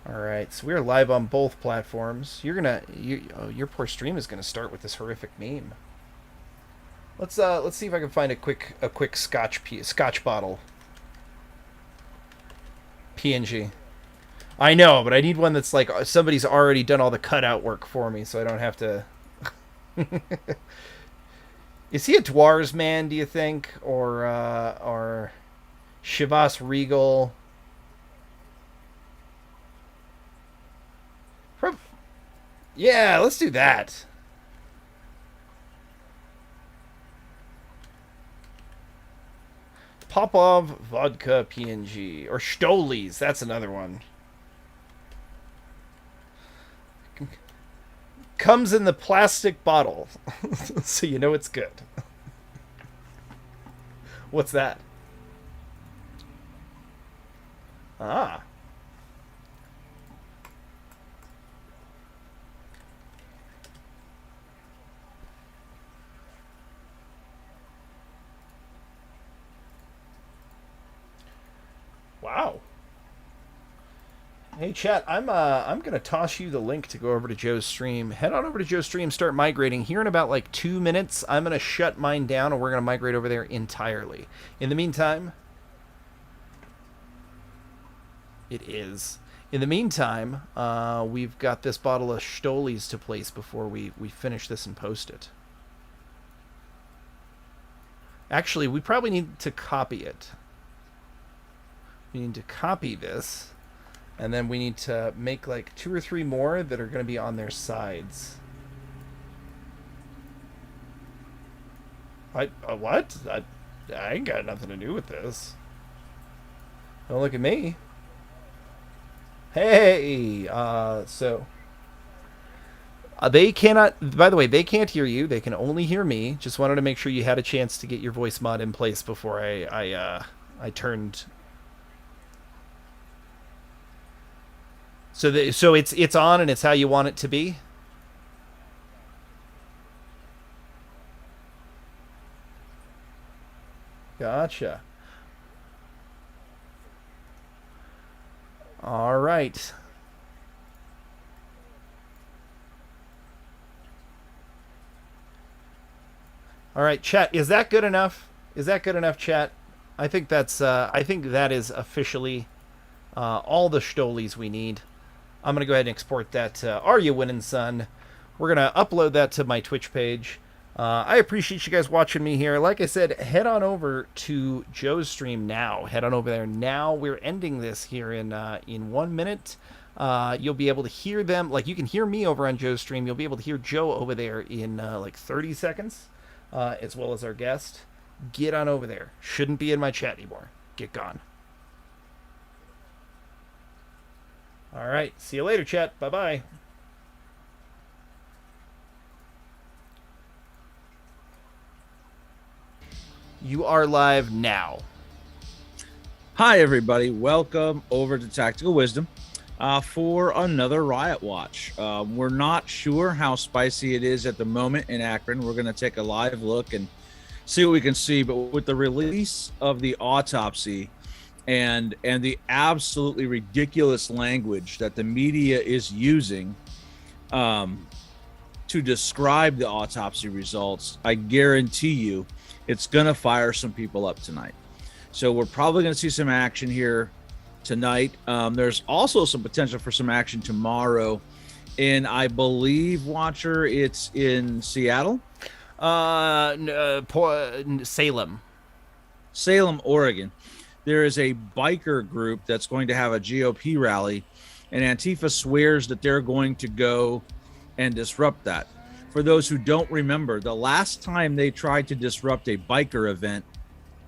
All right, so we're live on both platforms. Your poor stream is gonna start with this horrific meme. Let's see if I can find a quick scotch bottle PNG. I know, but I need one that's like somebody's already done all the cutout work for me, so I don't have to. Is he a Dwars man? Do you think, or Shivas Regal? Yeah, let's do that. Popov vodka PNG or Stolies. That's another one. Comes in the plastic bottle, so you know it's good. What's that? Ah. Wow. Hey chat, I'm gonna toss you the link to go over to Joe's stream. Head on over to Joe's stream, start migrating. Here in about like 2 minutes, I'm gonna shut mine down, and we're gonna migrate over there entirely. In the meantime, it is. In the meantime, we've got this bottle of Stolies to place before we finish this and post it. Actually, we probably need to copy it. We need to copy this. And then we need to make like 2 or 3 more that are going to be on their sides. What? I ain't got nothing to do with this. Don't look at me. Hey, they cannot. By the way, they can't hear you. They can only hear me. Just wanted to make sure you had a chance to get your voice mod in place before I turned. So it's on and it's how you want it to be. Gotcha. All right. All right, chat. Is that good enough? Is that good enough, chat? I think that's. I think that is officially all the Stolies we need. I'm going to go ahead and export that to Are You Winning Son? We're going to upload that to my Twitch page. I appreciate you guys watching me here. Like I said, head on over to Joe's stream now. Head on over there now. We're ending this here in 1 minute. You'll be able to hear them. Like, you can hear me over on Joe's stream. You'll be able to hear Joe over there in like 30 seconds, as well as our guest. Get on over there. Shouldn't be in my chat anymore. Get gone. All right. See you later, chat. Bye-bye. You are live now. Hi, everybody. Welcome over to Tactical Wisdom for another Riot Watch. We're not sure how spicy it is at the moment in Akron. We're going to take a live look and see what we can see. But with the release of the Autopsy and the absolutely ridiculous language that the media is using to describe the autopsy results, I guarantee you it's going to fire some people up tonight. So we're probably going to see some action here tonight. There's also some potential for some action tomorrow in, I believe, Watcher, it's in Seattle? Salem, Oregon. There is a biker group that's going to have a GOP rally, and Antifa swears that they're going to go and disrupt that. For those who don't remember, the last time they tried to disrupt a biker event,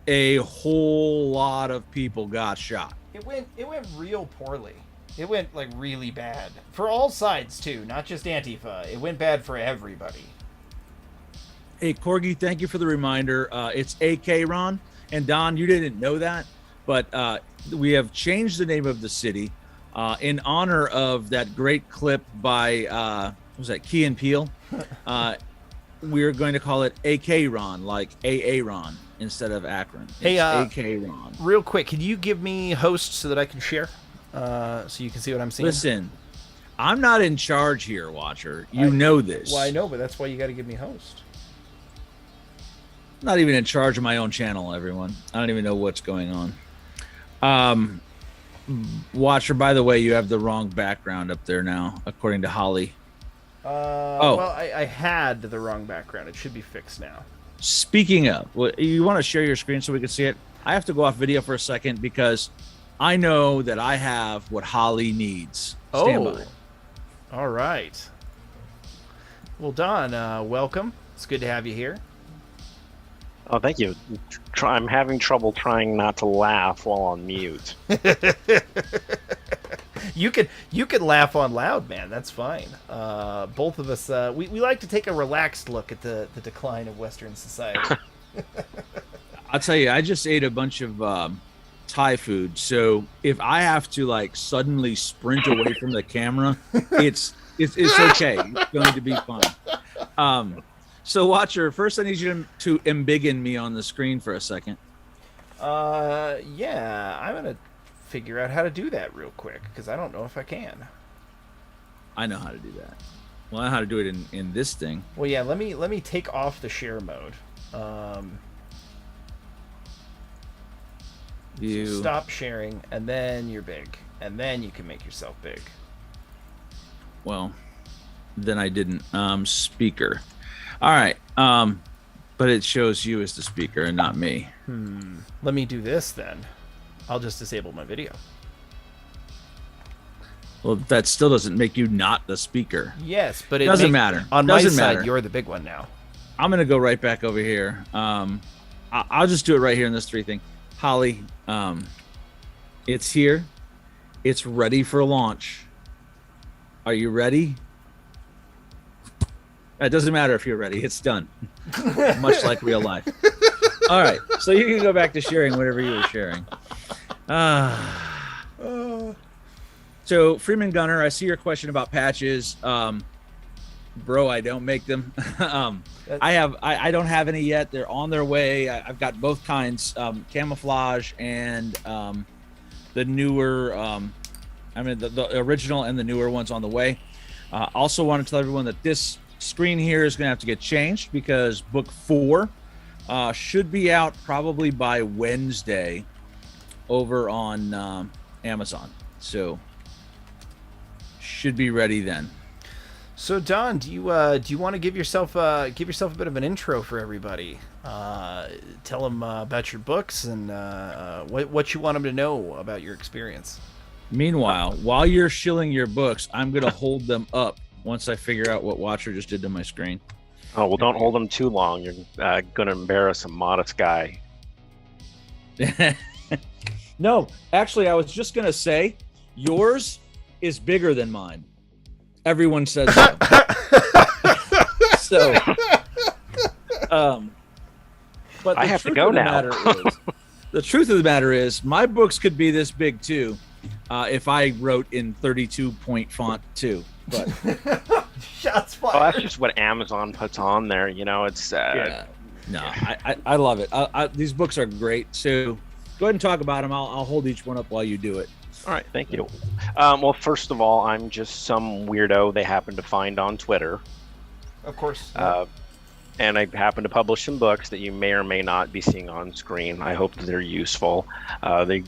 a whole lot of people got shot. It went real poorly. It went like really bad for all sides too, not just Antifa. It went bad for everybody. Hey Corgi, thank you for the reminder. It's AK Ron, and Don, you didn't know that, but we have changed the name of the city in honor of that great clip by what was that, Key and Peele. We're going to call it AK Ron, like AA Ron, instead of Akron. It's Hey, AK Ron. Real quick, can you give me host so that I can share? so you can see what I'm seeing. Listen, I'm not in charge here, Watcher. You I- know this. Well, I know, but that's why you got to give me host. I'm not even in charge of my own channel, everyone. I don't even know what's going on. Watcher, by the way, you have the wrong background up there now, according to Holly. Well, I had the wrong background. It should be fixed now. Speaking of, you want to share your screen so we can see it? I have to go off video for a second because I know that I have what Holly needs. Stand by. All right. Well, Don, welcome. It's good to have you here. Oh, thank you. I'm having trouble trying not to laugh while on mute. You can laugh on loud, man. That's fine. Both of us, we like to take a relaxed look at the decline of Western society. I'll tell you, I just ate a bunch of Thai food, so if I have to like suddenly sprint away from the camera, it's okay. It's going to be fun. So, Watcher, first I need you to embiggen me on the screen for a second. Yeah, I'm gonna figure out how to do that real quick because I don't know if I can. I know how to do that. Well, I know how to do it in this thing. Well, yeah. Let me take off the share mode. You So stop sharing, and then you're big, and then you can make yourself big. Well, then I didn't. Speaker. All right. But it shows you as the speaker and not me. Let me do this then. I'll just disable my video. Well, that still doesn't make you not the speaker. Yes, but it Doesn't matter. On Doesn't my matter. side, you're the big one now. I'm gonna go right back over here. I'll just do it right here in this 3 thing. Holly, it's here. It's ready for launch. Are you ready? It doesn't matter if you're ready. It's done. Much like real life. All right. So you can go back to sharing whatever you were sharing. So Freeman Gunner, I see your question about patches. Bro, I don't make them. I don't have any yet. They're on their way. I've got both kinds, camouflage and the newer, the original and the newer ones on the way. Also want to tell everyone that this screen here is going to have to get changed because book 4 should be out probably by Wednesday over on Amazon. So should be ready then. So Don, do you want to give yourself a bit of an intro for everybody? Tell them about your books and what you want them to know about your experience. Meanwhile, while you're shilling your books, I'm going to hold them up once I figure out what Watcher just did to my screen. Oh, well, don't hold them too long. You're going to embarrass a modest guy. No, actually, I was just going to say yours is bigger than mine. Everyone says so. But I have to go now. The truth of the matter is, my books could be this big too, if I wrote in 32-point font too. But Shots fired. Well, that's just what Amazon puts on there. You know, it's yeah. No, I love it. These books are great. So go ahead and talk about them. I'll hold each one up while you do it. All right, thank you. Well, first of all, I'm just some weirdo they happen to find on Twitter. Of course. And I happen to publish some books that you may or may not be seeing on screen. I hope that they're useful. They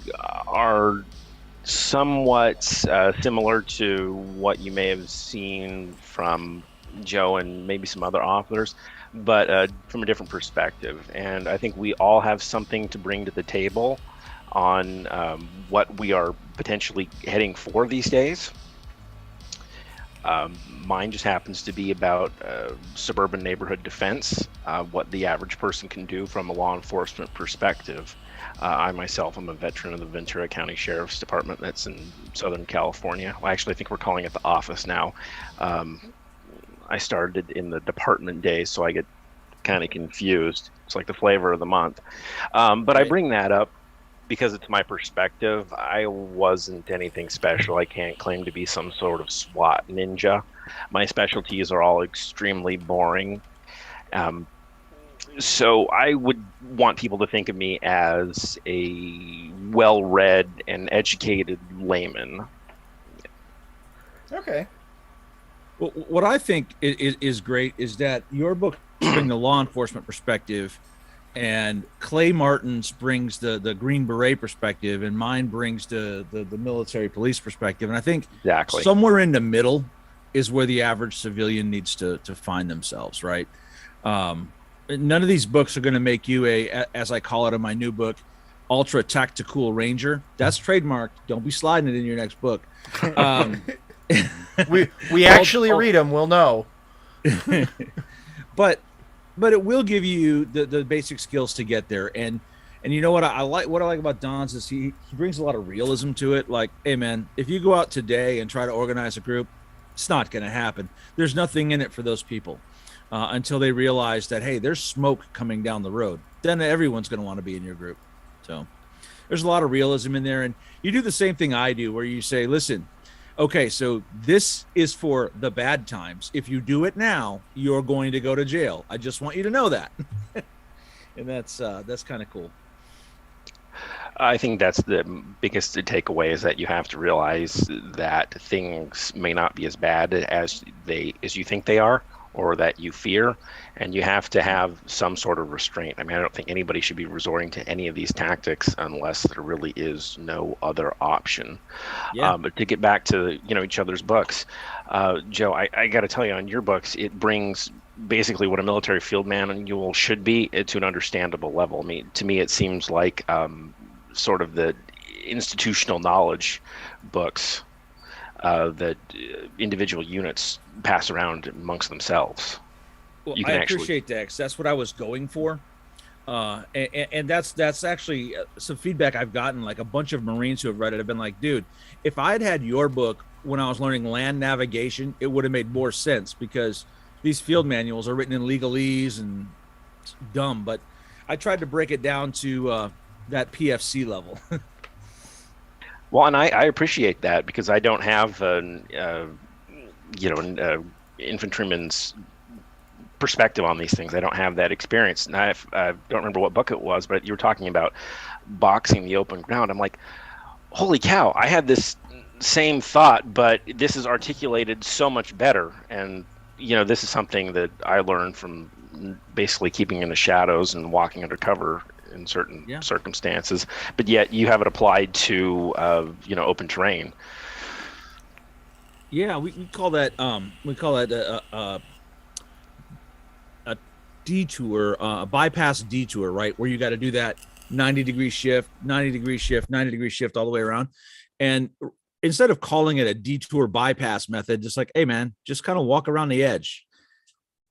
are somewhat similar to what you may have seen from Joe and maybe some other authors, but from a different perspective. And I think we all have something to bring to the table on what we are potentially heading for these days. Mine just happens to be about suburban neighborhood defense, what the average person can do from a law enforcement perspective. I myself am a veteran of the Ventura County Sheriff's Department that's in Southern California. Well, actually, I think we're calling it the office now. I started in the department days, so I get kind of confused. It's like the flavor of the month. But right. I bring that up because it's my perspective. I wasn't anything special. I can't claim to be some sort of SWAT ninja. My specialties are all extremely boring. So I would want people to think of me as a well-read and educated layman. Okay. Well, what I think is great is that your books bring the law enforcement perspective, and Clay Martin's brings the Green Beret perspective, and mine brings the military police perspective. And I think Exactly. somewhere in the middle is where the average civilian needs to find themselves, right? None of these books are going to make you as I call it in my new book, ultra tactical ranger. That's trademarked. Don't be sliding it in your next book. Um, We actually read them. We'll know. but it will give you the basic skills to get there. And you know what I like about Don's is he brings a lot of realism to it. Like, hey man, if you go out today and try to organize a group, it's not going to happen. There's nothing in it for those people until they realize that, hey, there's smoke coming down the road. Then everyone's going to want to be in your group. So there's a lot of realism in there. And you do the same thing I do, where you say, listen, okay, so this is for the bad times. If you do it now, you're going to go to jail. I just want you to know that. And that's kind of cool. I think that's the biggest takeaway, is that you have to realize that things may not be as bad as you think they are, or that you fear, and you have to have some sort of restraint. I mean, I don't think anybody should be resorting to any of these tactics unless there really is no other option. Yeah. But to get back to each other's books, Joe, I got to tell you, on your books, it brings basically what a military field manual should be to an understandable level. I mean, to me, it seems like sort of the institutional knowledge books that individual units pass around amongst themselves. Well, I appreciate that, 'cause that's what I was going for. And that's actually some feedback I've gotten. Like, a bunch of Marines who have read it have been like, dude, if I'd had your book when I was learning land navigation, it would have made more sense, because these field manuals are written in legalese and it's dumb. But I tried to break it down to that PFC level. Well, and I appreciate that, because I don't have infantryman's perspective on these things. I don't have that experience. And I don't remember what book it was, but you were talking about boxing the open ground. I'm like, holy cow, I had this same thought, but this is articulated so much better. And this is something that I learned from basically keeping in the shadows and walking undercover in certain circumstances, but yet you have it applied to open terrain. Yeah, we call that a detour, a bypass detour, right? Where you got to do that 90-degree shift, 90-degree shift, 90-degree shift all the way around. And instead of calling it a detour bypass method, just like, hey man, just kind of walk around the edge.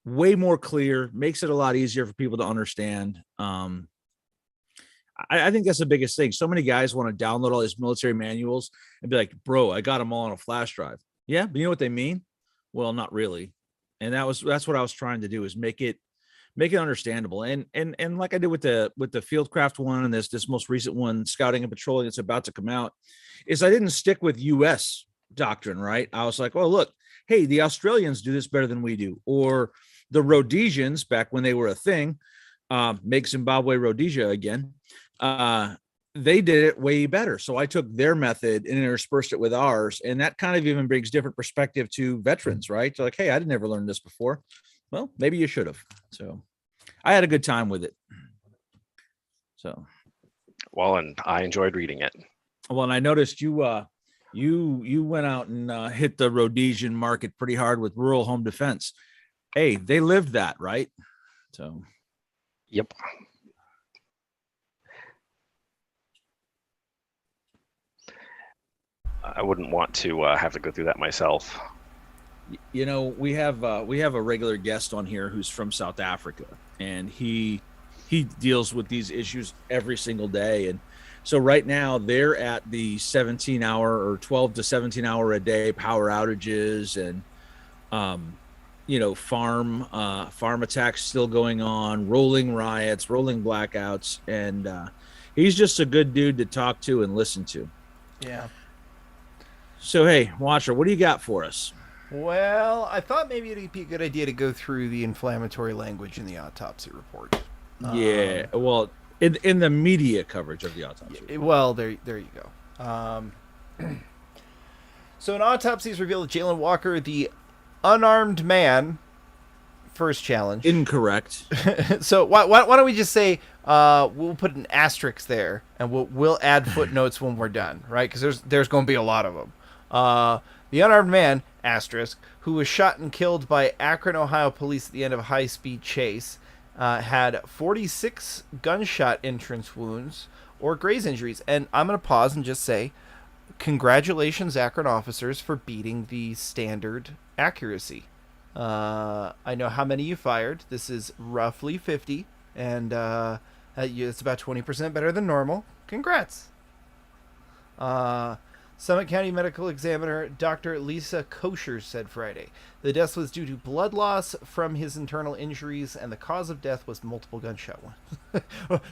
Way more clear, makes it a lot easier for people to understand. I think that's the biggest thing. So many guys want to download all these military manuals and be like, bro, I got them all on a flash drive. Yeah, but you know what they mean? Well, not really. And that's what I was trying to do, is make it understandable. And like I did with the Fieldcraft one, and this most recent one, Scouting and Patrolling, that's about to come out, is I didn't stick with US doctrine, right? I was like, oh, look, hey, the Australians do this better than we do. Or the Rhodesians, back when they were a thing, make Zimbabwe Rhodesia again. They did it way better. So I took their method and interspersed it with ours. And that kind of even brings different perspective to veterans, right? So like, hey, I didn't ever learn this before. Well, maybe you should have. So I had a good time with it. So. Well, and I enjoyed reading it. Well, and I noticed you went out and hit the Rhodesian market pretty hard with rural home defense. Hey, they lived that, right? So. Yep. I wouldn't want to have to go through that myself. We have a regular guest on here who's from South Africa, and he deals with these issues every single day. And so right now they're at the 17-hour or 12 to 17-hour a day power outages, and farm attacks still going on, rolling riots, rolling blackouts, and he's just a good dude to talk to and listen to. Yeah. So, hey, Watcher, what do you got for us? Well, I thought maybe it'd be a good idea to go through the inflammatory language in the autopsy report. Yeah. Well, in the media coverage of the autopsy. Well, there you go. So an autopsy has revealed that Jalen Walker, the unarmed man, first challenge. Incorrect. So why don't we just say we'll put an asterisk there, and we'll add footnotes when we're done, right? Because there's going to be a lot of them. The unarmed man, asterisk, who was shot and killed by Akron, Ohio police at the end of a high-speed chase, had 46 gunshot entrance wounds or graze injuries. And I'm going to pause and just say, congratulations, Akron officers, for beating the standard accuracy. I know how many you fired. This is roughly 50, and it's about 20% better than normal. Congrats. Summit County Medical Examiner Dr. Lisa Kosher said Friday the death was due to blood loss from his internal injuries, and the cause of death was multiple gunshot wounds.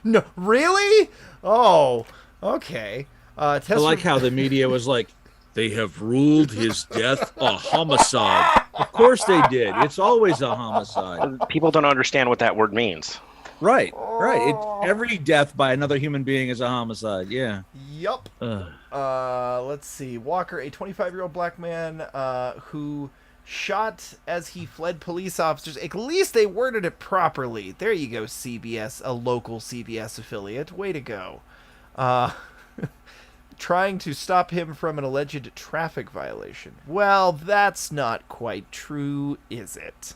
No, really? Oh, okay. I like how the media was like, they have ruled his death a homicide. Of course they did. It's always a homicide. People don't understand what that word means. Right. Every death by another human being is a homicide. Yeah. Yup. Let's see. Walker, a 25-year-old black man who shot as he fled police officers. At least they worded it properly. There you go, CBS, a local CBS affiliate. Way to go. Trying to stop him from an alleged traffic violation. Well, that's not quite true, is it?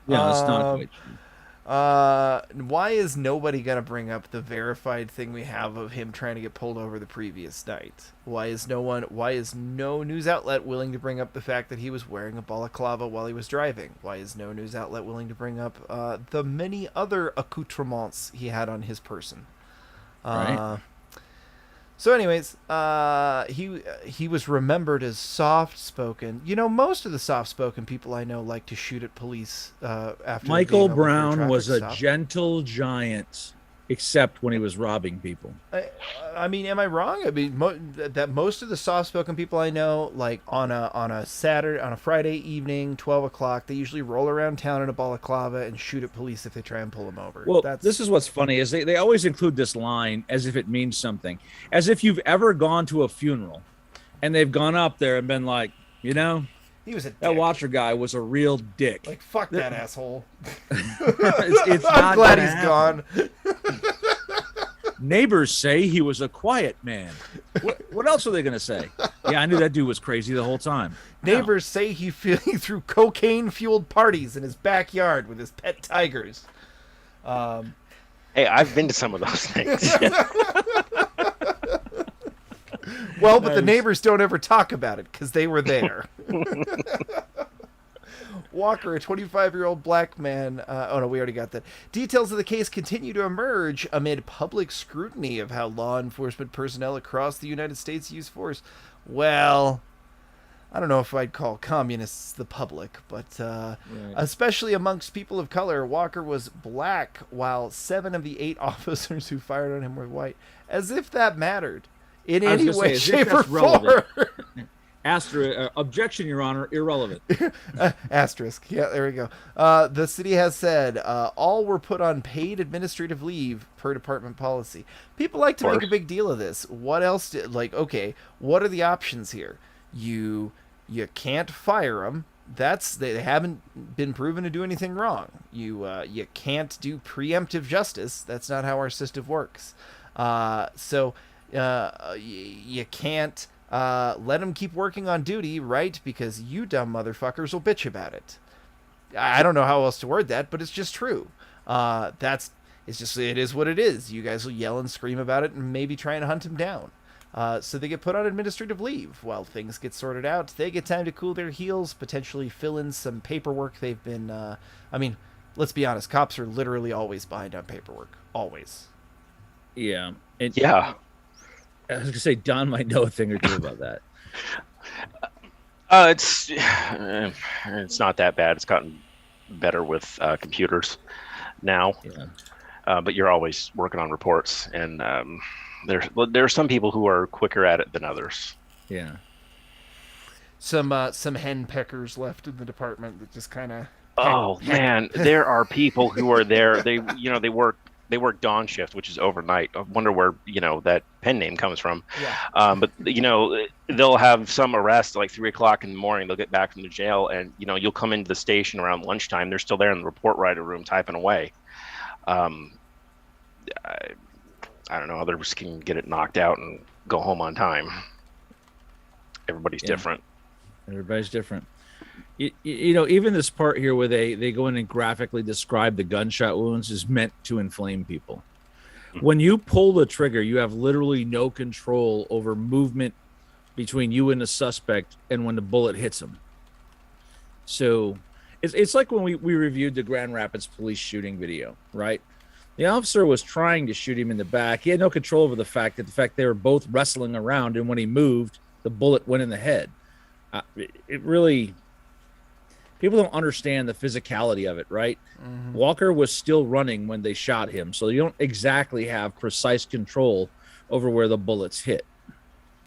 Yeah, it's not quite true. Why is nobody gonna bring up the verified thing we have of him trying to get pulled over the previous night? Why is no news outlet willing to bring up the fact that he was wearing a balaclava while he was driving? Why is no news outlet willing to bring up the many other accoutrements he had on his person? Right. So anyways, he was remembered as soft-spoken. You know, most of the soft-spoken people I know like to shoot at police after Michael being over for Brown was a traffic stop. gentle giant, except when he was robbing people. I mean, am I wrong? I mean, that most of the soft-spoken people I know, like on a Friday evening, 12 o'clock, they usually roll around town in a balaclava and shoot at police if they try and pull them over. Well, this is what's funny is they always include this line as if it means something, as if you've ever gone to a funeral and they've gone up there and been like, you know, he was a dick. That Watcher guy was a real dick. Like, fuck that asshole. it's I'm not glad gonna he's happen. gone. Neighbors say he was a quiet man. What else are they going to say? Yeah, I knew that dude was crazy the whole time. Neighbors say he threw cocaine-fueled parties in his backyard with his pet tigers. Hey, I've been to some of those things. Well, but the neighbors don't ever talk about it because they were there. Walker, a 25-year-old black man. Oh, no, we already got that. Details of the case continue to emerge amid public scrutiny of how law enforcement personnel across the United States use force. Well, I don't know if I'd call communists the public, but Right. especially amongst people of color, Walker was black, while 7 of the 8 officers who fired on him were white. As if that mattered in any way, shape, or form. Objection, Your Honor, irrelevant. Asterisk. Yeah, there we go. The city has said all were put on paid administrative leave per department policy. People like to make a big deal of this. What else? Okay, what are the options here? You can't fire them. They haven't been proven to do anything wrong. You can't do preemptive justice. That's not how our system works. So you can't let them keep working on duty, right? Because you dumb motherfuckers will bitch about it. I don't know how else to word that, but it's just true. It is what it is. You guys will yell and scream about it and maybe try and hunt him down. So they get put on administrative leave while things get sorted out. They get time to cool their heels, potentially fill in some paperwork they've been. I mean, let's be honest. Cops are literally always behind on paperwork. Always. Yeah. Yeah. I was gonna say Don might know a thing or two about that. It's not that bad. It's gotten better with computers now. Yeah. But you're always working on reports, and there are some people who are quicker at it than others. Yeah. Some hen peckers left in the department that just kind of Oh man, there are people who are there. They work dawn shift, which is overnight. I wonder where that pen name comes from. Yeah. But they'll have some arrest at like 3 o'clock in the morning. They'll get back from the jail, and you'll come into the station around lunchtime. They're still there in the report writer room typing away. Um, I, I don't know. Others can get it knocked out and go home on time. Everybody's different. Everybody's different. Even this part here where they go in and graphically describe the gunshot wounds is meant to inflame people. When you pull the trigger, you have literally no control over movement between you and the suspect and when the bullet hits him. So it's like when we reviewed the Grand Rapids police shooting video, right? The officer was trying to shoot him in the back. He had no control over the fact they were both wrestling around, and when he moved, the bullet went in the head. It really... People don't understand the physicality of it, right? Mm-hmm. Walker was still running when they shot him, so you don't exactly have precise control over where the bullets hit.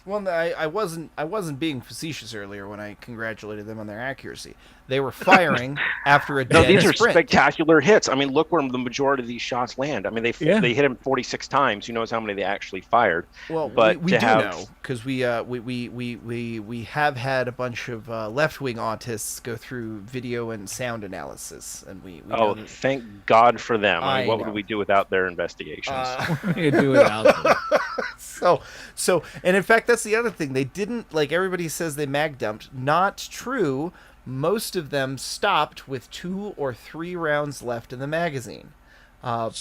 Well, I wasn't being facetious earlier when I congratulated them on their accuracy. They were firing after a dead No, these are sprint. spectacular hits. I mean, look where the majority of these shots land. I mean, they hit him 46 times. Who knows how many they actually fired? Well, but we do know because we have had a bunch of left-wing autists go through video and sound analysis, and we thank God for them. I mean, what know. would we do without their investigations? You do it out there. So, and in fact, that's the other thing. They didn't, like everybody says, they mag dumped. Not true. Most of them stopped with 2 or 3 rounds left in the magazine. That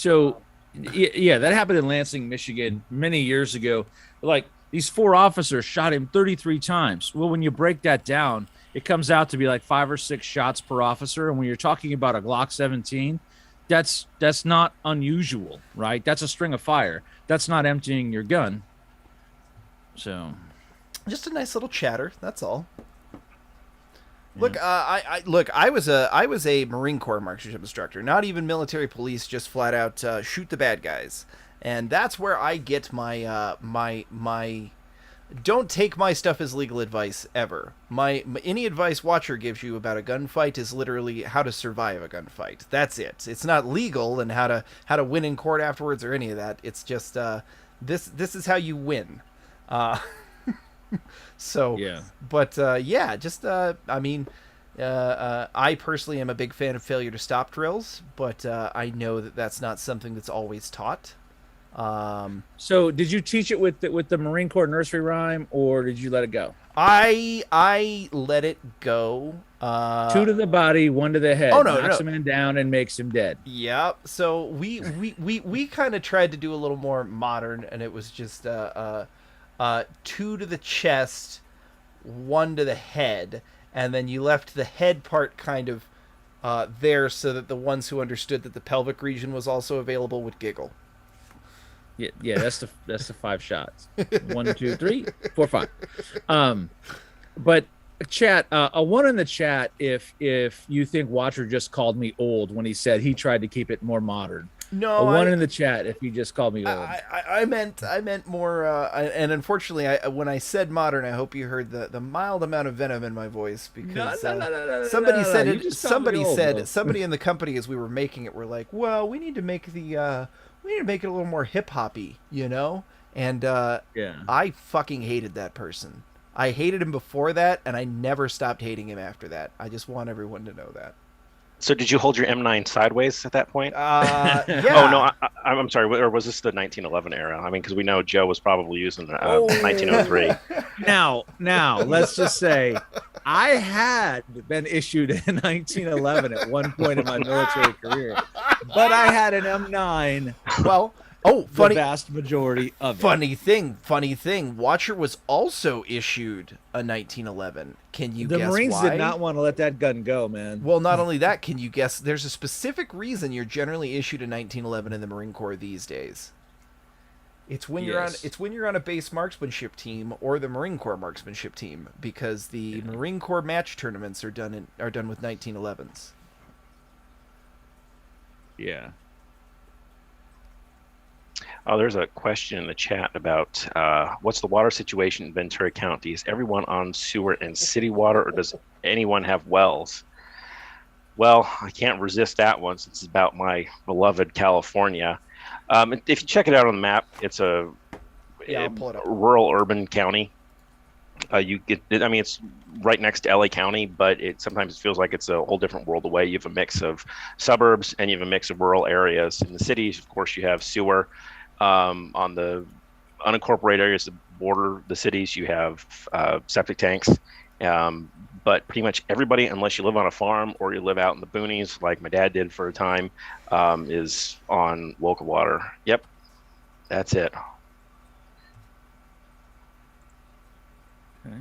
happened in Lansing, Michigan, many years ago. Like, these 4 officers shot him 33 times. Well, when you break that down, it comes out to be like 5 or 6 shots per officer. And when you're talking about a Glock 17, that's not unusual, right? That's a string of fire. That's not emptying your gun. So, just a nice little chatter. That's all. Look, I was a Marine Corps marksmanship instructor. Not even military police, just flat out shoot the bad guys, and that's where I get my my. Don't take my stuff as legal advice ever. Any advice Watcher gives you about a gunfight is literally how to survive a gunfight. That's it. It's not legal and how to win in court afterwards or any of that. It's just this is how you win. So yeah, but I mean, I personally am a big fan of failure to stop drills, but I know that that's not something that's always taught. So did you teach it with the Marine Corps nursery rhyme, or did you let it go? I let it go. 2 to the body, 1 to the head. Oh no, knocks him in down and makes him dead. Yep. So we kind of tried to do a little more modern, and it was just 2 to the chest, 1 to the head, and then you left the head part kind of there so that the ones who understood that the pelvic region was also available would giggle. Yeah, that's the 5 shots. 1, 2, 3, 4, 5. But chat, a 1 in the chat if you think Watcher just called me old when he said he tried to keep it more modern. No, a 1 in the chat if you just called me old. I meant more. And unfortunately, when I said modern, I hope you heard the mild amount of venom in my voice because somebody said it. Somebody in the company as we were making it were like, "Well, we need to make it a little more hip hoppy, you know." And I fucking hated that person. I hated him before that, and I never stopped hating him after that. I just want everyone to know that. So did you hold your M9 sideways at that point? Yeah. Oh, no, I'm sorry. Or was this the 1911 era? I mean, because we know Joe was probably using 1903. Now, let's just say I had been issued in 1911 at one point in my military career, but I had an M9. Well, funny. The vast majority of it. Funny thing. Watcher was also issued a 1911. Can you guess why? The Marines did not want to let that gun go, man. Well, not only that, can you guess? There's a specific reason you're generally issued a 1911 in the Marine Corps these days. It's when you're on a base marksmanship team or the Marine Corps marksmanship team, because the Marine Corps match tournaments are done with 1911s. Yeah. Oh, there's a question in the chat about what's the water situation in Ventura County? Is everyone on sewer and city water, or does anyone have wells? Well, I can't resist that one since it's about my beloved California. If you check it out on the map, it's a Yeah, I'll pull it up. rural urban county. You get, I mean, it's right next to LA County, but it sometimes feels like it's a whole different world away. You have a mix of suburbs and you have a mix of rural areas. In the cities, of course, you have sewer. On the unincorporated areas that border the cities, you have septic tanks. But pretty much everybody, unless you live on a farm or you live out in the boonies, like my dad did for a time, is on local water. Yep, that's it. Okay.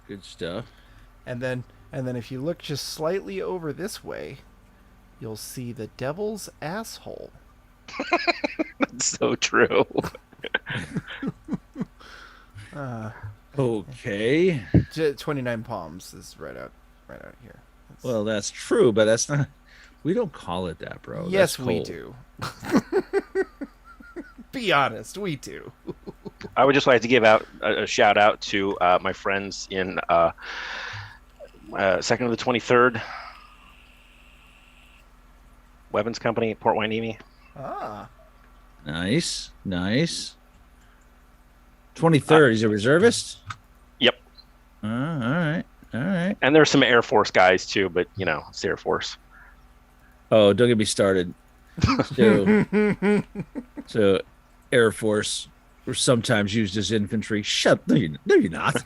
Good stuff. And then if you look just slightly over this way, you'll see the devil's asshole. That's so true. Okay. 29 Palms is right out here. Well, that's true, but that's not. We don't call it that, bro. Yes, That's we cold. do. Be honest, we do. I would just like to give out a shout out to my friends in 2nd to the 23rd Weapons Company, Port Hueneme. Ah. Nice. 23rd. He's a reservist. Yep. All right. And there's some Air Force guys too, but you know, it's the Air Force. Oh, don't get me started. So Air Force were sometimes used as infantry. Shut. No, you're not.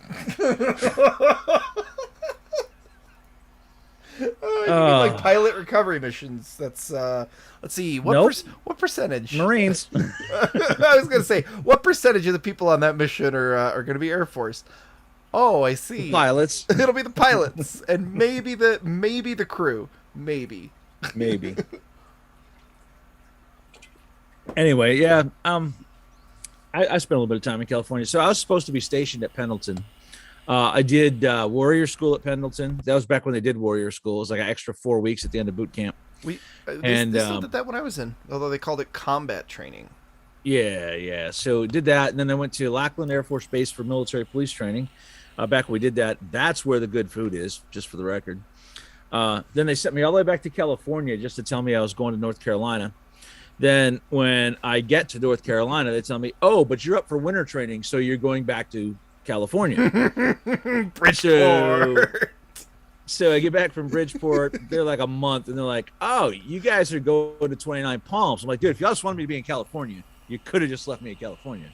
You mean like pilot recovery missions. That's let's see, what percentage? Marines. I was gonna say, what percentage of the people on that mission are gonna be Air Force? Oh, I see. Pilots. It'll be the pilots and maybe the crew. Maybe. Anyway, yeah. I spent a little bit of time in California. So I was supposed to be stationed at Pendleton. I did warrior school at Pendleton. That was back when they did warrior school. It was like an extra 4 weeks at the end of boot camp. They still did that when I was in, although they called it combat training. Yeah. So did that, and then I went to Lackland Air Force Base for military police training. Back when we did that, that's where the good food is, just for the record. Then they sent me all the way back to California just to tell me I was going to North Carolina. Then when I get to North Carolina, they tell me, oh, but you're up for winter training, so you're going back to California. Bridgeport. So I get back from Bridgeport. They're like a month, and they're like, oh, you guys are going to 29 Palms. I'm like, dude, if y'all just wanted me to be in California, you could have just left me in California.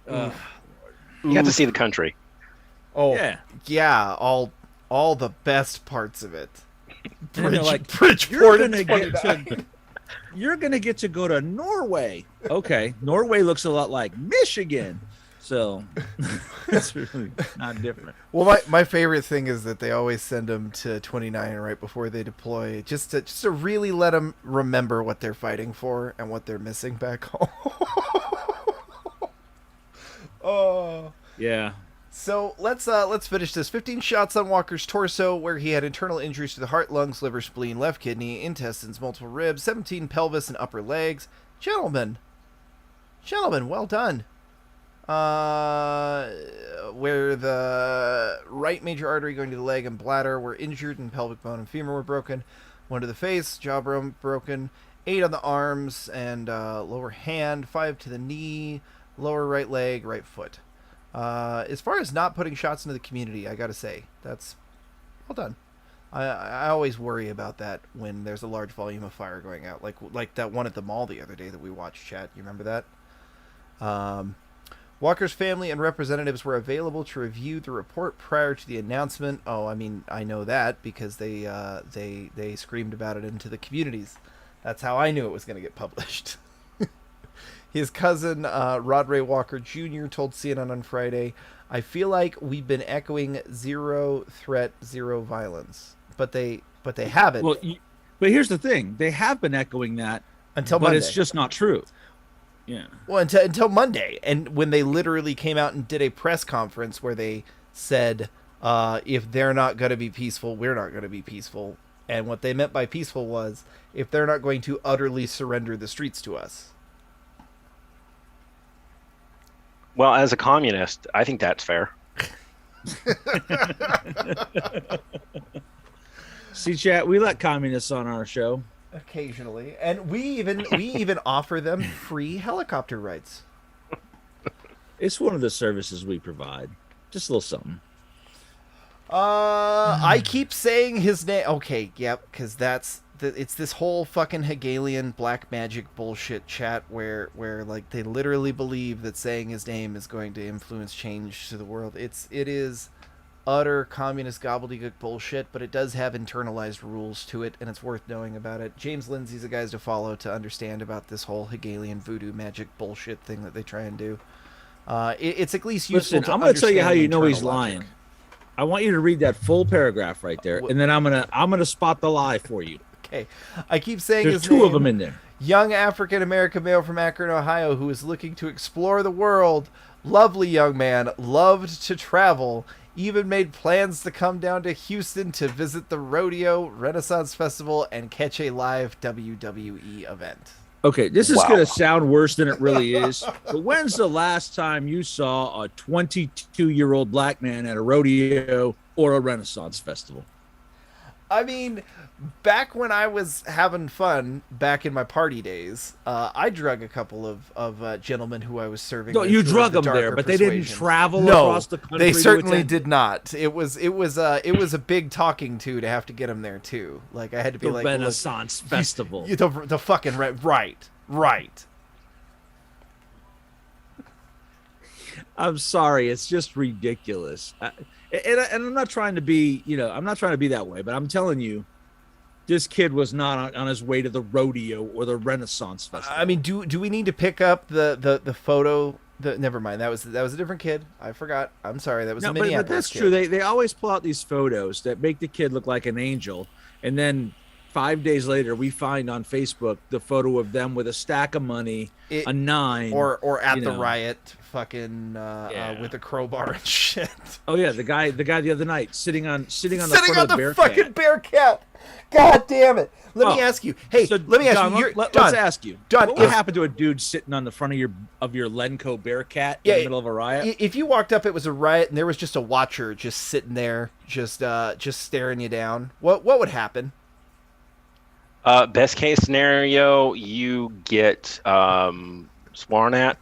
You got to see the country. Oh, yeah, all the best parts of it. And they're like, Bridgeport. You're gonna get to go to Norway. Okay, Norway looks a lot like Michigan, so it's really not different. Well, my favorite thing is that they always send them to 29 right before they deploy, just to really let them remember what they're fighting for and what they're missing back home. Oh. Yeah. So let's finish this. 15 shots on Walker's torso, where he had internal injuries to the heart, lungs, liver, spleen, left kidney, intestines, multiple ribs, 17 pelvis and upper legs. Gentlemen, well done. Where the right major artery going to the leg and bladder were injured, and pelvic bone and femur were broken. 1 to the face, jawbone broken. 8 on the arms and lower hand. 5 to the knee, lower right leg, right foot. As far as not putting shots into the community, I gotta say, that's well done. I always worry about that when there's a large volume of fire going out, like that one at the mall the other day that we watched, chat. You remember that? Walker's family and representatives were available to review the report prior to the announcement. Oh, I mean, I know that because they screamed about it into the communities. That's how I knew it was going to get published. His cousin, Rod Ray Walker Jr., told CNN on Friday, I feel like we've been echoing zero threat, zero violence. But they haven't. Well, but here's the thing. They have been echoing that until Monday. But it's Monday. just not true. Yeah. Well, until Monday. And when they literally came out and did a press conference where they said, if they're not going to be peaceful, we're not going to be peaceful. And what they meant by peaceful was, if they're not going to utterly surrender the streets to us. Well, as a communist, I think that's fair. See, chat, we let communists on our show. Occasionally, and we even offer them free helicopter rides. It's one of the services we provide. Just a little something. I keep saying his name. Okay, yep, because it's this whole fucking Hegelian black magic bullshit chat where like they literally believe that saying his name is going to influence change to the world. It is utter communist gobbledygook bullshit, but it does have internalized rules to it, and it's worth knowing about it. James Lindsay's a guy to follow to understand about this whole Hegelian voodoo magic bullshit thing that they try and do. It's at least useful. Listen, I'm going to tell you how you know he's logic. lying. I want you to read that full paragraph right there, and then I'm gonna spot the lie for you. Okay, I keep saying There's his two name. of them in there. Young African American male from Akron, Ohio, who is looking to explore the world. Lovely young man, loved to travel. Even made plans to come down to Houston to visit the Rodeo Renaissance Festival and catch a live WWE event. Okay, this is Wow. going to sound worse than it really is. But when's the last time you saw a 22-year-old black man at a rodeo or a Renaissance festival? I mean, back when I was having fun, back in my party days, I drug a couple of gentlemen who I was serving. No, with you who drug were them the there, darker but they didn't persuasions. travel No, across the country. they to certainly attend did not. It was a big talking to have to get them there too. Like I had to be the like Renaissance festival. the fucking right. I'm sorry, it's just ridiculous. And I'm not trying to be, I'm not trying to be that way, but I'm telling you, this kid was not on his way to the rodeo or the Renaissance festival. I mean, do we need to pick up the photo? Never mind. That was a different kid. I forgot. I'm sorry. That was a Minneapolis but that's kid. true. They always pull out these photos that make the kid look like an angel, and then 5 days later we find on Facebook the photo of them with a stack of money, a 9, or at the know. riot, fucking with a crowbar and shit. Oh yeah, the guy the other night sitting on the front of the bear fucking cat. bear cat. God damn it! Let me ask you. Hey, So, let me ask Don, you. let's ask you. Don, What would happen to a dude sitting on the front of your Lenco Bearcat in the middle of a riot? If you walked up, it was a riot, and there was just a watcher just sitting there, just staring you down. What would happen? Best case scenario, you get sworn at.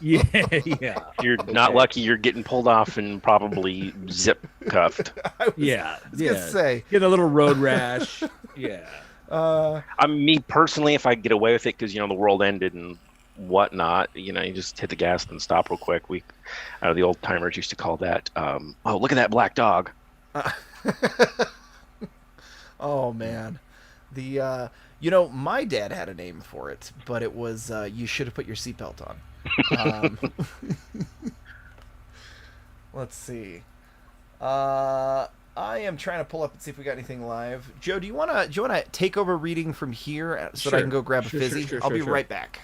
Yeah. You're not lucky. You're getting pulled off and probably zip cuffed. Yeah. I was gonna say. Get a little road rash. Yeah. I mean, me personally, if I get away with it, because the world ended and whatnot, you just hit the gas and stop real quick. The old timers used to call that, oh, look at that black dog. Oh man, my dad had a name for it, but it was you should have put your seatbelt on. Let's see. I am trying to pull up and see if we got anything live. Joe, do you wanna take over reading from here so that I can go grab a fizzy? I'll be right back.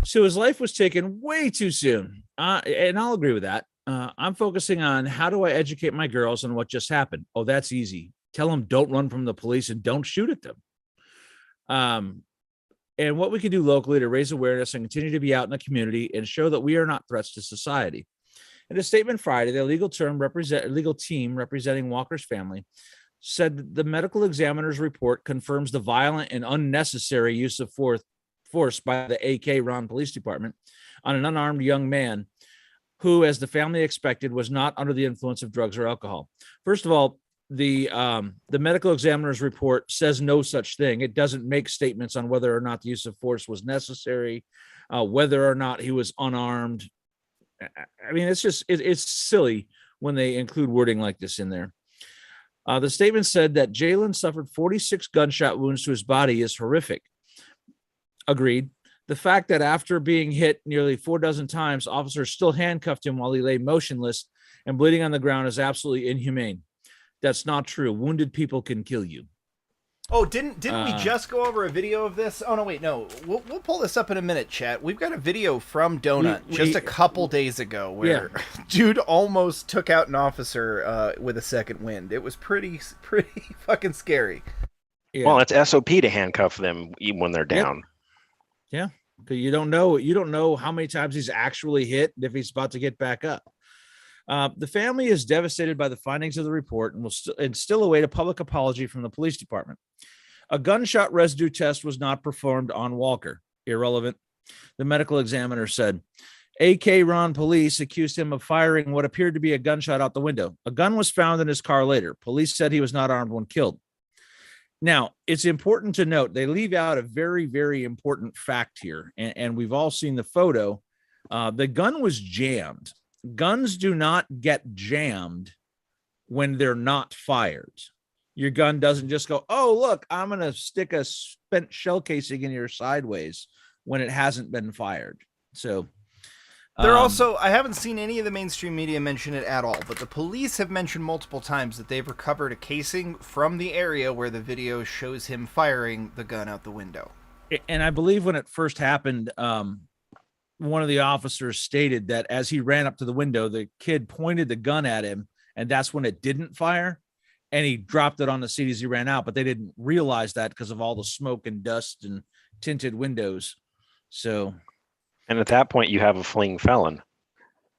So his life was taken way too soon, and I'll agree with that. I'm focusing on how do I educate my girls on what just happened. Oh, that's easy. Tell them don't run from the police and don't shoot at them. And what we can do locally to raise awareness and continue to be out in the community and show that we are not threats to society. In a statement Friday, the legal team representing Walker's family said that the medical examiner's report confirms the violent and unnecessary use of force by the AK Ron Police Department on an unarmed young man who, as the family expected, was not under the influence of drugs or alcohol. First of all, the medical examiner's report says no such thing. It doesn't make statements on whether or not the use of force was necessary, whether or not he was unarmed. I mean, it's silly when they include wording like this in there. The statement said that Jalen suffered 46 gunshot wounds to his body is horrific. Agreed. The fact that after being hit nearly 4 dozen times, officers still handcuffed him while he lay motionless and bleeding on the ground is absolutely inhumane. That's not true. Wounded people can kill you. Oh, didn't we just go over a video of this? Oh no, wait, no. We'll pull this up in a minute, chat. We've got a video from Donut just a couple days ago where dude almost took out an officer with a second wind. It was pretty fucking scary. Yeah. Well, it's SOP to handcuff them even when they're down. Yeah, because you don't know how many times he's actually hit and if he's about to get back up. The family is devastated by the findings of the report and will still await a public apology from the police department. A gunshot residue test was not performed on Walker. Irrelevant. The medical examiner said. AK Ron police accused him of firing what appeared to be a gunshot out the window. A gun was found in his car later. Police said he was not armed when killed. Now, it's important to note they leave out a very, very important fact here, and we've all seen the photo. The gun was jammed. Guns do not get jammed when they're not fired. Your gun doesn't just go, oh, look, I'm going to stick a spent shell casing in your sideways when it hasn't been fired. So they're also, I haven't seen any of the mainstream media mention it at all, but the police have mentioned multiple times that they've recovered a casing from the area where the video shows him firing the gun out the window. And I believe when it first happened, one of the officers stated that as he ran up to the window, the kid pointed the gun at him, and that's when it didn't fire, and he dropped it on the seat as he ran out, but they didn't realize that because of all the smoke and dust and tinted windows. So... And at that point, you have a fleeing felon.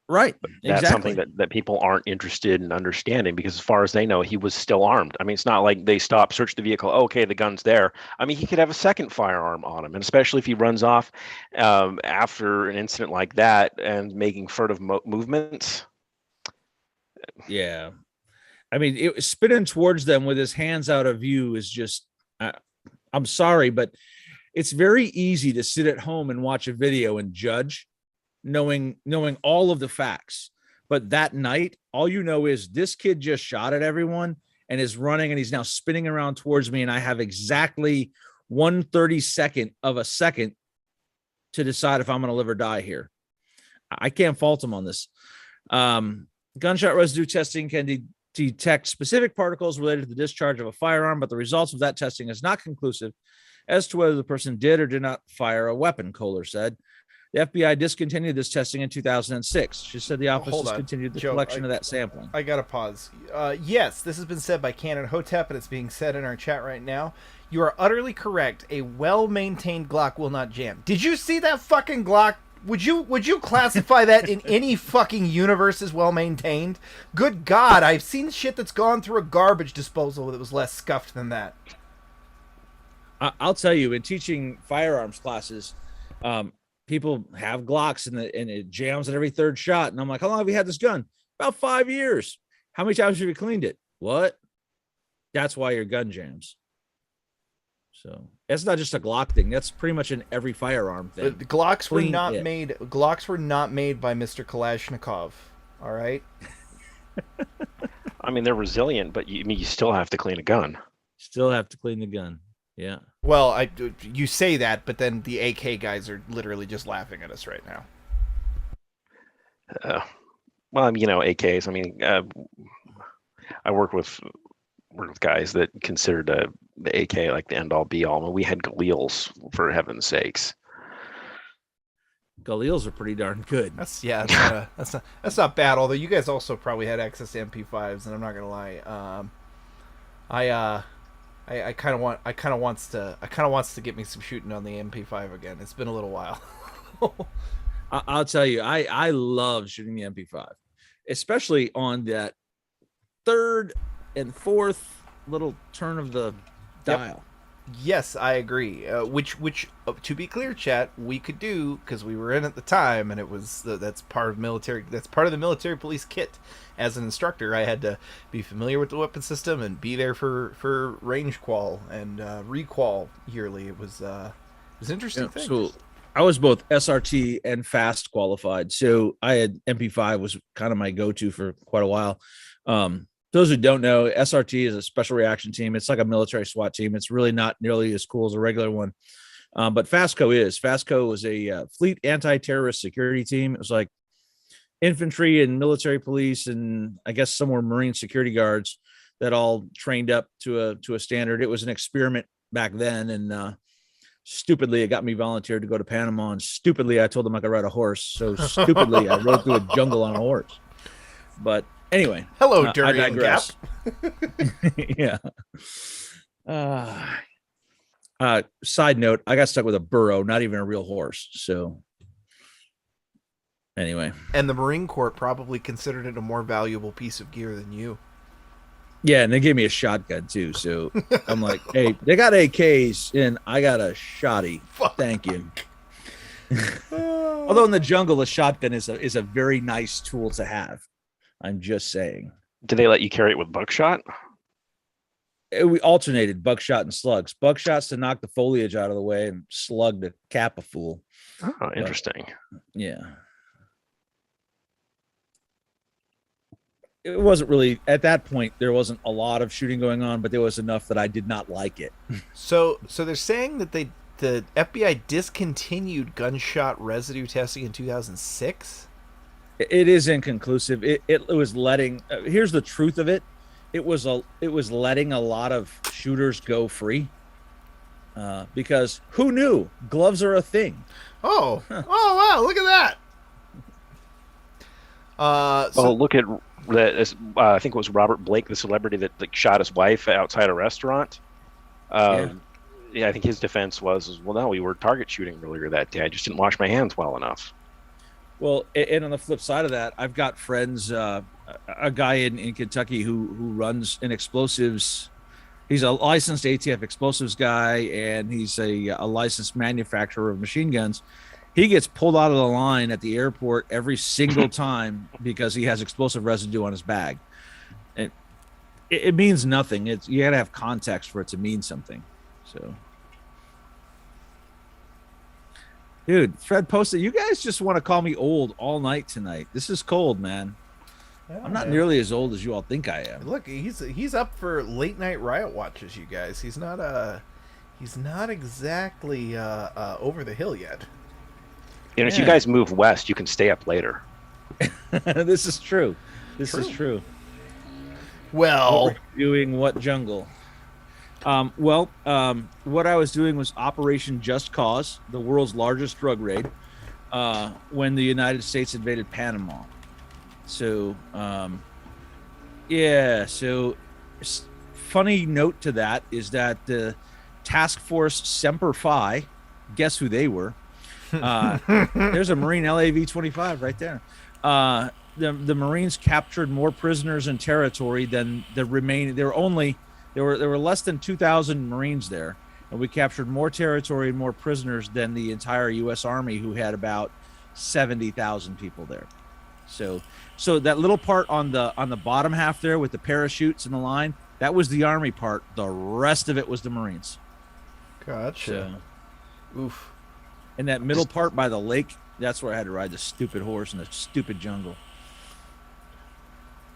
Right. That's exactly. something that people aren't interested in understanding, because as far as they know, he was still armed. I mean, it's not like they stop, search the vehicle. Oh, okay, the gun's there. I mean, he could have a second firearm on him. And especially if he runs off after an incident like that and making furtive movements. Yeah. I mean, it was spinning towards them with his hands out of view is just, I'm sorry, but it's very easy to sit at home and watch a video and judge, knowing all of the facts. But that night, all you know is this kid just shot at everyone and is running, and he's now spinning around towards me, and I have exactly 1/32 of a second to decide if I'm going to live or die here. I can't fault him on this. Gunshot residue testing can detect specific particles related to the discharge of a firearm, but the results of that testing is not conclusive as to whether the person did or did not fire a weapon, Kohler said. The FBI discontinued this testing in 2006. She said the office discontinued the collection of that sampling. I got to pause. Yes, this has been said by Canon Hotep, and it's being said in our chat right now. You are utterly correct. A well-maintained Glock will not jam. Did you see that fucking Glock? Would you classify that in any fucking universe as well-maintained? Good God, I've seen shit that's gone through a garbage disposal that was less scuffed than that. I'll tell you, in teaching firearms classes, people have Glocks and it jams at every third shot. And I'm like, how long have you had this gun? About 5 years. How many times have you cleaned it? What? That's why your gun jams. So that's not just a Glock thing. That's pretty much in every firearm thing. The Glocks were not made. Glocks were not made by Mr. Kalashnikov. All right. I mean, they're resilient, but you still have to clean a gun. Still have to clean the gun. Yeah. Well, you say that, but then the AK guys are literally just laughing at us right now. Well, you know, AKs. I mean, I work with guys that considered the AK like the end all be all. I mean, we had Galils, for heaven's sakes. Galils are pretty darn good. That's not bad. Although you guys also probably had access to MP5s, and I'm not gonna lie. I kind of wants to get me some shooting on the MP5 again. It's been a little while. I'll tell you, I love shooting the MP5, especially on that third and fourth little turn of the dial. Yes, I agree. Which to be clear, chat, we could do because we were in at the time, and it was that's part of military. That's part of the military police kit. As an instructor, I had to be familiar with the weapon system and be there for range qual and requal yearly. It was interesting thing. So I was both SRT and fast qualified, so I had MP5 was kind of my go-to for quite a while. Those who don't know, SRT is a special reaction team. It's like a military SWAT team. It's really not nearly as cool as a regular one. But FASTCO is. FASTCO was a fleet anti-terrorist security team. It was like infantry and military police, and I guess some were Marine security guards that all trained up to a standard. It was an experiment back then, and stupidly, it got me volunteered to go to Panama, and stupidly, I told them I could ride a horse. So stupidly, I rode through a jungle on a horse. But anyway, hello, Durian Gap. Yeah. Side note, I got stuck with a burro, not even a real horse. So Anyway, And the Marine Corps probably considered it a more valuable piece of gear than you. yeah, and they gave me a shotgun too. So I'm like, hey, they got AKs and I got a shotty. Fuck. Thank you. Although in the jungle, a shotgun is a very nice tool to have. I'm just saying. Do they let you carry it with buckshot? We alternated buckshot and slugs. Buckshots to knock the foliage out of the way, and slug to cap a fool. Oh, interesting. Yeah. It wasn't really at that point. There wasn't a lot of shooting going on, but there was enough that I did not like it. So they're saying that the FBI discontinued gunshot residue testing in 2006. It is inconclusive. It was letting. Here's the truth of it. It was letting a lot of shooters go free. Because who knew gloves are a thing? Oh, oh wow! Look at that. Look at that. I think it was Robert Blake, the celebrity that shot his wife outside a restaurant. Yeah, I think his defense was, well, no, we were target shooting earlier that day. I just didn't wash my hands well enough. Well, and on the flip side of that, I've got friends, a guy in Kentucky who runs an explosives. He's a licensed ATF explosives guy, and he's a licensed manufacturer of machine guns. He gets pulled out of the line at the airport every single time because he has explosive residue on his bag. And it means nothing. You got to have context for it to mean something. So, dude, Fred posted, you guys just want to call me old all night tonight. This is cold, man. Yeah, I'm not nearly as old as you all think I am. Look, he's up for late night riot watches, you guys. He's not exactly over the hill yet. And if you guys move west, you can stay up later. This is true. This is true. Well, doing what jungle? What I was doing was Operation Just Cause, the world's largest drug raid, when the United States invaded Panama. So, funny note to that is that the Task Force Semper Fi, guess who they were? There's a Marine LAV-25 right there. The Marines captured more prisoners in territory than the remaining. There were less than 2,000 Marines there, and we captured more territory and more prisoners than the entire U.S. Army, who had about 70,000 people there. So that little part on the bottom half there with the parachutes and the line, that was the Army part. The rest of it was the Marines. Gotcha. Oof. And that middle part by the lake, that's where I had to ride the stupid horse in the stupid jungle.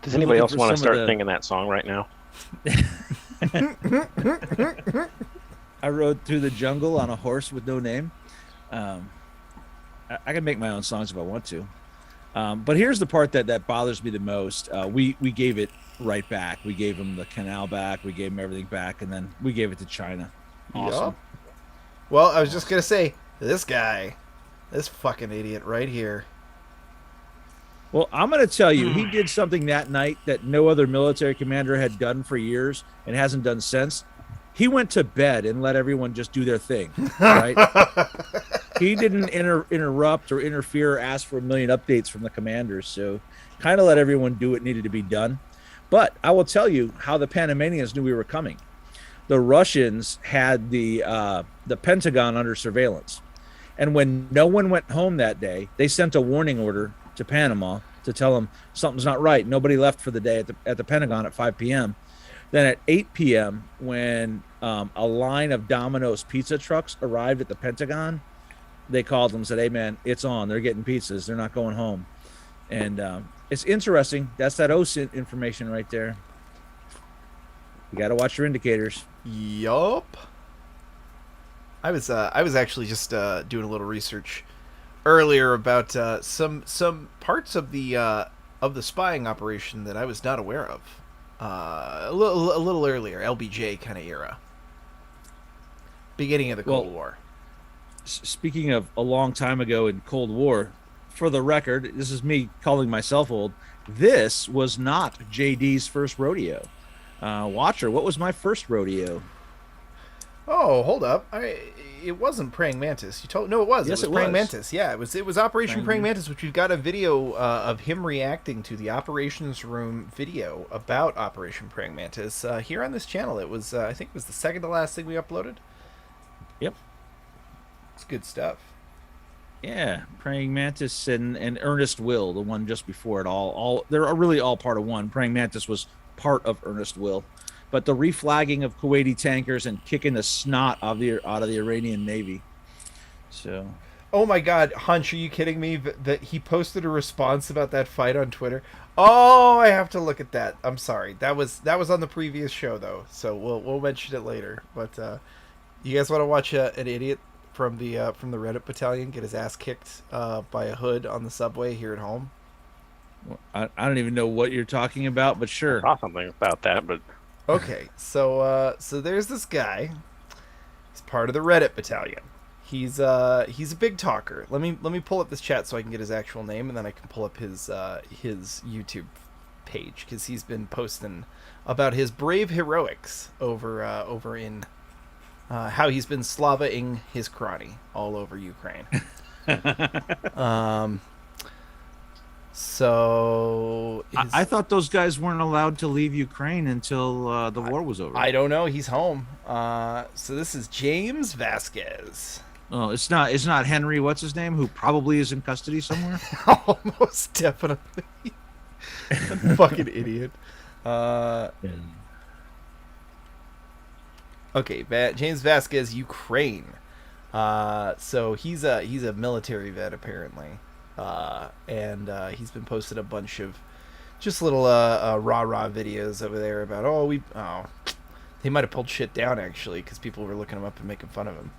Does anybody else want to start singing that song right now? I rode through the jungle on a horse with no name. I can make my own songs if I want to. But here's the part that bothers me the most. We gave it right back. We gave them the canal back. We gave them everything back, and then we gave it to China. Awesome. Yep. Well, I was just going to say, this guy, this fucking idiot right here. Well, I'm going to tell you, he did something that night that no other military commander had done for years and hasn't done since. He went to bed and let everyone just do their thing, right? He didn't interrupt or interfere or ask for a million updates from the commanders, so kind of let everyone do what needed to be done. But I will tell you how the Panamanians knew we were coming. The Russians had the Pentagon under surveillance. And when no one went home that day, they sent a warning order to Panama to tell them something's not right. Nobody left for the day at the Pentagon at 5 p.m. Then at 8 p.m., when a line of Domino's pizza trucks arrived at the Pentagon, they called them and said, hey, man, it's on. They're getting pizzas. They're not going home. And it's interesting. That's that OSINT information right there. You got to watch your indicators. Yup. I was actually just doing a little research earlier about some parts of the spying operation that I was not aware of. A little earlier, LBJ kind of era, beginning of the Cold War. Speaking of a long time ago in Cold War, for the record, this is me calling myself old. This was not JD's first rodeo. Watcher, what was my first rodeo? Oh, hold up. it wasn't Praying Mantis. You told no, it was. Yes, it was it Praying was. Mantis. Yeah, it was Operation Praying Mantis, which we've got a video of him reacting to the operations room video about Operation Praying Mantis here on this channel. It was I think it was the second to last thing we uploaded. Yep. It's good stuff. Yeah, Praying Mantis and Earnest Will, the one just before it. All they're really all part of one. Praying Mantis was part of Earnest Will, but the reflagging of Kuwaiti tankers and kicking the snot out of the Iranian Navy. So, Oh my God, Hunch, are you kidding me? That he posted a response about that fight on Twitter. Oh, I have to look at that. I'm sorry. That was on the previous show though, so we'll mention it later. But you guys want to watch an idiot from the Reddit battalion get his ass kicked by a hood on the subway here at home? I don't even know what you're talking about, but sure. I saw something about that, but Okay, so there's this guy. He's part of the Reddit battalion. He's a big talker. Let me pull up this chat so I can get his actual name, and then I can pull up his YouTube page, because he's been posting about his brave heroics over in how he's been Slavaing his crony all over Ukraine. So I thought those guys weren't allowed to leave Ukraine until the war was over. I don't know. He's home. So this is James Vasquez. Oh, it's not Henry. What's his name? Who probably is in custody somewhere. Almost definitely. Fucking idiot. Okay, James Vasquez, Ukraine. So he's a military vet apparently, and he's been posting a bunch of just little rah videos over there about they might have pulled shit down actually because people were looking him up and making fun of him.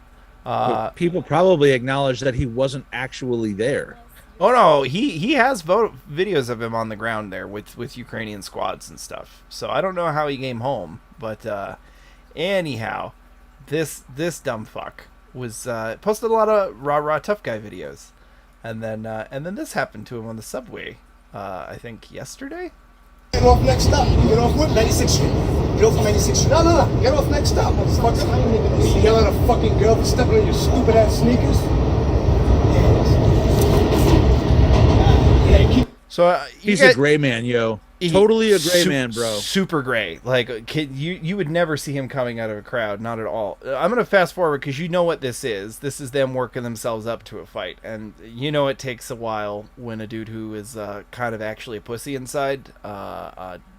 People probably acknowledged that he wasn't actually there. Oh no, he has videos of him on the ground there with Ukrainian squads and stuff. So I don't know how he came home, but anyhow, this dumb fuck was posted a lot of rah tough guy videos, and then this happened to him on the subway. I think yesterday. Get off next stop. Get off with 96th Street. Get off 96th Street. No. Get off next stop, motherfucker. You yell at a fucking girl for stepping on your stupid ass sneakers. So he's a gray man, yo. Totally a gray man, bro. Super gray. Like you would never see him coming out of a crowd, not at all. I'm gonna fast forward because you know what this is. This is them working themselves up to a fight, and you know it takes a while when a dude who is kind of actually a pussy inside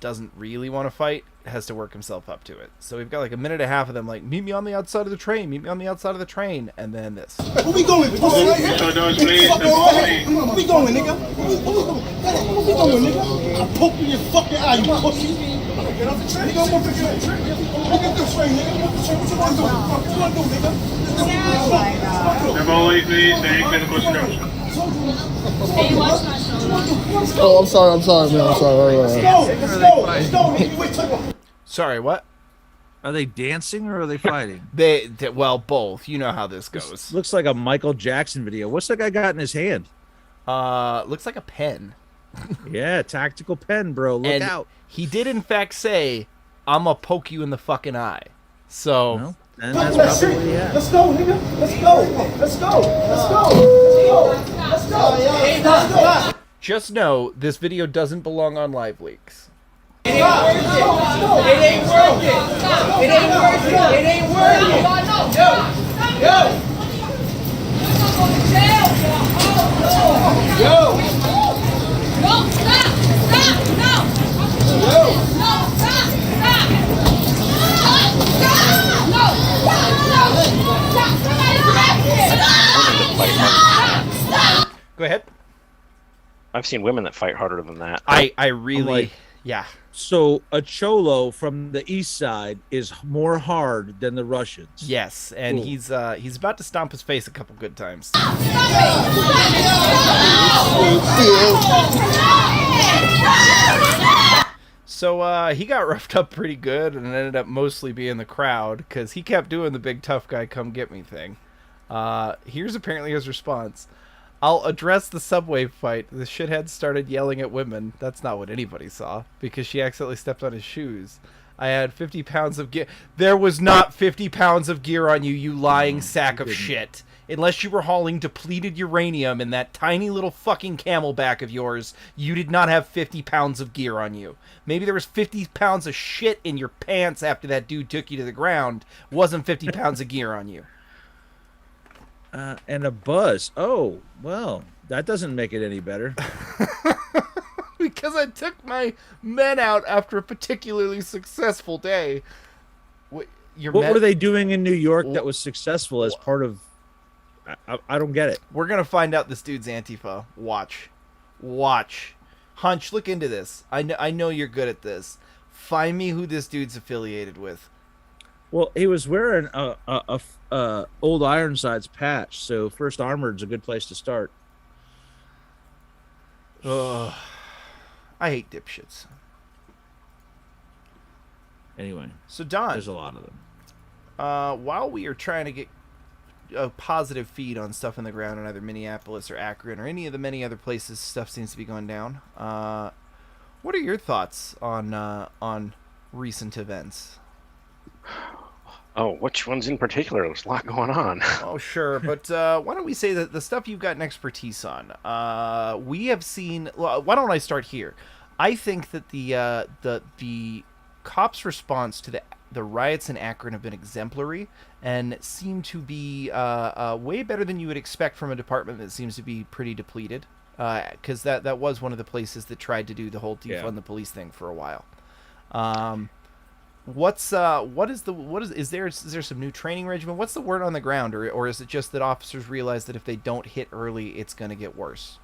doesn't really want to fight, has to work himself up to it. So we've got like a minute and a half of them like, meet me on the outside of the train, meet me on the outside of the train, and then this. Where we going? We going right here? Where we going, nigga? Where we going, nigga? I'll poke you in your fucking eye, you pussy. Get off the train. Nigga, I'm gonna get the train. Look at this train, nigga. Get off the train. What you wanna do? What you wanna do, nigga? Everybody, please, take clinical instruction. Oh, I'm sorry, man. I'm sorry. Let's go, nigga. Wait, take Sorry, what? Are they dancing or are they fighting? They well, both. You know how this goes. Looks like a Michael Jackson video. What's that guy got in his hand? Looks like a pen. Yeah, tactical pen, bro. Look And out. he did in fact say, "I'm gonna poke you in the fucking eye." So Well, and Let's that's probably what he had. go, nigga. Let's go. just know this video doesn't belong on Live Leaks. It ain't worth Go ahead. I've seen women that fight harder than that. I really, like- yeah. So a cholo from the east side is more hard than the Russians. Yes, and Cool. he's about to stomp his face a couple good times. So he got roughed up pretty good and ended up mostly being the crowd because he kept doing the big tough guy come get me thing. Here's apparently his response. I'll address the subway fight. The shithead started yelling at women. That's not what anybody saw because she accidentally stepped on his shoes. I had 50 pounds of gear. There was not 50 pounds of gear on you, you lying sack of shit. Unless you were hauling depleted uranium in that tiny little fucking camelback of yours, you did not have 50 pounds of gear on you. Maybe there was 50 pounds of shit in your pants after that dude took you to the ground. Wasn't 50 pounds of gear on you. And a buzz. Oh, well, that doesn't make it any better. Because I took my men out after a particularly successful day. What were they doing in New York that was successful as part of... I don't get it. We're going to find out this dude's Antifa. Watch. Hunch, look into this. I know you're good at this. Find me who this dude's affiliated with. Well, he was wearing a old Ironsides patch, so First Armored's a good place to start. Ugh. I hate dipshits. Anyway, so Don, there's a lot of them. While we are trying to get a positive feed on stuff in the ground in either Minneapolis or Akron or any of the many other places stuff seems to be going down, what are your thoughts on recent events? Oh, which ones in particular? There's a lot going on. Oh, sure, but why don't we say that the stuff you've got an expertise on? We have seen. Well, why don't I start here? I think that the cops' response to the riots in Akron have been exemplary and seem to be way better than you would expect from a department that seems to be pretty depleted. Because that was one of the places that tried to do the whole defund the police thing for a while. Is there some new training regimen? What's the word on the ground, or is it just that officers realize that if they don't hit early, it's going to get worse?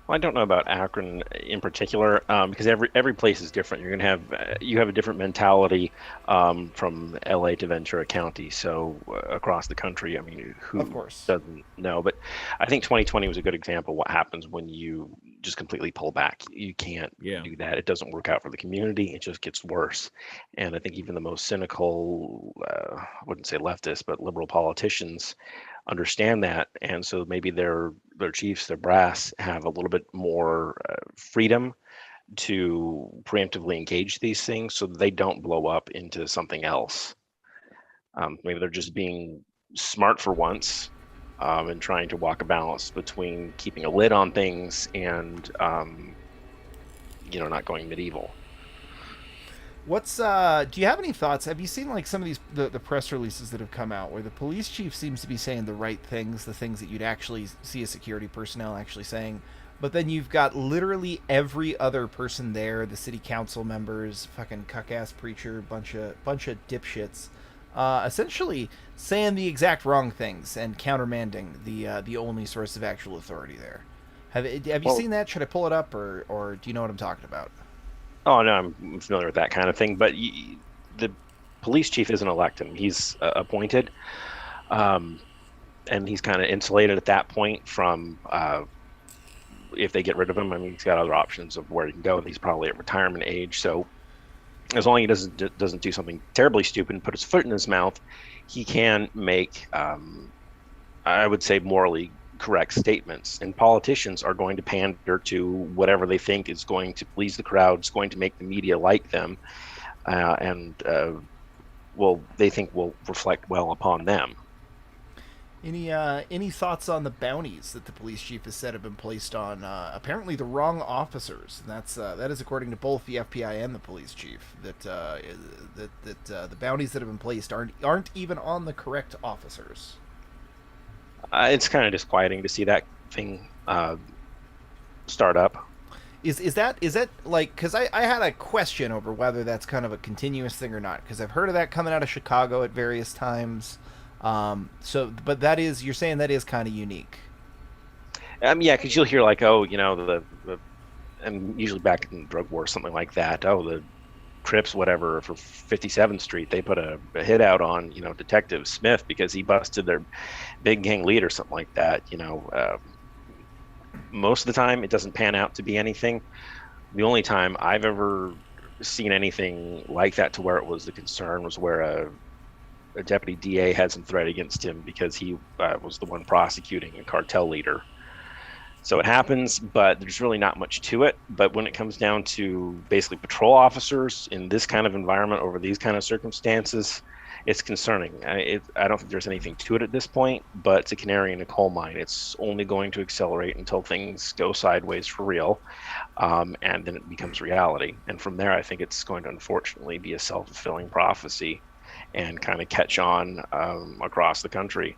Well, I don't know about Akron in particular, because every place is different. You're going to have you have a different mentality from LA to Ventura County, so across the country. I mean, who of course doesn't know? But I think 2020 was a good example of what happens when you just completely pull back. You can't do that. It doesn't work out for the community. It just gets worse. And I think even the most cynical, I wouldn't say leftist, but liberal politicians understand that, and so maybe their chiefs, their brass, have a little bit more freedom to preemptively engage these things so that they don't blow up into something else. Maybe they're just being smart for once, and trying to walk a balance between keeping a lid on things and not going medieval. What's do you have any thoughts? Have you seen like some of these the press releases that have come out where the police chief seems to be saying the right things, the things that you'd actually see a security personnel actually saying, but then you've got literally every other person there, the city council members, fucking cuck-ass preacher, bunch of dipshits, essentially saying the exact wrong things and countermanding the only source of actual authority there. Have you seen that? Should I pull it up, or do you know what I'm talking about? Oh, no, I'm familiar with that kind of thing. But the police chief isn't elected. He's appointed. And he's kind of insulated at that point from if they get rid of him. I mean, he's got other options of where he can go. He's probably at retirement age. So as long as he doesn't do something terribly stupid and put his foot in his mouth, he can make, I would say, morally correct statements, and politicians are going to pander to whatever they think is going to please the crowd, is going to make the media like them, and they think will reflect well upon them. Any thoughts on the bounties that the police chief has said have been placed on apparently the wrong officers? And that is according to both the FBI and the police chief, that the bounties that have been placed aren't even on the correct officers. It's kind of disquieting to see that thing start up. Is that like, because I had a question over whether that's kind of a continuous thing or not, because I've heard of that coming out of Chicago at various times. But you're saying that is kind of unique. Yeah, because you'll hear like, and usually back in the drug war, something like that. Oh, the Crips, whatever, for 57th Street, they put a hit out on, Detective Smith because he busted their big gang lead or something like that. Most of the time it doesn't pan out to be anything. The only time I've ever seen anything like that to where it was the concern was where a deputy DA had some threat against him because he was the one prosecuting a cartel leader. So it happens, but there's really not much to it. But when it comes down to basically patrol officers in this kind of environment over these kind of circumstances, it's concerning. I don't think there's anything to it at this point, but it's a canary in a coal mine. It's only going to accelerate until things go sideways for real, and then it becomes reality. And from there, I think it's going to unfortunately be a self-fulfilling prophecy and kind of catch on across the country.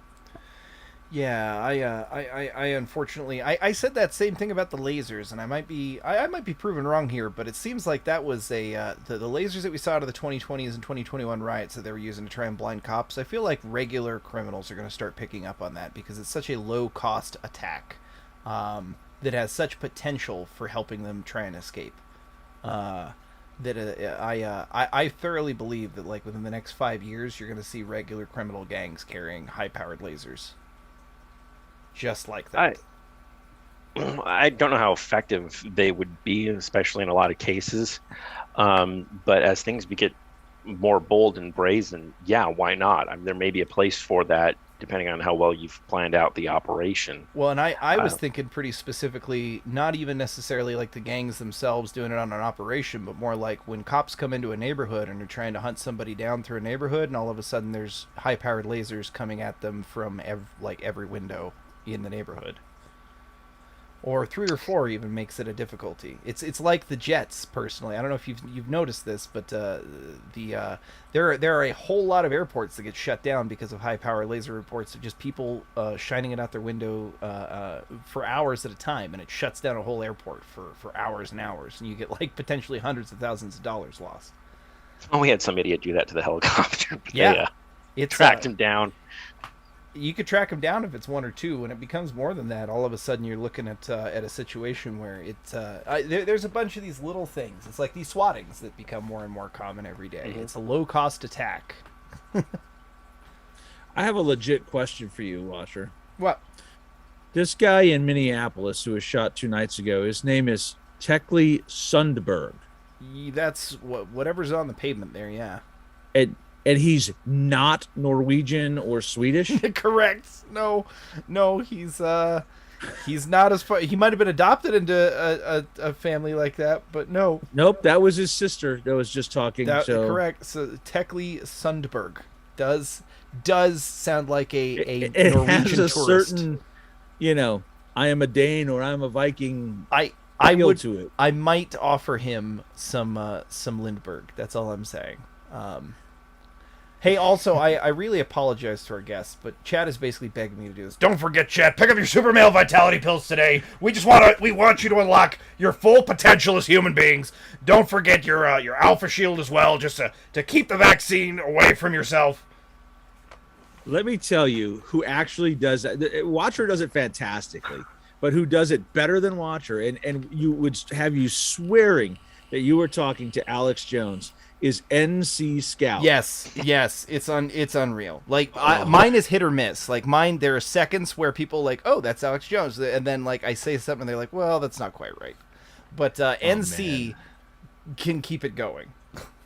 Yeah, I unfortunately, I said that same thing about the lasers, and I might be proven wrong here, but it seems like that was the lasers that we saw out of the 2020s and 2021 riots that they were using to try and blind cops. I feel like regular criminals are going to start picking up on that because it's such a low cost attack that has such potential for helping them try and escape. I thoroughly believe that like within the next 5 years, you're going to see regular criminal gangs carrying high-powered lasers. Just like that. I don't know how effective they would be, especially in a lot of cases. But as things get more bold and brazen, yeah, why not? I mean, there may be a place for that, depending on how well you've planned out the operation. Well, and I was thinking pretty specifically, not even necessarily like the gangs themselves doing it on an operation, but more like when cops come into a neighborhood and are trying to hunt somebody down through a neighborhood, and all of a sudden there's high-powered lasers coming at them from every window in the neighborhood, or 3 or 4 even makes it a difficulty. It's like the jets. Personally, I don't know if you've noticed this, but there are a whole lot of airports that get shut down because of high power laser reports of just people shining it out their window for hours at a time, and it shuts down a whole airport for hours and hours, and you get like potentially hundreds of thousands of dollars lost. Oh, we had some idiot do that to the helicopter. Yeah, it tracked him down. You could track them down if it's 1 or 2. When it becomes more than that, all of a sudden you're looking at a situation where there's a bunch of these little things. It's like these swattings that become more and more common every day. Mm-hmm. It's a low-cost attack. I have a legit question for you, Watcher. What? This guy in Minneapolis who was shot 2 nights ago, his name is Tekle Sundberg. That's whatever's on the pavement there, yeah. And he's not Norwegian or Swedish? Correct. No, he's not as far. He might have been adopted into a family like that, but no. Nope, that was his sister that was just talking. Correct. So Tekle Sundberg does sound like a Norwegian has a tourist. Certain, I am a Dane or I'm a Viking. I would to it. I might offer him some Lindbergh. That's all I'm saying. Hey, also, I really apologize to our guests, but Chad is basically begging me to do this. Don't forget, Chad, pick up your super male vitality pills today. We want you to unlock your full potential as human beings. Don't forget your alpha shield as well, just to keep the vaccine away from yourself. Let me tell you who actually does that. Watcher does it fantastically, but who does it better than Watcher, and you would have you swearing that you were talking to Alex Jones, is NC Scout. Yes, it's unreal. Like mine is hit or miss. Like mine, there are seconds where people like, oh, that's Alex Jones, and then like I say something, and they're like, well, that's not quite right. But NC can keep it going.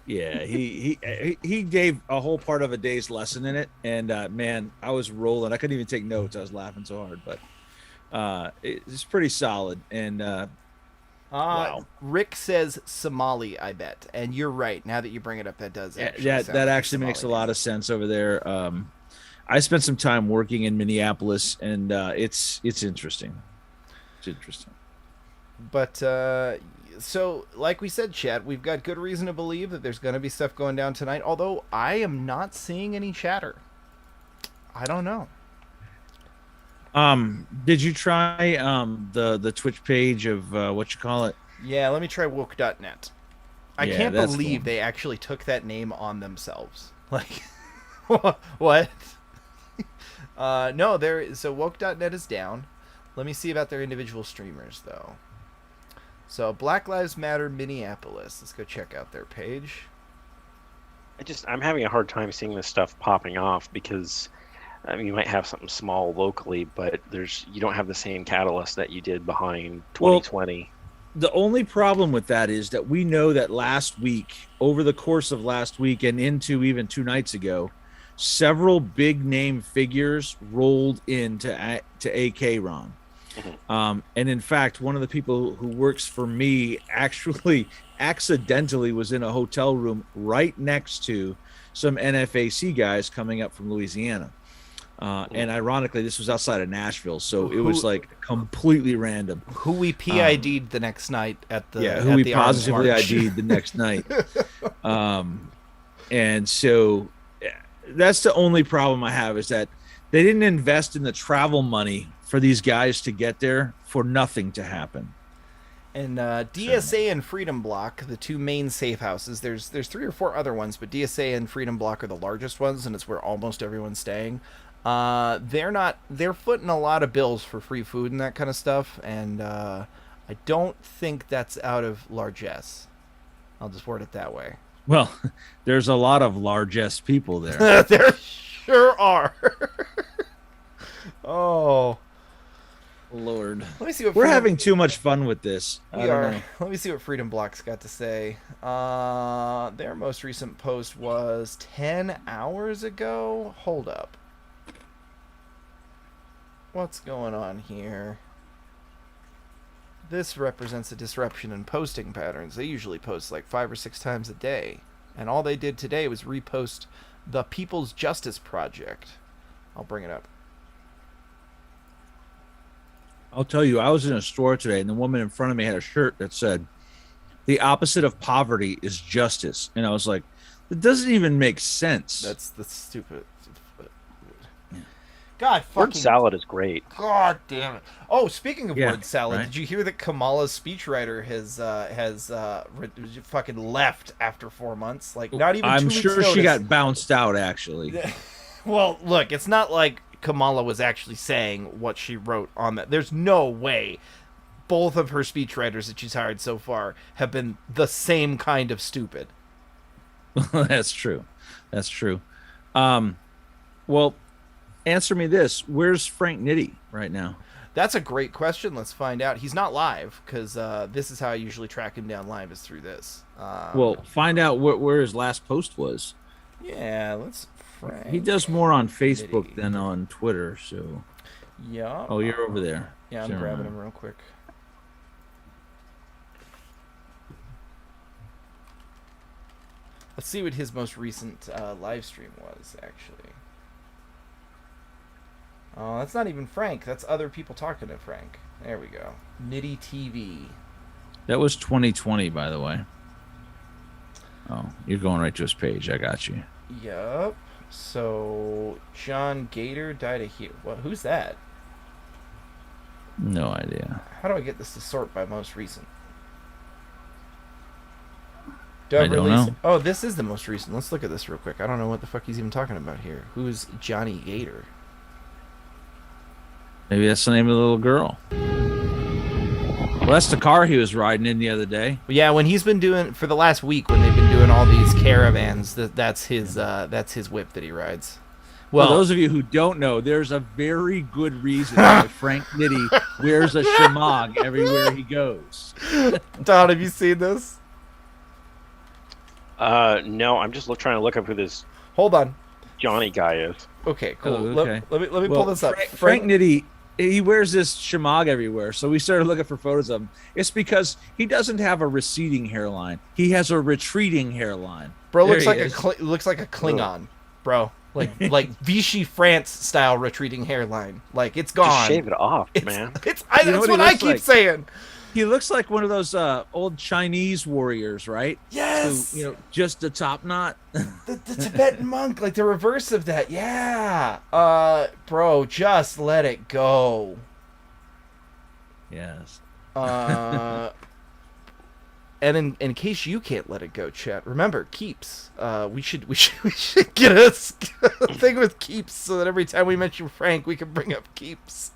Yeah, he gave a whole part of a day's lesson in it, and man, I was rolling. I couldn't even take notes. I was laughing so hard, but it's pretty solid. And wow. Rick says Somali, I bet, and you're right. Now that you bring it up, that does. That actually makes a lot of sense over there. I spent some time working in Minneapolis, and it's interesting. It's interesting. But so, like we said, Chad, we've got good reason to believe that there's going to be stuff going down tonight. Although I am not seeing any chatter. I don't know. Did you try the Twitch page of what you call it? Yeah, let me try woke.net. I can't believe they actually took that name on themselves. Like, what? No, so woke.net is down. Let me see about their individual streamers though. So Black Lives Matter Minneapolis. Let's go check out their page. I'm having a hard time seeing this stuff popping off because you might have something small locally, but you don't have the same catalyst that you did behind 2020. Well, the only problem with that is that we know that last week, over the course of last week and into even 2 nights ago, several big name figures rolled into AK Ron. And in fact, one of the people who works for me actually accidentally was in a hotel room right next to some NFAC guys coming up from Louisiana. And ironically, this was outside of Nashville, so it was like completely random. Who we PID'd the next night at the who we the Arms positively March. ID'd the next night. And so that's the only problem I have, is that they didn't invest in the travel money for these guys to get there for nothing to happen. And DSA and Freedom Block, the two main safe houses. There's 3 or 4 other ones, but DSA and Freedom Block are the largest ones, and it's where almost everyone's staying. They're footing a lot of bills for free food and that kind of stuff, and I don't think that's out of largesse. I'll just word it that way. Well, there's a lot of largesse people there. There sure are. Oh, Lord. let me see what We're Freedom- having too much fun with this. I We don't are. know. Let me see what Freedom Block's got to say. Their most recent post was 10 hours ago. Hold up. What's going on here? This represents a disruption in posting patterns. They usually post like 5 or 6 times a day. And all they did today was repost the People's Justice Project. I'll bring it up. I'll tell you, I was in a store today, and the woman in front of me had a shirt that said, "The opposite of poverty is justice." And I was like, that doesn't even make sense. That's stupid. God Word fucking salad is great. God damn it! Oh, speaking of Yeah, word salad, right. did you hear that Kamala's speechwriter has fucking left after 4 months? Like, not even. I'm 2 weeks sure she notice. got bounced out, actually. Well, look, it's not like Kamala was actually saying what she wrote on that. There's no way both of her speechwriters that she's hired so far have been the same kind of stupid. That's true. That's true. Well, answer me this. Where's Frank Nitti right now? That's a great question. Let's find out. He's not live because this is how I usually track him down live, is through this. Well, find out where his last post was. Yeah, let's. Frank. He does more on Facebook Nitti. than on Twitter, so... Yeah. Oh, you're over there. Yeah, I'm Never grabbing mind. him real quick. Let's see what his most recent live stream was, actually. Oh, that's not even Frank. That's other people talking to Frank. There we go. Nitty TV. That was 2020, by the way. Oh, you're going right to his page. I got you. Yup. So, John Gator died of here. What? Who's that? No idea. How do I get this to sort by most recent? I don't know. Oh, this is the most recent. Let's look at this real quick. I don't know what the fuck he's even talking about here. Who's Johnny Gator? Maybe that's the name of the little girl. Well, that's the car he was riding in the other day. Yeah, when he's been doing for the last week, when they've been doing all these caravans, that's his whip that he rides. Well, those of you who don't know, there's a very good reason why Frank Nitti wears a shamag everywhere he goes. Don, have you seen this? No, I'm just trying to look up who this Hold on. Johnny guy is. Okay, cool. Oh, okay. Let me Well, pull this up. Frank Nitti, he wears this shamag everywhere, so we started looking for photos of him. It's because he doesn't have a receding hairline; he has a retreating hairline. Bro There looks he like is. looks like a Klingon, bro. Like Vichy France style retreating hairline. Like it's gone. Just shave it off, It's, man. It's You know that's what what he I looks keep like? saying. He looks like one of those old Chinese warriors, right? Yes. Who, just the top knot. The Tibetan monk, like the reverse of that. Yeah. Bro, just let it go. Yes. And in case you can't let it go, chat, remember Keeps. We should get a thing with Keeps so that every time we mention Frank, we can bring up Keeps.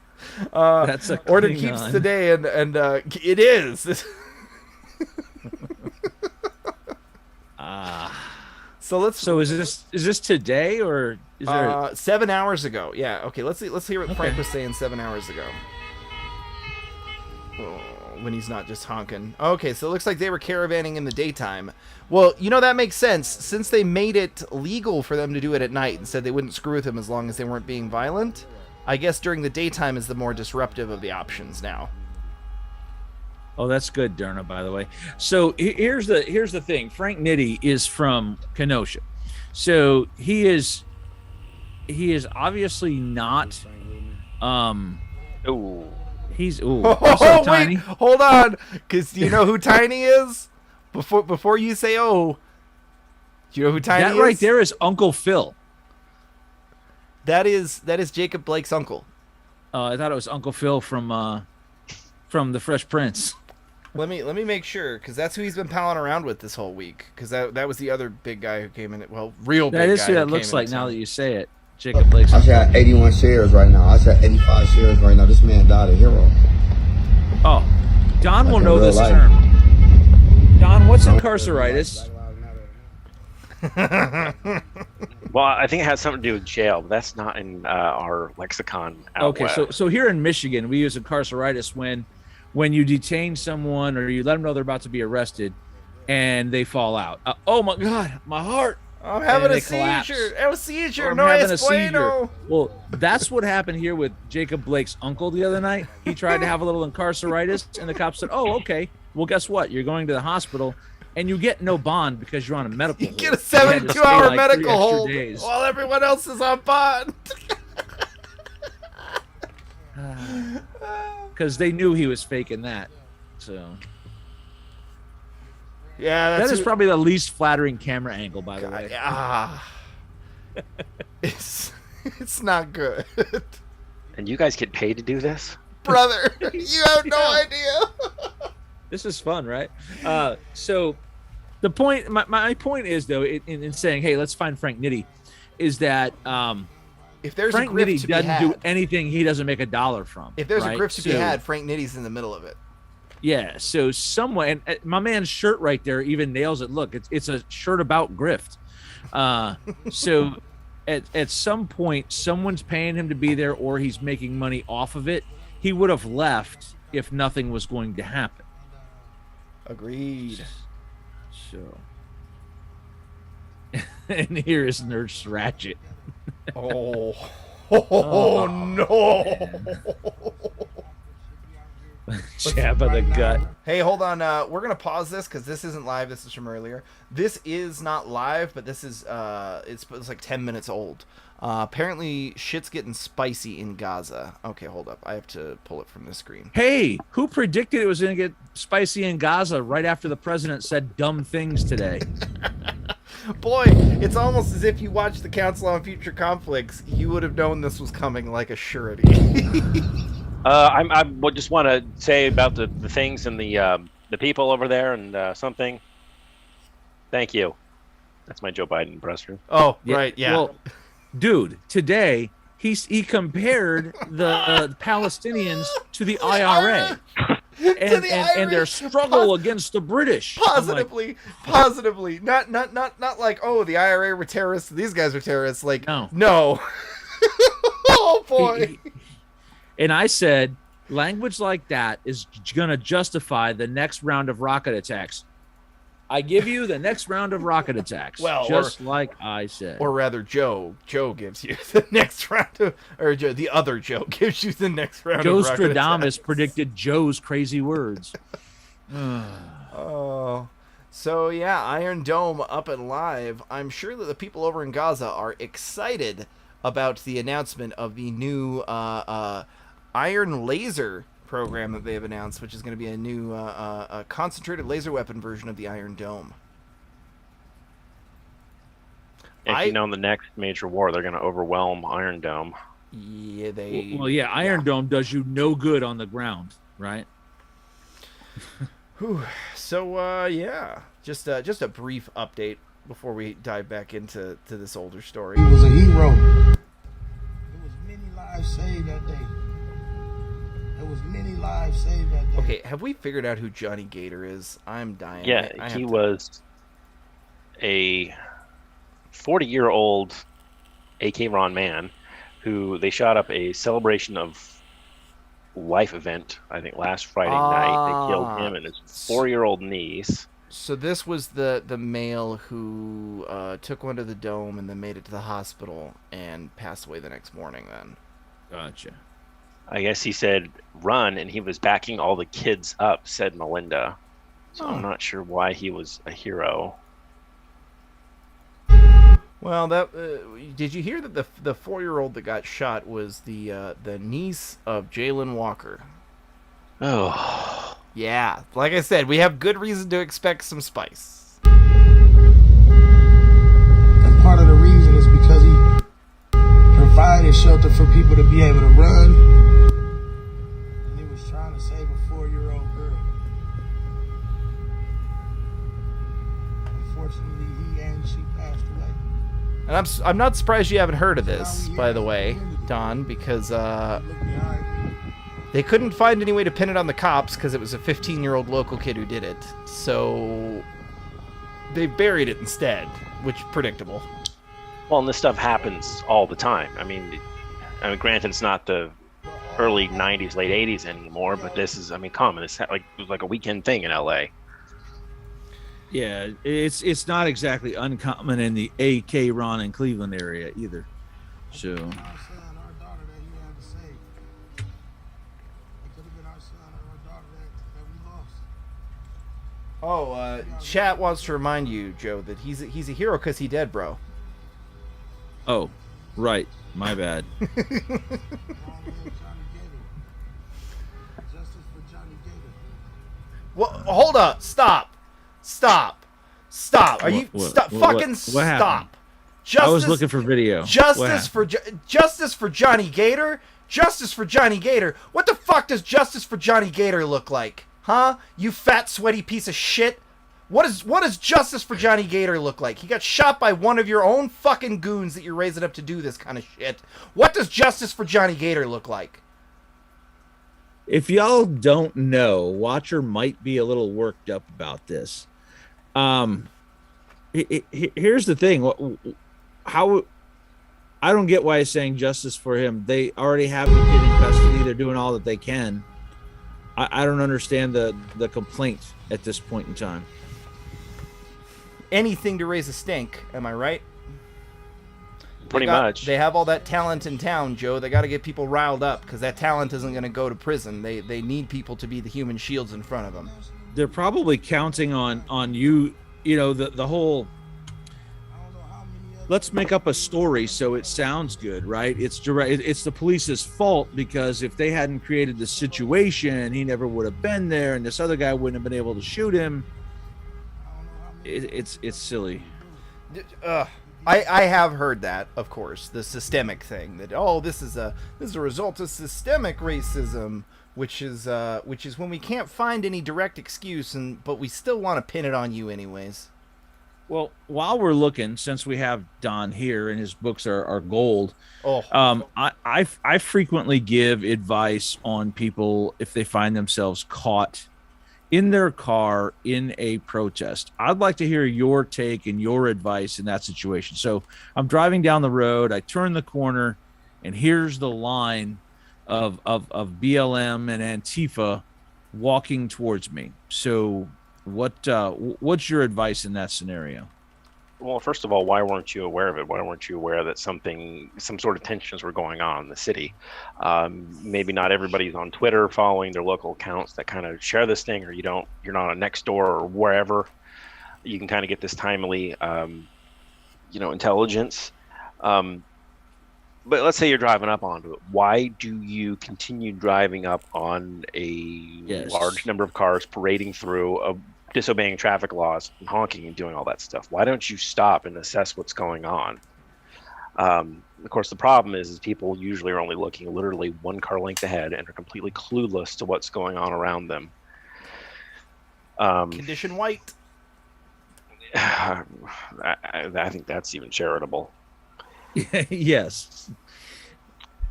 That's a order Klingon. Keeps today, and it is. So let's. So is this today or is there? 7 hours ago. Yeah. Okay. Let's see. Let's hear what Frank was saying 7 hours ago. Oh, when he's not just honking. Okay, so it looks like they were caravanning in the daytime. Well, that makes sense since they made it legal for them to do it at night and said they wouldn't screw with him as long as they weren't being violent. I guess during the daytime is the more disruptive of the options now. Oh, that's good, Derna, by the way. So here's the thing. Frank Nitti is from Kenosha. So he is obviously not Ooh. he's Oh, so wait, tiny. hold on, because do you know who Tiny is? Before you say oh, do you know who Tiny is? That right there is Uncle Phil. That is Jacob Blake's uncle. I thought it was Uncle Phil from the Fresh Prince. Let me make sure, because that's who he's been palling around with this whole week. Because that was the other big guy who came in. Well, real big guy. That is who who that came looks into like now town. that you say it. Jacob Blake's I uncle. said 81 shares right now. I said 85 shares right now. This man died a hero. Oh, Don will in know real this life. term. Don, what's incarceritis? Well, I think it has something to do with jail, but that's not in our lexicon out Okay, west. so here in Michigan, we use incarceritis when you detain someone or you let them know they're about to be arrested, and they fall out. Oh my God, my heart! I'm having And a they collapse. seizure. A seizure. Or I'm No having a es seizure. bueno. Well, that's what happened here with Jacob Blake's uncle the other night. He tried to have a little incarceritis, and the cop said, "Oh, okay. Well, guess what? You're going to the hospital, and you get no bond because you're on a medical You hold. get a You had to stay 72-hour like 3 medical extra hold days." while everyone else is on bond. Because they knew he was faking that. So Yeah, that is probably the least flattering camera angle, by the way. It's not good. And you guys get paid to do this? Brother, you have no idea. This is fun, right? So the point, my point is though, in saying, hey, let's find Frank Nitti, is that If there's Frank a grift Nitti to be doesn't had, do anything he doesn't make $1 from. if there's right? a grift to be So- had, Frank Nitty's in the middle of it. Yeah, so someone, and my man's shirt right there even nails it. Look, it's a shirt about grift. So at some point, someone's paying him to be there, or he's making money off of it. He would have left if nothing was going to happen. Agreed. So, and here is Nurse Ratchet. Oh, oh no. Jab of the gut. Hey, hold on. We're gonna pause this because this isn't live. This is from earlier. This is not live, but this is it's like 10 minutes old. Apparently, shit's getting spicy in Gaza. Okay, hold up. I have to pull it from the screen. Hey, who predicted it was going to get spicy in Gaza right after the president said dumb things today? Boy, it's almost as if you watched the Council on Future Conflicts. You would have known this was coming like a surety. I would just want to say about the things and the people over there and something. Thank you. That's my Joe Biden impression. Oh, right, yeah. Well, dude, today he compared the Palestinians to the IRA and their struggle against the British. I'm like, Positively. Not like, oh, the IRA were terrorists, these guys were terrorists. Like, no. Oh boy. And I said, language like that is going to justify the next round of rocket attacks. I give you the next round of rocket attacks. Well, just like I said. Or rather, Joe gives you the next round of, or Joe, the other Joe gives you the next round Joe of rocket Stradamus attacks. predicted Joe's crazy words. Oh. So, yeah, Iron Dome up and live. I'm sure that the people over in Gaza are excited about the announcement of the new Iron Laser program that they've announced, which is going to be a new concentrated laser weapon version of the Iron Dome. If you know, in the next major war, they're going to overwhelm Iron Dome. Yeah, they. Well, yeah, Iron Dome does you no good on the ground, right? So, yeah, just a brief update before we dive back into this older story. He was a hero. There was many lives saved that day. There was many lives saved that day. Okay, have we figured out who Johnny Gator is? I'm dying. Yeah, he was a 40-year-old AK Ron man who they shot up a celebration of life event, I think, last Friday night. They killed him and his 4-year-old niece. So this was the male who took one to the dome and then made it to the hospital and passed away the next morning then. Gotcha. I guess he said run, and he was backing all the kids up, said Melinda. So I'm not sure why he was a hero. Well, that did you hear that the 4-year-old that got shot was the niece of Jalen Walker? Oh, Yeah, like I said, we have good reason to expect some spice. And part of the reason is because he provided shelter for people to be able to run. And he was trying to save a 4-year-old girl. Unfortunately, he and she passed away. And I'm not surprised you haven't heard of this, by the way, Don, because they couldn't find any way to pin it on the cops because it was a 15-year-old local kid who did it. So they buried it instead, which is predictable. well, and this stuff happens all the time. I mean, granted, it's not the early '90s, late '80s anymore, but this is, I mean, common. It was like a weekend thing in LA. Yeah, it's not exactly uncommon in the AK Ron and Cleveland area either. So Our son, our daughter that he had to save. It could have been our son or our daughter that we lost. Oh, chat wants to remind you, Joe, that he's a hero because he dead, bro. oh, right. My bad. Wrong man, Johnny Gator. Justice for Johnny Gator. Well, hold up, stop. Are you stop? Fucking what happened? stop. Justice, I was looking for video. Justice for Johnny Gator. Justice for Johnny Gator. What the fuck does Justice for Johnny Gator look like? Huh? You fat sweaty piece of shit. What does Justice for Johnny Gator look like? He got shot by one of your own fucking goons that you're raising up to do this kind of shit. What does Justice for Johnny Gator look like? If y'all don't know, Watcher might be a little worked up about this. Here's the thing. How I don't get why he's saying justice for him. They already have the kid in custody. They're doing all that they can. I don't understand the complaint at this point in time. Anything to raise a stink, am I right? Pretty much. They have all that talent in town, Joe. They got to get people riled up because that talent isn't going to go to prison. They need people to be the human shields in front of them. They're probably counting on you. You know, the whole. Let's make up a story so it sounds good, right? It's direct. It's the police's fault because if they hadn't created the situation, he never would have been there, and this other guy wouldn't have been able to shoot him. It's silly. I have heard that, of course, the systemic thing that this is a result of systemic racism, which is when we can't find any direct excuse but we still want to pin it on you anyways. Well, while we're looking, since we have Don here and his books are gold, I frequently give advice on people if they find themselves caught in their car in a protest. I'd like to hear your take and your advice in that situation. So I'm driving down the road, I turn the corner, and here's the line of BLM and Antifa walking towards me. So what's your advice in that scenario? Well, first of all, why weren't you aware of it? Why weren't you aware that some sort of tensions were going on in the city? Maybe not everybody's on Twitter following their local accounts that kind of share this thing, or you're not on Nextdoor or wherever. You can kind of get this timely, intelligence. But let's say you're driving up onto it. Why do you continue driving up on a large number of cars parading through, disobeying traffic laws and honking and doing all that stuff? Why don't you stop and assess what's going on? Of course, the problem is people usually are only looking literally one car length ahead and are completely clueless to what's going on around them. Condition white. I think that's even charitable. Yes.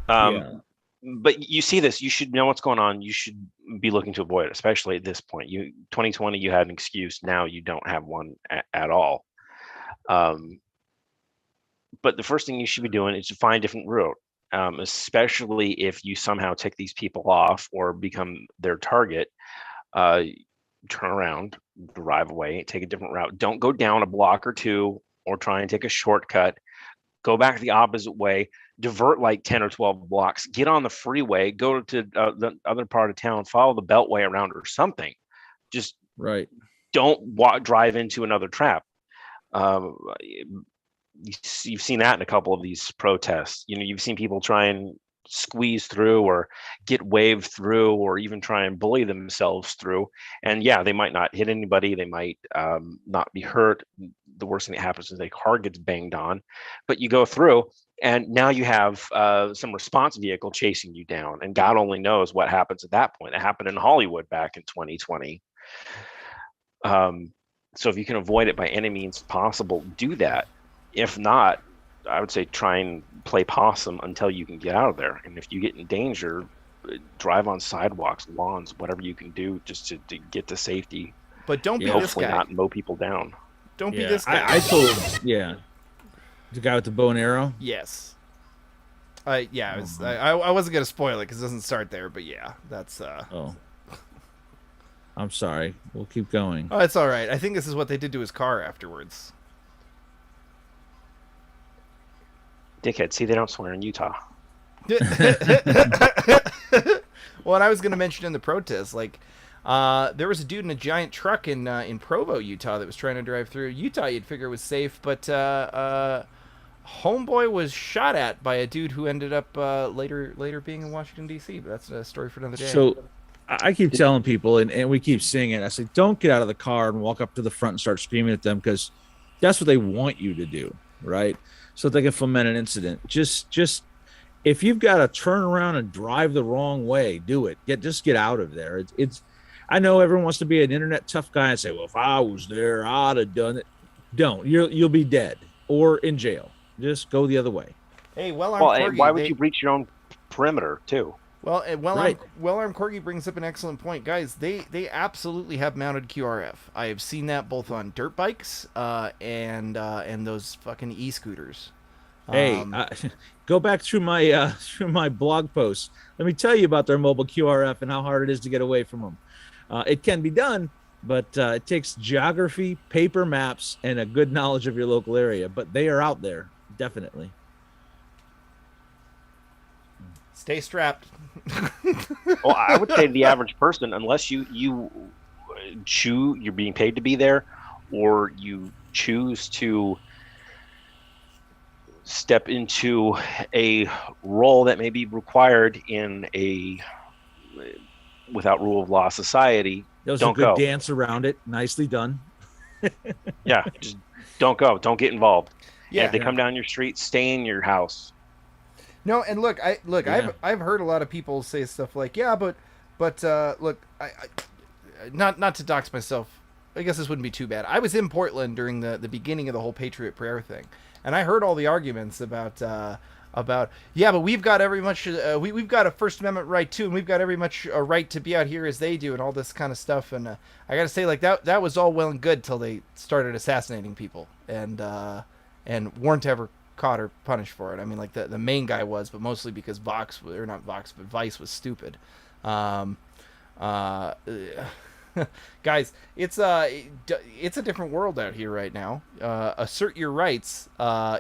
But you see this, you should know what's going on. You should be looking to avoid it, especially at this point. 2020, you had an excuse. Now you don't have one at all. But the first thing you should be doing is to find a different route, especially if you somehow tick these people off or become their target. Turn around, drive away, take a different route. Don't go down a block or two or try and take a shortcut. go back the opposite way, divert like 10 or 12 blocks, get on the freeway, go to the other part of town, follow the beltway around or something. Just Right. don't drive into another trap. You've seen that in a couple of these protests. You've seen people try and squeeze through or get waved through or even try and bully themselves through. And yeah, they might not hit anybody. They might not be hurt. The worst thing that happens is their car gets banged on. But you go through, and now you have some response vehicle chasing you down. And God only knows what happens at that point. It happened in Hollywood back in 2020. So if you can avoid it by any means possible, do that. If not, I would say try and play possum until you can get out of there. And if you get in danger, drive on sidewalks, lawns, whatever you can do just to get to safety. But don't be this hopefully guy. not mow people down. Don't be this guy. I told, the guy with the bow and arrow. Yes. I wasn't gonna spoil it because it doesn't start there, but yeah, that's. Oh. I'm sorry. We'll keep going. Oh, it's all right. I think this is what they did to his car afterwards. Dickhead, see, they don't swear in Utah. Well, and I was going to mention in the protest, like, there was a dude in a giant truck in Provo, Utah, that was trying to drive through. Utah, you'd figure was safe, but homeboy was shot at by a dude who ended up later being in Washington, D.C., but that's a story for another day. So I keep telling people, and we keep seeing it, I say, don't get out of the car and walk up to the front and start screaming at them, because that's what they want you to do, right? So they can foment an incident. Just if you've got to turn around and drive the wrong way, do it. Just get out of there. It's I know everyone wants to be an internet tough guy and say, well, if I was there, I'd have done it. Don't. You'll be dead or in jail. Just go the other way. Hey, well-armed Corgi, why would you breach your own perimeter too? Well, Right. well-armed Corgi brings up an excellent point, guys. They absolutely have mounted QRF. I have seen that both on dirt bikes and those fucking e-scooters. Hey, go back through my blog posts. Let me tell you about their mobile QRF and how hard it is to get away from them. It can be done, but it takes geography, paper maps, and a good knowledge of your local area. But they are out there, definitely. Stay strapped. Well, I would say the average person, unless you choose, you're being paid to be there, or you choose to step into a role that may be required in a without rule of law society. There's don't a good go. dance around it. Nicely done. Yeah, just don't go. Don't get involved. Yeah, And if they come down your street, stay in your house. No, and look, I've heard a lot of people say stuff like, yeah, but look, I not to dox myself. I guess this wouldn't be too bad. I was in Portland during the beginning of the whole Patriot Prayer thing, and I heard all the arguments about yeah, but we've got we've got a First Amendment right too, and we've got every much a right to be out here as they do, and all this kind of stuff. And I got to say, like that was all well and good till they started assassinating people, and weren't ever caught or punished for it. I mean, like the main guy was, but mostly because Vice was stupid. Guys, it's a different world out here right now. Assert your rights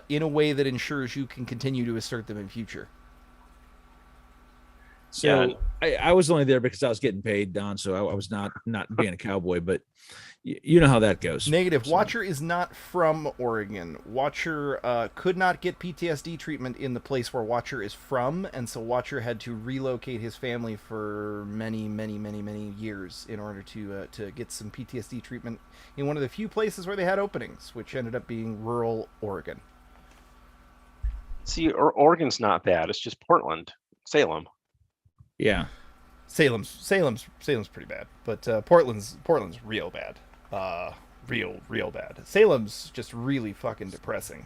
in a way that ensures you can continue to assert them in future. So yeah. I was only there because I was getting paid, Don. So I was not being a cowboy, but you know how that goes. Negative. So. Watcher is not from Oregon. Watcher could not get PTSD treatment in the place where Watcher is from, and so Watcher had to relocate his family for many years in order to get some PTSD treatment in one of the few places where they had openings, which ended up being rural Oregon. See, Oregon's not bad. It's just Portland, Salem. Yeah, Salem's pretty bad, but Portland's real bad. Real bad. Salem's just really fucking depressing.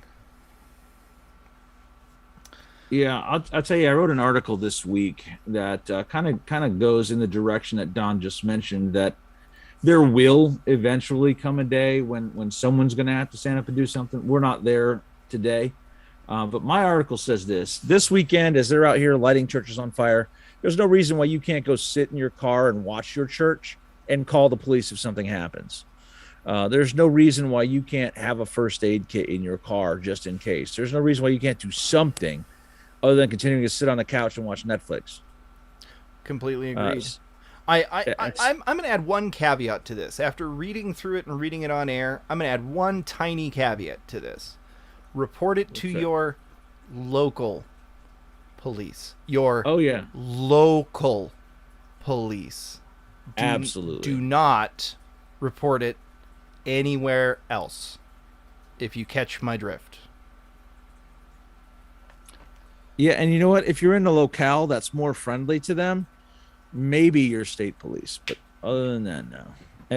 Yeah, I'll tell you, I wrote an article this week that kind of goes in the direction that Don just mentioned, that there will eventually come a day when someone's going to have to stand up and do something. We're not there today. But my article says this weekend, as they're out here lighting churches on fire, there's no reason why you can't go sit in your car and watch your church and call the police if something happens. There's no reason why you can't have a first aid kit in your car just in case. There's no reason why you can't do something other than continuing to sit on the couch and watch Netflix. Completely agreed. I'm going to add one caveat to this. After reading through it and reading it on air, I'm going to add one tiny caveat to this. Report it to your local police. Your local police. Absolutely. Do not report it anywhere else, if you catch my drift. Yeah, and you know what? If you're in a locale that's more friendly to them, maybe your state police. But other than that, no.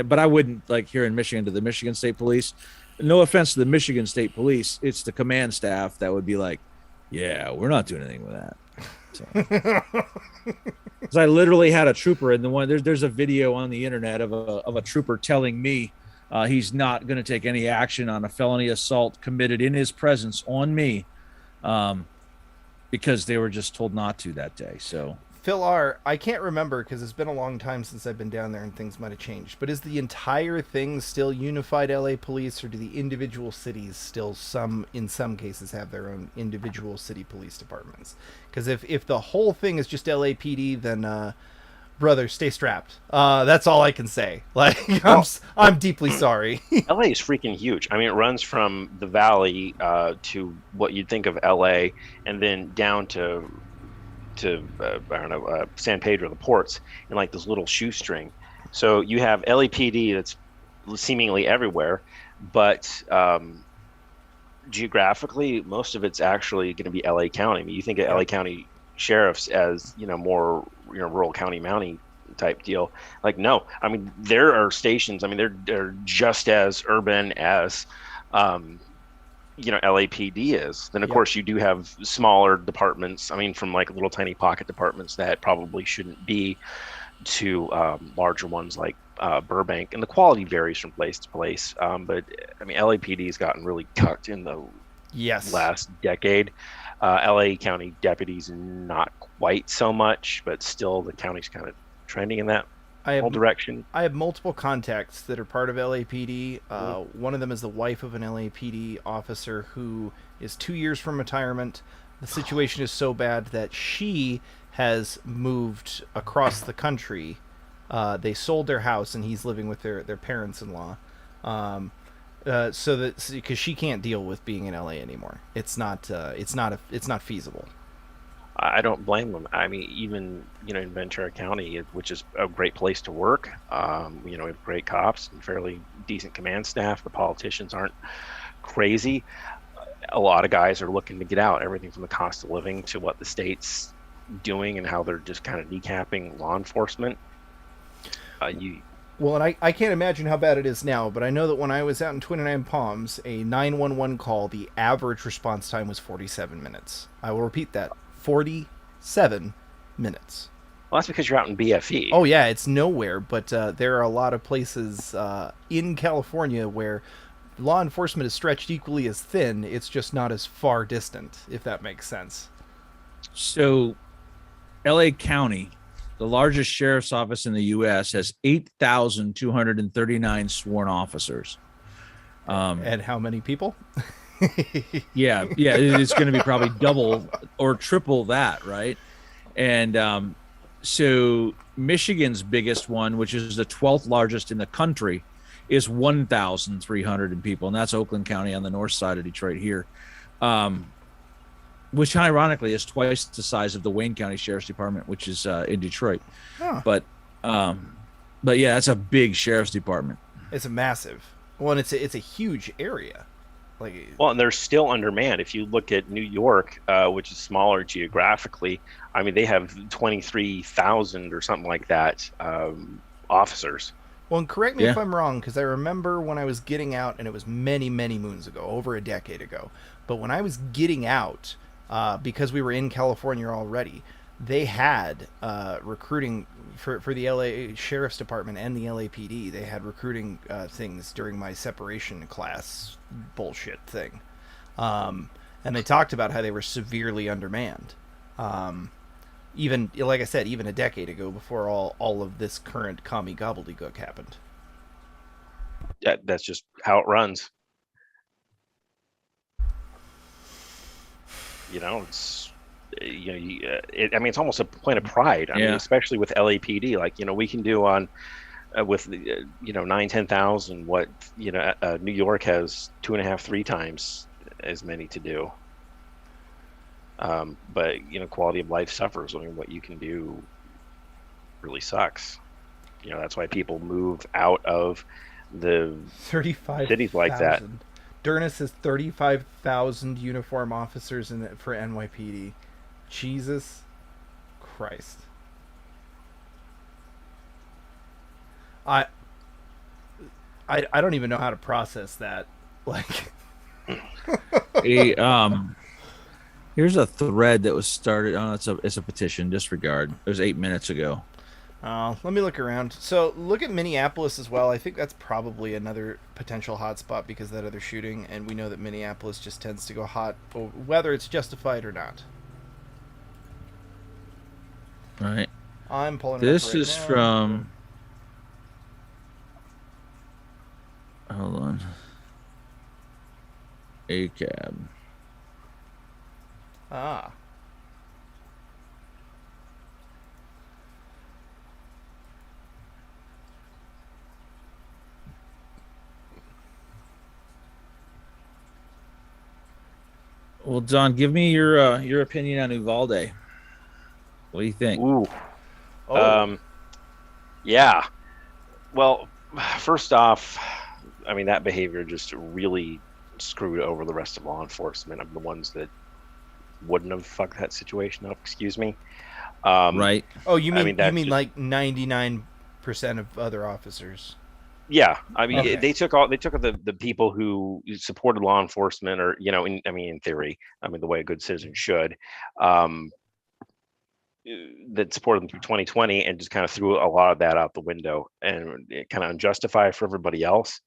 But I wouldn't, like here in Michigan, to the Michigan State Police. No offense to the Michigan State Police, it's the command staff that would be like, yeah, we're not doing anything with that. Because I literally had a trooper, and there's a video on the internet of a trooper telling me he's not going to take any action on a felony assault committed in his presence on me, because they were just told not to that day. So Phil R., I can't remember because it's been a long time since I've been down there and things might have changed, but is the entire thing still unified LA police, or do the individual cities still in some cases have their own individual city police departments? Because if the whole thing is just LAPD, then brother, stay strapped. That's all I can say. Like, I'm deeply sorry. LA is freaking huge. I mean, it runs from the valley to what you'd think of LA, and then down to I don't know, San Pedro, the ports, in like this little shoestring. So you have LAPD that's seemingly everywhere, but geographically, most of it's actually going to be LA County. I mean, you think of LA County sheriffs as, more, rural county mounting type deal. Like, no, I mean, there are stations. I mean, they're just as urban as LAPD is. Then of course you do have smaller departments. I mean, from like little tiny pocket departments that probably shouldn't be, to larger ones like Burbank, and the quality varies from place to place. But I mean, LAPD has gotten really cucked in the last decade. LA County deputies not quite so much, but still the county's kind of trending in that whole direction. I have multiple contacts that are part of LAPD. One of them is the wife of an LAPD officer who is 2 years from retirement. The situation is so bad that she has moved across the country. They sold their house and he's living with their parents-in-law. So that, because she can't deal with being in LA anymore. It's not feasible. I don't blame them. I mean, even, in Ventura County, which is a great place to work, we have great cops and fairly decent command staff. The politicians aren't crazy. A lot of guys are looking to get out, everything from the cost of living to what the state's doing and how they're just kind of decapping law enforcement. Well, and I can't imagine how bad it is now, but I know that when I was out in 29 Palms, a 911 call, the average response time was 47 minutes. I will repeat that. 47 minutes. Well, that's because you're out in BFE. Oh, yeah, it's nowhere, but there are a lot of places in California where law enforcement is stretched equally as thin. It's just not as far distant, if that makes sense. So, LA County, the largest sheriff's office in the U.S., has 8,239 sworn officers. And how many people? yeah, it's going to be probably double or triple that, right? And so Michigan's biggest one, which is the 12th largest in the country, is 1,300 people, and that's Oakland County on the north side of Detroit here, which ironically is twice the size of the Wayne County Sheriff's Department, which is in Detroit. Huh. But yeah, that's a big sheriff's department. It's a massive. Well, and it's a huge area. Well, and they're still undermanned. If you look at New York, which is smaller geographically, I mean, they have 23,000 or something like that officers. Well, and correct me if I'm wrong, because I remember when I was getting out, and it was many, many moons ago, over a decade ago. But when I was getting out, because we were in California already, they had recruiting for the LA Sheriff's Department and the LAPD. They had recruiting things during my separation class bullshit thing. And they talked about how they were severely undermanned. Even, like I said, even a decade ago, before all of this current commie gobbledygook happened. that's just how it runs. It's I mean, it's almost a point of pride. I mean, especially with LAPD, like, we can do on with the 9,000-10,000 what New York has 2.5-3 times as many to do. But quality of life suffers. I mean, what you can do really sucks. That's why people move out of the 35 cities like that. Durness has 35,000 uniform officers for NYPD. Jesus Christ. I don't even know how to process that. Like, here's a thread that was started. Oh, it's a petition. Disregard. It was 8 minutes ago. let me look around. So look at Minneapolis as well. I think that's probably another potential hotspot because of that other shooting, and we know that Minneapolis just tends to go hot, whether it's justified or not. Right. I'm pulling. This it up is right now. from. Hold on. ACAB. Ah. Well, Don, give me your opinion on Uvalde. What do you think? Ooh. Oh. Yeah. Well, first off, I mean, that behavior just really screwed over the rest of law enforcement. I'm the ones that wouldn't have fucked that situation up. Excuse me. Right. Oh, you mean that's you mean just, like 99% of other officers? Yeah, I mean, Okay. they took the people who supported law enforcement, or in theory, I mean, the way a good citizen should, that supported them through 2020, and just kind of threw a lot of that out the window, and it kind of unjustified for everybody else.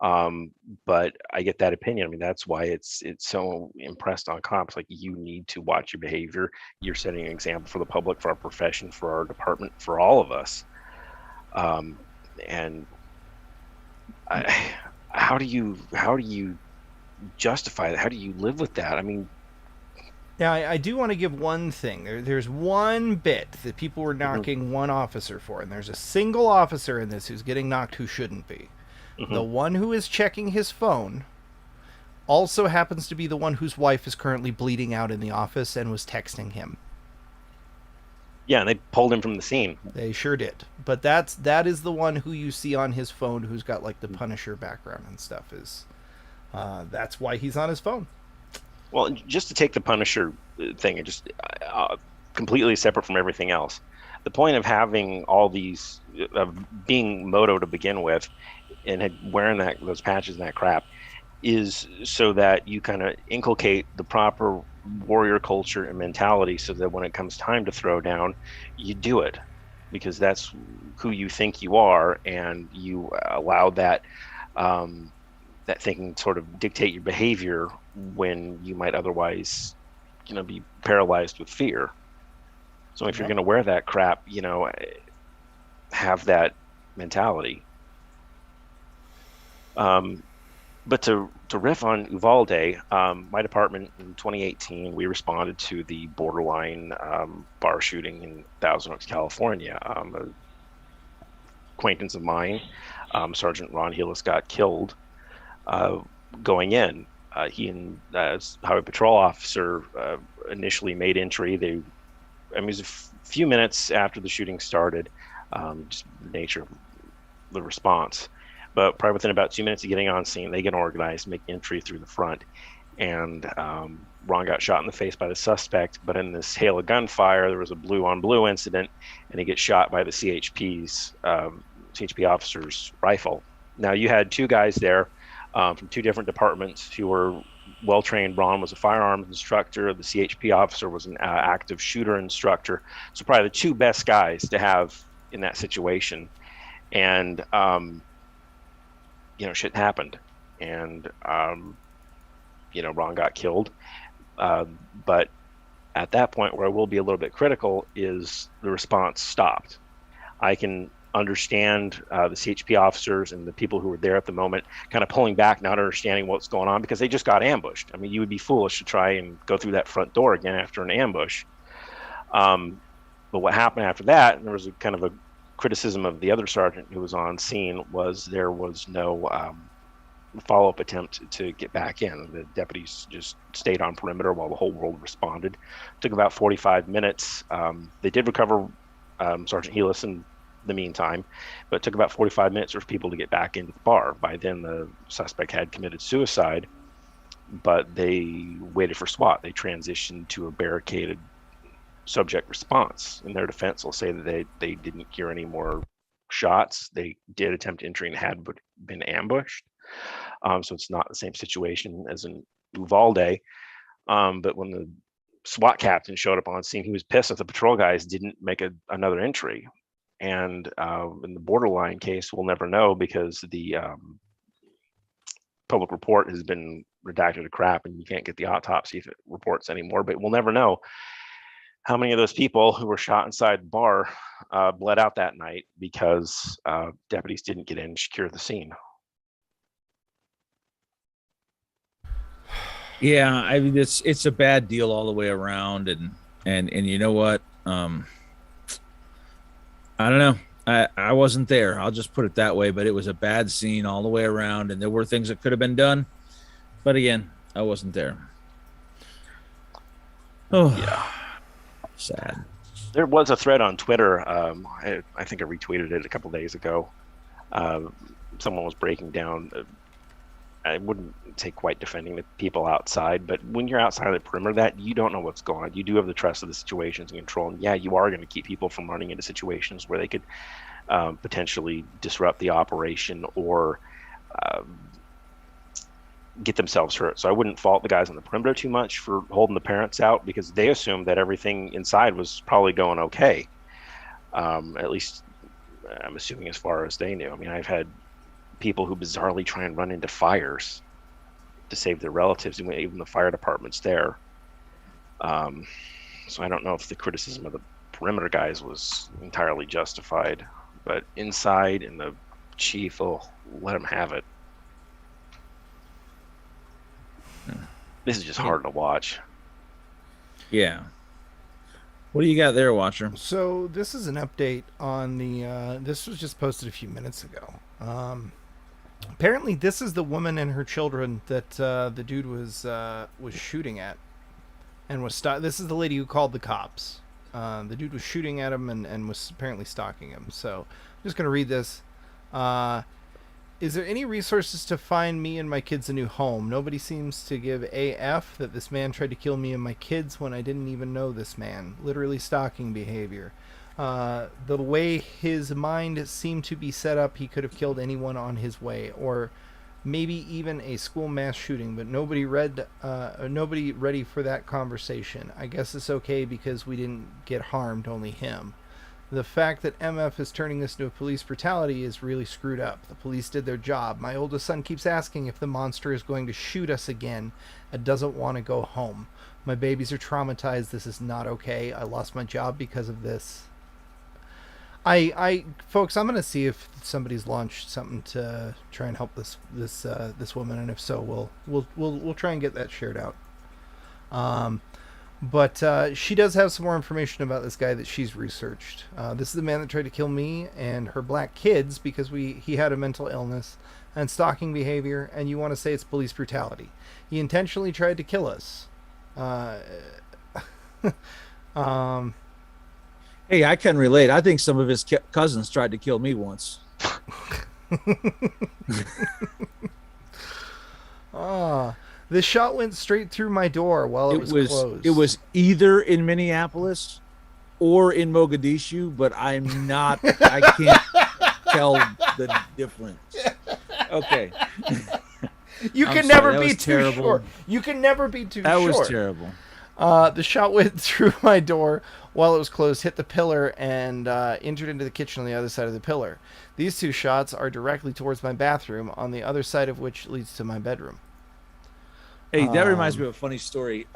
But I get that opinion. I mean, that's why it's so impressed on cops. Like, you need to watch your behavior. You're setting an example for the public, for our profession, for our department, for all of us. And how do you justify that? How do you live with that? I mean, Now, I do want to give one thing. There's one bit that people were knocking one officer for, and there's a single officer in this who's getting knocked who shouldn't be. The one who is checking his phone also happens to be the one whose wife is currently bleeding out in the office and was texting him. yeah, and they pulled him from the scene. They sure did. But that is the one who you see on his phone who's got like the Punisher background and stuff. That's why he's on his phone. Well, just to take the Punisher thing and just completely separate from everything else, the point of having all these being moto to begin with, and wearing those patches and that crap, is so that you kind of inculcate the proper warrior culture and mentality, so that when it comes time to throw down, you do it because that's who you think you are, and you allow that that thinking sort of dictate your behavior when you might otherwise be paralyzed with fear. So if you're going to wear that crap, have that mentality. But to riff on Uvalde, my department in 2018, we responded to the borderline bar shooting in Thousand Oaks, California. An acquaintance of mine, Sergeant Ron Hillis, got killed going in. He and highway patrol officer initially made entry. It was a few minutes after the shooting started, just the nature of the response. But probably within about 2 minutes of getting on scene, they get organized, make entry through the front. And Ron got shot in the face by the suspect. But in this hail of gunfire, there was a blue-on-blue incident, and he gets shot by the CHP officer's rifle. Now, you had two guys there from two different departments who were well-trained. Ron was a firearms instructor. The CHP officer was an active shooter instructor. So probably the two best guys to have in that situation. And shit happened, and Ron got killed. But at that point, where I will be a little bit critical, is the response stopped. I can understand the CHP officers and the people who were there at the moment kind of pulling back, not understanding what's going on because they just got ambushed. I mean, you would be foolish to try and go through that front door again after an ambush. But what happened after that, and there was a kind of a criticism of the other sergeant who was on scene, was there was no follow-up attempt to get back in. The deputies just stayed on perimeter while the whole world responded. It took about 45 minutes. They did recover Sergeant Helis in the meantime, but it took about 45 minutes for people to get back into the bar. By then, the suspect had committed suicide, but they waited for SWAT. They transitioned to a barricaded subject response. In their defense, will say that they didn't hear any more shots. They did attempt entering, had been ambushed. So it's not the same situation as in Uvalde. But when the SWAT captain showed up on scene, he was pissed that the patrol guys didn't make another entry. And in the borderline case, we'll never know because the public report has been redacted to crap and you can't get the autopsy reports anymore. But we'll never know how many of those people who were shot inside the bar bled out that night because deputies didn't get in and secure the scene. Yeah, I mean it's a bad deal all the way around, and you know what? I don't know. I wasn't there. I'll just put it that way. But it was a bad scene all the way around, and there were things that could have been done. But again, I wasn't there. Oh, yeah, sad. There was a thread on Twitter. I think I retweeted it a couple days ago. Someone was breaking down. I wouldn't say quite defending the people outside, but when you're outside of the perimeter, that you don't know what's going on. You do have the trust of the situations and control, and yeah, you are going to keep people from running into situations where they could potentially disrupt the operation or get themselves hurt. So I wouldn't fault the guys on the perimeter too much for holding the parents out because they assumed that everything inside was probably going okay. At least I'm assuming as far as they knew. I mean, I've had people who bizarrely try and run into fires to save their relatives, and even the fire department's there. So I don't know if the criticism of the perimeter guys was entirely justified, but inside and the chief, let him have it. This is just hard to watch. Yeah. What do you got there, Watcher? So this is an update on the. This was just posted a few minutes ago. Apparently, this is the woman and her children that the dude was shooting at, and was this is the lady who called the cops. The dude was shooting at him and was apparently stalking him. So I'm just gonna read this. Is there any resources to find me and my kids a new home? Nobody seems to give AF that this man tried to kill me and my kids when I didn't even know this man. Literally stalking behavior. The way his mind seemed to be set up, he could have killed anyone on his way, or maybe even a school mass shooting, but nobody ready for that conversation. I guess it's okay because we didn't get harmed, only him. The fact that MF is turning this into a police brutality is really screwed up. The police did their job. My oldest son keeps asking if the monster is going to shoot us again and doesn't want to go home. My babies are traumatized. This is not okay. I lost my job because of this. Folks, I'm gonna see if somebody's launched something to try and help this woman, and if so, we'll try and get that shared out. But she does have some more information about this guy that she's researched. This is the man that tried to kill me and her black kids because he had a mental illness and stalking behavior, and you want to say it's police brutality. He intentionally tried to kill us. Hey, I can relate. I think some of his cousins tried to kill me once. This shot went straight through my door while it was closed. It was either in Minneapolis or in Mogadishu, but I can't tell the difference. Okay. You can never be too sure. You can never be too sure. That was terrible. The shot went through my door while it was closed, hit the pillar, and entered into the kitchen on the other side of the pillar. These two shots are directly towards my bathroom, on the other side of which leads to my bedroom. Hey, that reminds me of a funny story.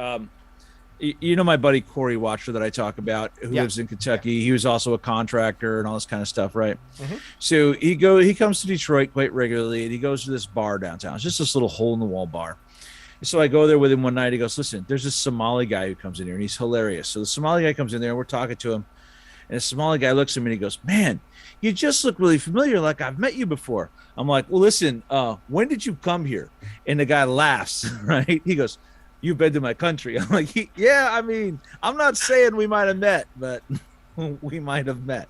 You know my buddy Corey Watcher that I talk about, who Yeah. lives in Kentucky. He was also a contractor and all this kind of stuff, right? Mhm. So he comes to Detroit quite regularly, and he goes to this bar downtown. It's just this little hole in the wall bar. So I go there with him one night. He goes, "Listen, there's this Somali guy who comes in here, and he's hilarious." So the Somali guy comes in there, and we're talking to him, and the Somali guy looks at me and he goes, "Man, you just look really familiar, like I've met you before." I'm like, "Well, listen, when did you come here?" And the guy laughs, right? He goes, "You've been to my country." I'm like, "Yeah, I mean, I'm not saying we might have met, but we might have met."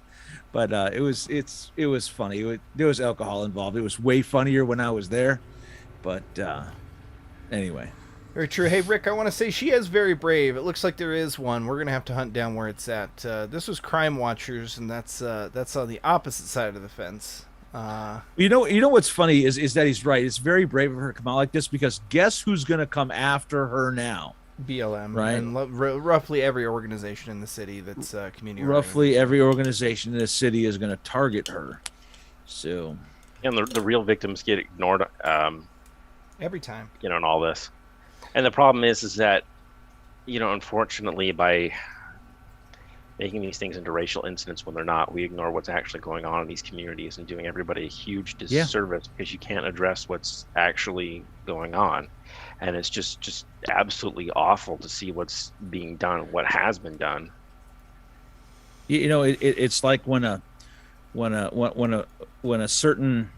But it was funny. There was alcohol involved. It was way funnier when I was there. But anyway. Very true. Hey, Rick, I want to say she is very brave. It looks like there is one. We're going to have to hunt down where it's at. This was Crime Watchers, and that's on the opposite side of the fence. You know what's funny is that he's right. It's very brave of her to come out like this, because guess who's going to come after her now? BLM, Right. and roughly every organization in the city that's community. Roughly every organization in the city is going to target her. So, And the real victims get ignored, every time. in all this. And the problem is that, unfortunately, by making these things into racial incidents when they're not, we ignore what's actually going on in these communities and doing everybody a huge disservice because you can't address what's actually going on. And it's just absolutely awful to see what's being done, what has been done. it's like when a certain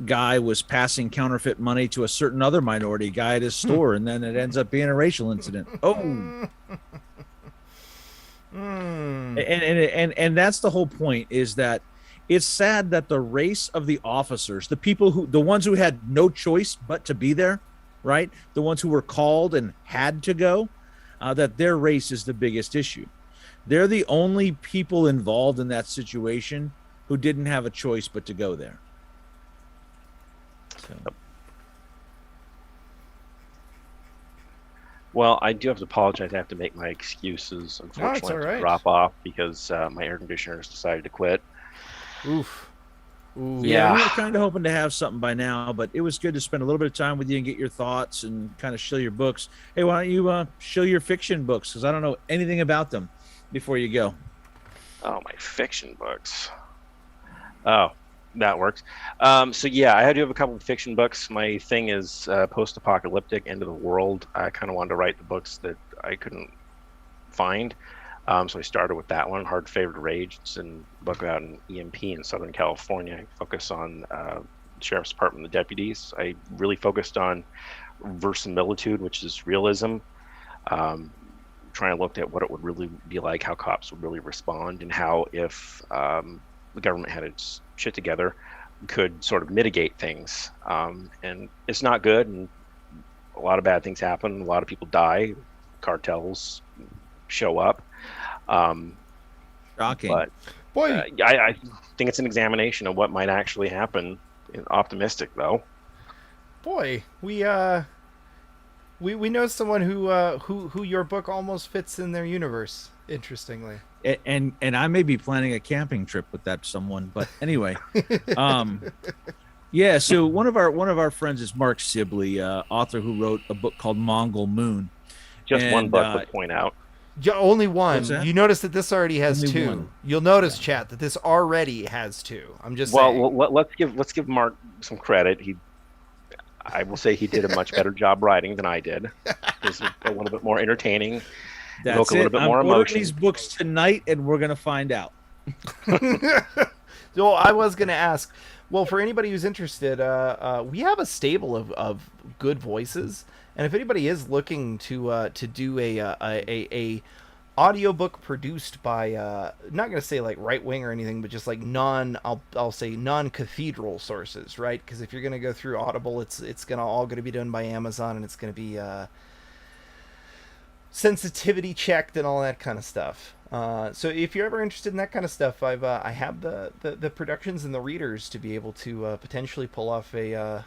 guy was passing counterfeit money to a certain other minority guy at his store, and then it ends up being a racial incident. And that's the whole point, is that it's sad that the race of the officers, the ones who had no choice but to be there, right? The ones who were called and had to go, that their race is the biggest issue. They're the only people involved in that situation who didn't have a choice but to go there. So. Well, I do have to apologize. I have to make my excuses, unfortunately, all right. to drop off because my air conditioner has decided to quit. Oof. Ooh. Yeah, we were kind of hoping to have something by now, but it was good to spend a little bit of time with you and get your thoughts and kind of show your books. Hey, why don't you show your fiction books, because I don't know anything about them, before you go. Oh, my fiction books. Oh, that works. So yeah, I do have a couple of fiction books. My thing is post-apocalyptic, end of the world. I kind of wanted to write the books that I couldn't find. So I started with that one, Hard Favored Rage. It's a book out in EMP in Southern California. I focus on Sheriff's Department and the deputies. I really focused on verisimilitude, which is realism. Trying to look at what it would really be like, how cops would really respond, and how if the government had its shit together, could sort of mitigate things. And it's not good, and a lot of bad things happen. A lot of people die. Cartels show up. Shocking. But Boy, I think it's an examination of what might actually happen. Optimistic, though. boy, we know someone who your book almost fits in their universe. Interestingly. And I may be planning a camping trip with that someone, but anyway, yeah. So one of our friends is Mark Sibley, author who wrote a book called Mongol Moon. Just one And, book would point out. Only one. What's that? You notice that this already has Only two. one. You'll notice, chat, that this already has two. I'm just saying. Well, let's give Mark some credit. I will say he did a much better job writing than I did. He's a little bit more entertaining. That's Evoke a little it. bit I'm more ordering emotion. these books tonight, and we're gonna find out. So I was going to ask, well, for anybody who's interested, we have a stable of good voices, and if anybody is looking to do a audiobook produced by not going to say like right wing or anything, but just like I'll say non-cathedral sources, right? Because if you're going to go through Audible, it's all going to be done by Amazon, and it's going to be sensitivity checked and all that kind of stuff. So if you're ever interested in that kind of stuff, I have the productions and the readers to be able to potentially pull off an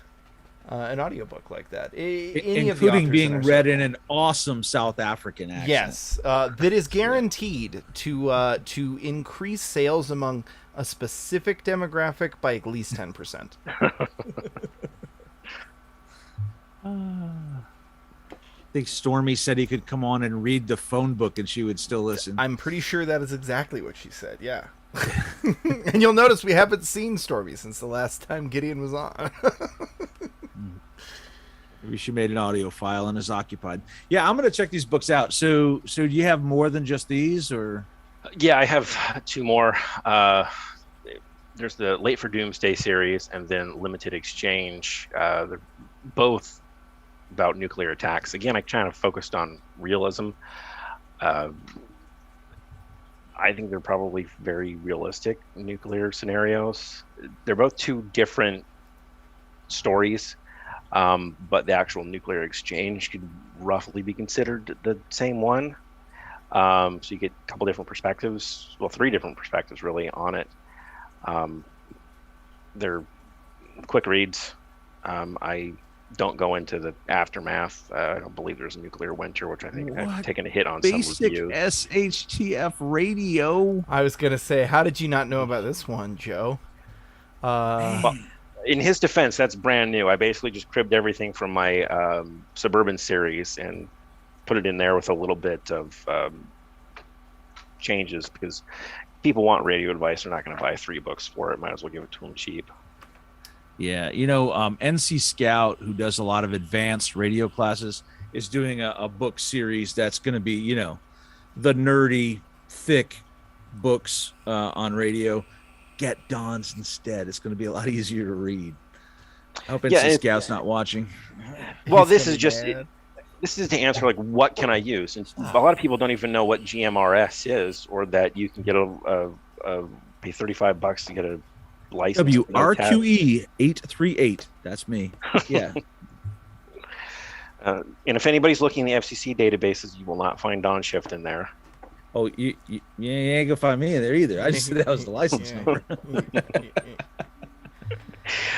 audiobook like that. Any of the Including authors being in our read circle. in an awesome South African accent. Yes, that is guaranteed to increase sales among a specific demographic by at least 10%. think Stormy said he could come on and read the phone book and she would still listen. I'm pretty sure that is exactly what she said. Yeah. And you'll notice we haven't seen Stormy since the last time Gideon was on. Maybe she made an audio file and is occupied. Yeah, I'm going to check these books out. So do you have more than just these, or? Yeah, I have two more. There's the Late for Doomsday series and then Limited Exchange. They're both about nuclear attacks. Again, I kind of focused on realism. I think they're probably very realistic nuclear scenarios. They're both two different stories, but the actual nuclear exchange could roughly be considered the same one. So you get a couple different perspectives, well, three different perspectives really on it. They're quick reads. I don't go into the aftermath. I don't believe there's a nuclear winter, which I think I've taken a hit on some Basic reviews. SHTF radio. I was going to say, how did you not know about this one, Joe? Well, in his defense, that's brand new. I basically just cribbed everything from my Suburban series and put it in there with a little bit of changes, because people want radio advice. They're not going to buy 3 books for it. Might as well give it to them cheap. Yeah, NC Scout, who does a lot of advanced radio classes, is doing a book series that's going to be, the nerdy, thick books on radio. Get Don's instead. It's going to be a lot easier to read. I hope NC Scout's not watching. Well, this is to answer, like, what can I use? And a lot of people don't even know what GMRS is, or that you can get pay $35 to get a license. WRQE 838. That's me. Yeah. And if anybody's looking in the FCC databases, you will not find Don Shift in there. Oh, you ain't gonna find me in there either. I just said that was the license number.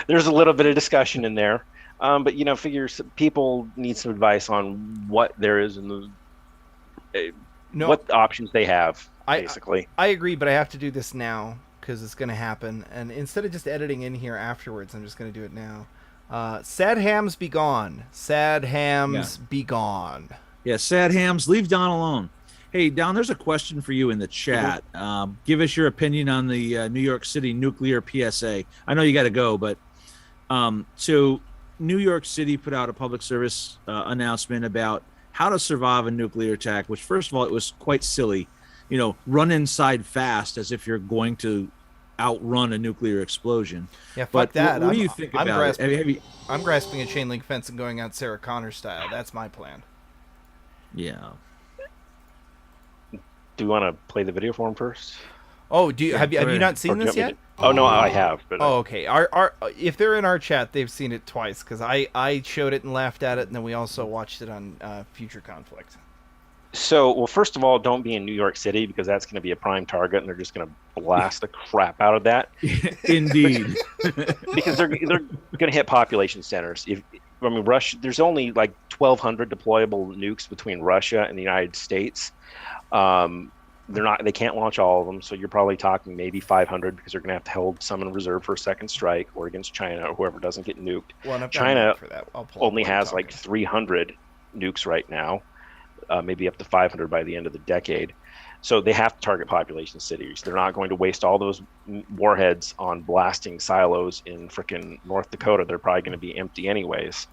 There's a little bit of discussion in there, but figures people need some advice on what there is in the what options they have. Basically, I agree, but I have to do this now because it's going to happen. And instead of just editing in here afterwards, I'm just going to do it now. Sad hams be gone. Sad hams be gone. Yeah, sad hams. Leave Don alone. Hey, Don, there's a question for you in the chat. Give us your opinion on the New York City nuclear PSA. I know you got to go, but so New York City put out a public service announcement about how to survive a nuclear attack, which, first of all, it was quite silly. Run inside fast as if you're going to outrun a nuclear explosion. Yeah, fuck that. What do you think about it? I'm grasping a chain link fence and going out Sarah Connor style. That's my plan. Yeah. Do you want to play the video for him first? Oh, have you not seen this yet? Oh no, I have. But okay. Our if they're in our chat, they've seen it twice, because I showed it and laughed at it, and then we also watched it on Future Conflict. So, well, first of all, don't be in New York City, because that's going to be a prime target, and they're just going to blast the crap out of that. Indeed. Because they're going to hit population centers. Russia, there's only like 1,200 deployable nukes between Russia and the United States. They can't launch all of them, so you're probably talking maybe 500, because they're going to have to hold some in reserve for a second strike, or against China, or whoever doesn't get nuked. Well, China only has like 300 nukes right now. Maybe up to 500 by the end of the decade. So they have to target population cities. They're not going to waste all those warheads on blasting silos in frickin' North Dakota. They're probably going to be empty anyways.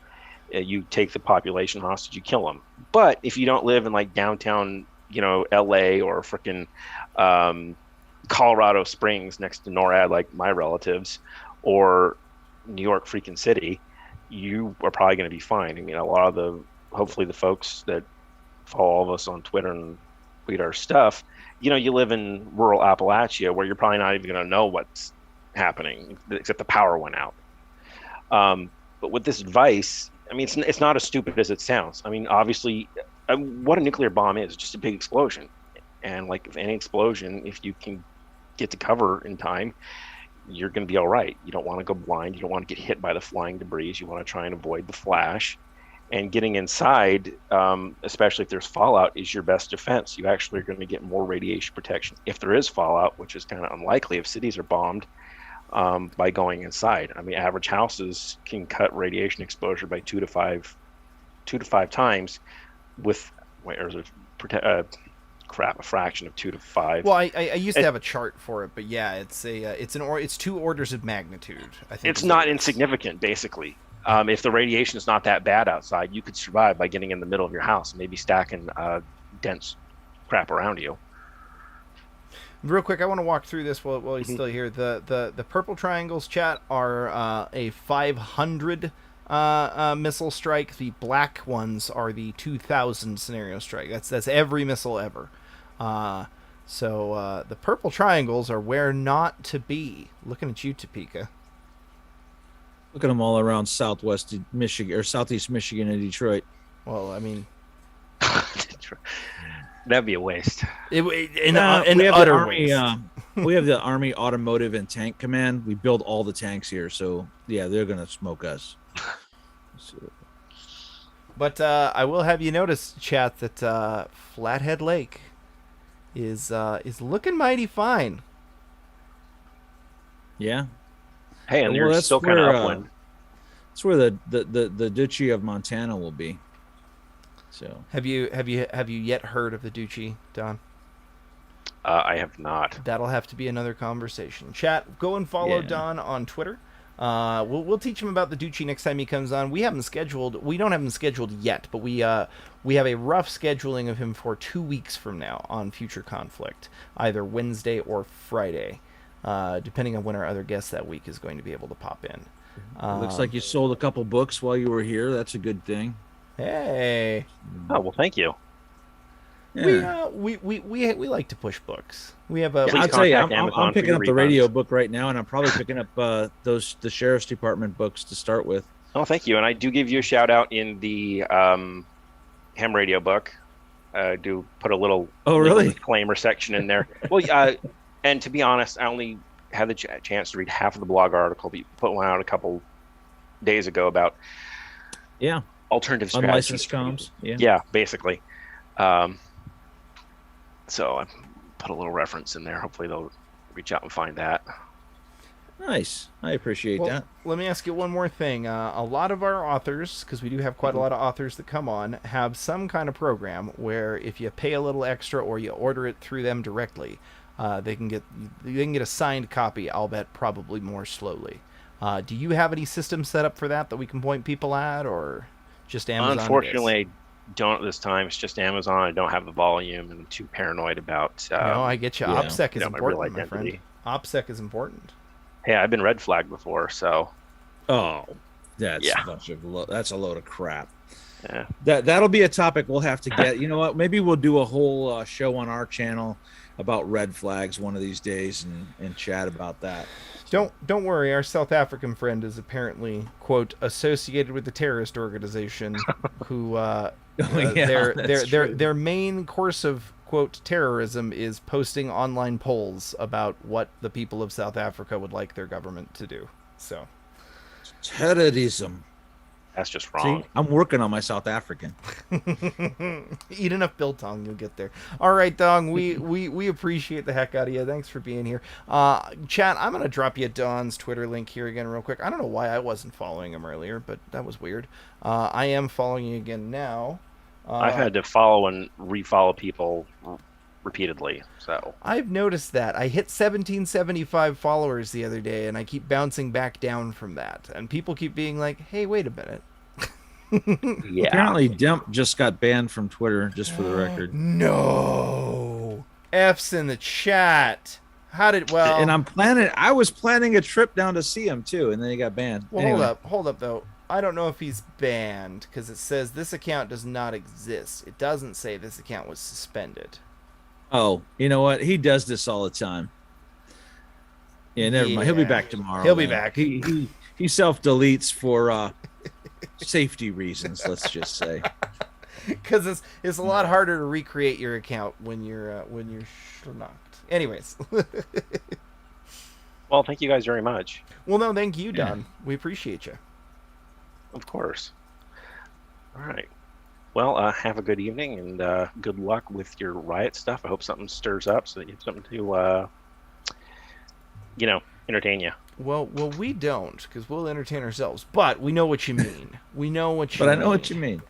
You take the population hostage, you kill them. But if you don't live in like downtown, LA or frickin' Colorado Springs next to NORAD, like my relatives, or New York freaking City, you are probably going to be fine. A lot of hopefully the folks that follow all of us on Twitter and read our stuff, you live in rural Appalachia, where you're probably not even going to know what's happening, except the power went out. But with this advice, it's not as stupid as it sounds. Obviously, what a nuclear bomb is just a big explosion. And like if any explosion, if you can get to cover in time, you're going to be all right. You don't want to go blind. You don't want to get hit by the flying debris. You want to try and avoid the flash. And getting inside, especially if there's fallout, is your best defense. You actually are going to get more radiation protection if there is fallout, which is kind of unlikely if cities are bombed, by going inside. Average houses can cut radiation exposure by 2 to 5 times with where is it? A fraction of 2 to 5. Well, I used to have a chart for it, but yeah, it's 2 orders of magnitude. I think It's not insignificant, basically. If the radiation is not that bad outside, you could survive by getting in the middle of your house, maybe stacking dense crap around you. Real quick, I want to walk through this while he's still here. The purple triangles, chat, are a 500 missile strike. The black ones are the 2,000 scenario strike. That's every missile ever. So the purple triangles are where not to be. Looking at you, Topeka. Look at them all around Southwest Michigan or Southeast Michigan and Detroit. Well, I mean, that'd be a waste. An we have utter the Army, waste. we have the Army Automotive and Tank Command. We build all the tanks here, so yeah, they're gonna smoke us. But I will have you notice, chat, that Flathead Lake is looking mighty fine. Yeah. Hey, and you're still kind of upwind. That's where the Duchy of Montana will be. So have you yet heard of the Duchy, Don? I have not. That'll have to be another conversation. Chat, go and follow Don on Twitter. We'll teach him about the Duchy next time he comes on. We don't have him scheduled yet, but we have a rough scheduling of him for 2 weeks from now on Future Conflict, either Wednesday or Friday, depending on when our other guest that week is going to be able to pop in. Looks like you sold a couple books while you were here. That's a good thing. Hey. Oh, well, thank you. Yeah. We like to push books. We have a. I'll tell you, I'm Amazon for picking your up the refunds. radio book right now, and I'm probably picking up the Sheriff's Department books to start with. Oh, thank you. And I do give you a shout out in the ham radio book. Do put a little disclaimer section in there. Well, and to be honest, I only had the chance to read half of the blog article, but you put one out a couple days ago about alternative strategies. Unlicensed comms. Yeah, basically. So I put a little reference in there. Hopefully they'll reach out and find that. Nice. I appreciate that. Let me ask you one more thing. A lot of our authors, because we do have quite a lot of authors that come on, have some kind of program where if you pay a little extra or you order it through them directly, they can get a signed copy. I'll bet probably more slowly. Do you have any system set up for that we can point people at, or just Amazon? Unfortunately, don't at this time. It's just Amazon. I don't have the volume, and I'm too paranoid about. No, I get you. OPSEC is important, my friend. identity. OPSEC is important. Hey, I've been red flagged before, so. Oh, that's Yeah. that's a load of crap. Yeah. That'll be a topic we'll have to get. You know what? Maybe we'll do a whole show on our channel about red flags one of these days and chat about that. Don't worry. Our South African friend is apparently, quote, associated with the terrorist organization, who their main course of, quote, terrorism is posting online polls about what the people of South Africa would like their government to do. So terrorism. That's just wrong. See, I'm working on my South African. Eat enough biltong, you'll get there. All right, Dong, we appreciate the heck out of you. Thanks for being here. Chat, I'm going to drop you Don's Twitter link here again real quick. I don't know why I wasn't following him earlier, but that was weird. I am following you again now. I've had to follow and refollow people repeatedly, so. I've noticed that. I hit 1775 followers the other day, and I keep bouncing back down from that. And people keep being like, hey, wait a minute. Yeah. Apparently, Demp just got banned from Twitter, just for the record. No. F's in the chat. How did, well... And I was planning a trip down to see him, too, and then he got banned. Well, Anyway. hold up, though. I don't know if he's banned, because it says this account does not exist. It doesn't say this account was suspended. Oh, you know what? He does this all the time. Yeah, never mind. He'll be back tomorrow. He'll be man. back. He self-deletes for safety reasons, let's just say. Because it's a lot harder to recreate your account when you're schnocked. Anyways. Well, thank you guys very much. Well, no, thank you, Don. We appreciate you. Of course. All right. Well, have a good evening and good luck with your riot stuff. I hope something stirs up so that you have something to, entertain you. Well, we don't, because we'll entertain ourselves. But we know what you mean. We know what you But mean. I know what you mean.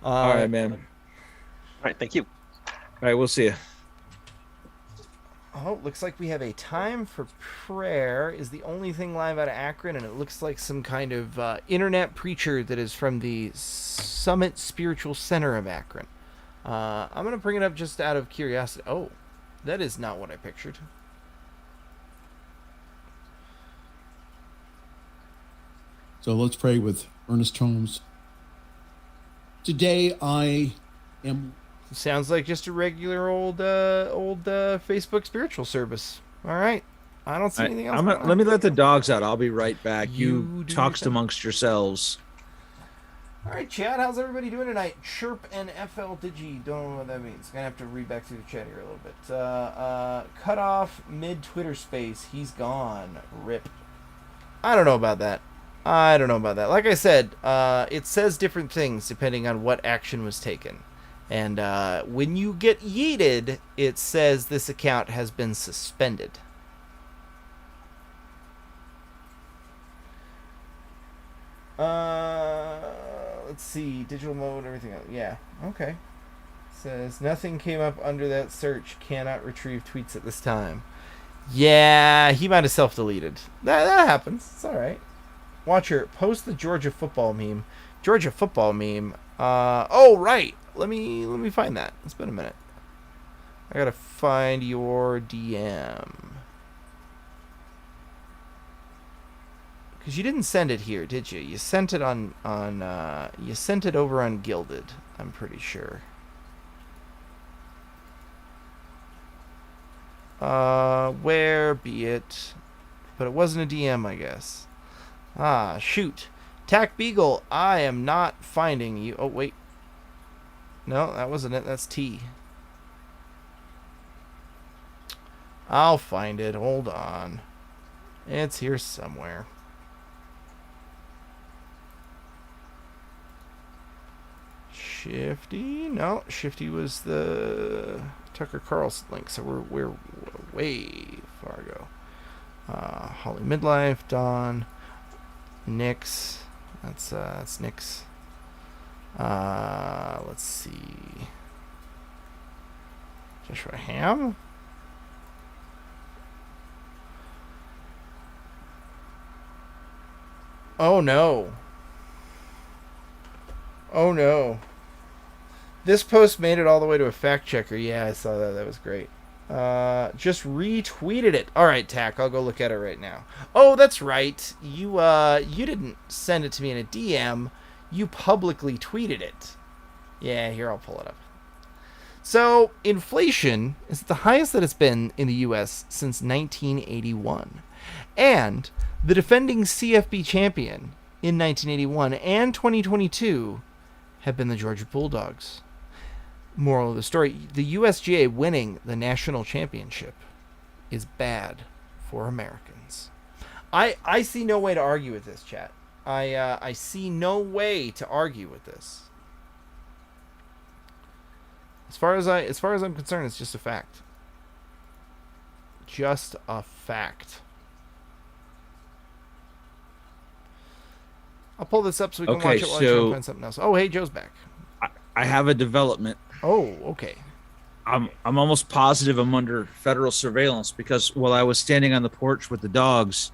All right, man. All right, thank you. All right, we'll see you. Oh, looks like we have a time for prayer is the only thing live out of Akron, and it looks like some kind of internet preacher that is from the Summit Spiritual Center of Akron. I'm going to bring it up just out of curiosity. Oh, that is not what I pictured. So let's pray with Ernest Holmes. Today I am. Sounds like just a regular old Facebook spiritual service. All right. I don't see anything else. Let me let the dogs out. I'll be right back. You You do talks your thing. amongst yourselves. All right, chat. How's everybody doing tonight? Chirp and FL Digi. Don't know what that means. Gonna have to read back through the chat here a little bit. Cut off mid Twitter space. He's gone. Rip. I don't know about that. Like I said, it says different things depending on what action was taken. And when you get yeeted, it says this account has been suspended. Let's see. Digital mode, everything else. Yeah, okay. Says nothing came up under that search. Cannot retrieve tweets at this time. Yeah, he might have self-deleted. That happens. It's all right. Watcher, post the Georgia football meme. Georgia football meme. Oh right. Let me find that. It's been a minute. I gotta find your DM. Because you didn't send it here, did you? You sent it you sent it over on Gilded, I'm pretty sure. Where be it? But it wasn't a DM, I guess. Ah, shoot. Tack Beagle, I am not finding you. Oh, wait. No, that wasn't it. That's T. I'll find it. Hold on. It's here somewhere. Shifty? No, Shifty was the Tucker Carlson link, so we're way far ago. Holly Midlife, Dawn, Nyx. That's Nyx. Let's see. Joshua Ham. Oh no. Oh no. This post made it all the way to a fact checker. Yeah, I saw that. That was great. Just retweeted it. All right, Tack. I'll go look at it right now. Oh, that's right. You didn't send it to me in a DM. You publicly tweeted it. Yeah, here, I'll pull it up. So, inflation is the highest that it's been in the U.S. since 1981. And the defending CFB champion in 1981 and 2022 have been the Georgia Bulldogs. Moral of the story, the USGA winning the national championship is bad for Americans. I see no way to argue with this, chat. I see no way to argue with this. As far as I'm concerned, it's just a fact. Just a fact. I'll pull this up so we can watch it while I try and find something else. Oh, hey, Joe's back. I have a development. Oh, okay. I'm almost positive I'm under federal surveillance because while I was standing on the porch with the dogs,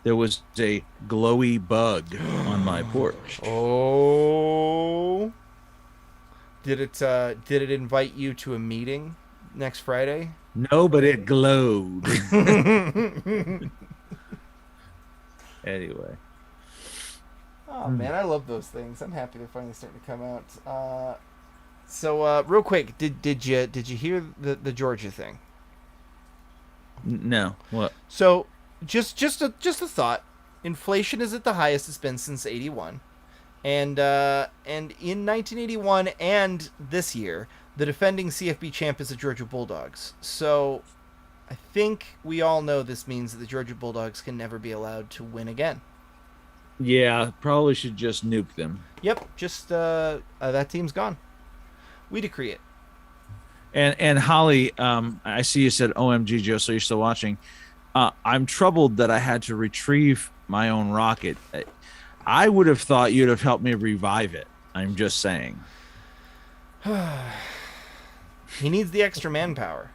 there was a glowy bug on my porch. Oh. Did it invite you to a meeting next Friday? No, but it glowed. Anyway. Oh man, I love those things. I'm happy they're finally starting to come out. So real quick, did you hear the Georgia thing? No. What? So just a thought. Inflation is at the highest it's been since '81, and in 1981 and this year, the defending CFB champ is the Georgia Bulldogs. So I think we all know this means that the Georgia Bulldogs can never be allowed to win again. Yeah, probably should just nuke them. Yep, just that team's gone. We decree it. And Holly, I see you said OMG, Joe, so you're still watching. I'm troubled that I had to retrieve my own rocket. I would have thought you'd have helped me revive it. I'm just saying. He needs the extra manpower.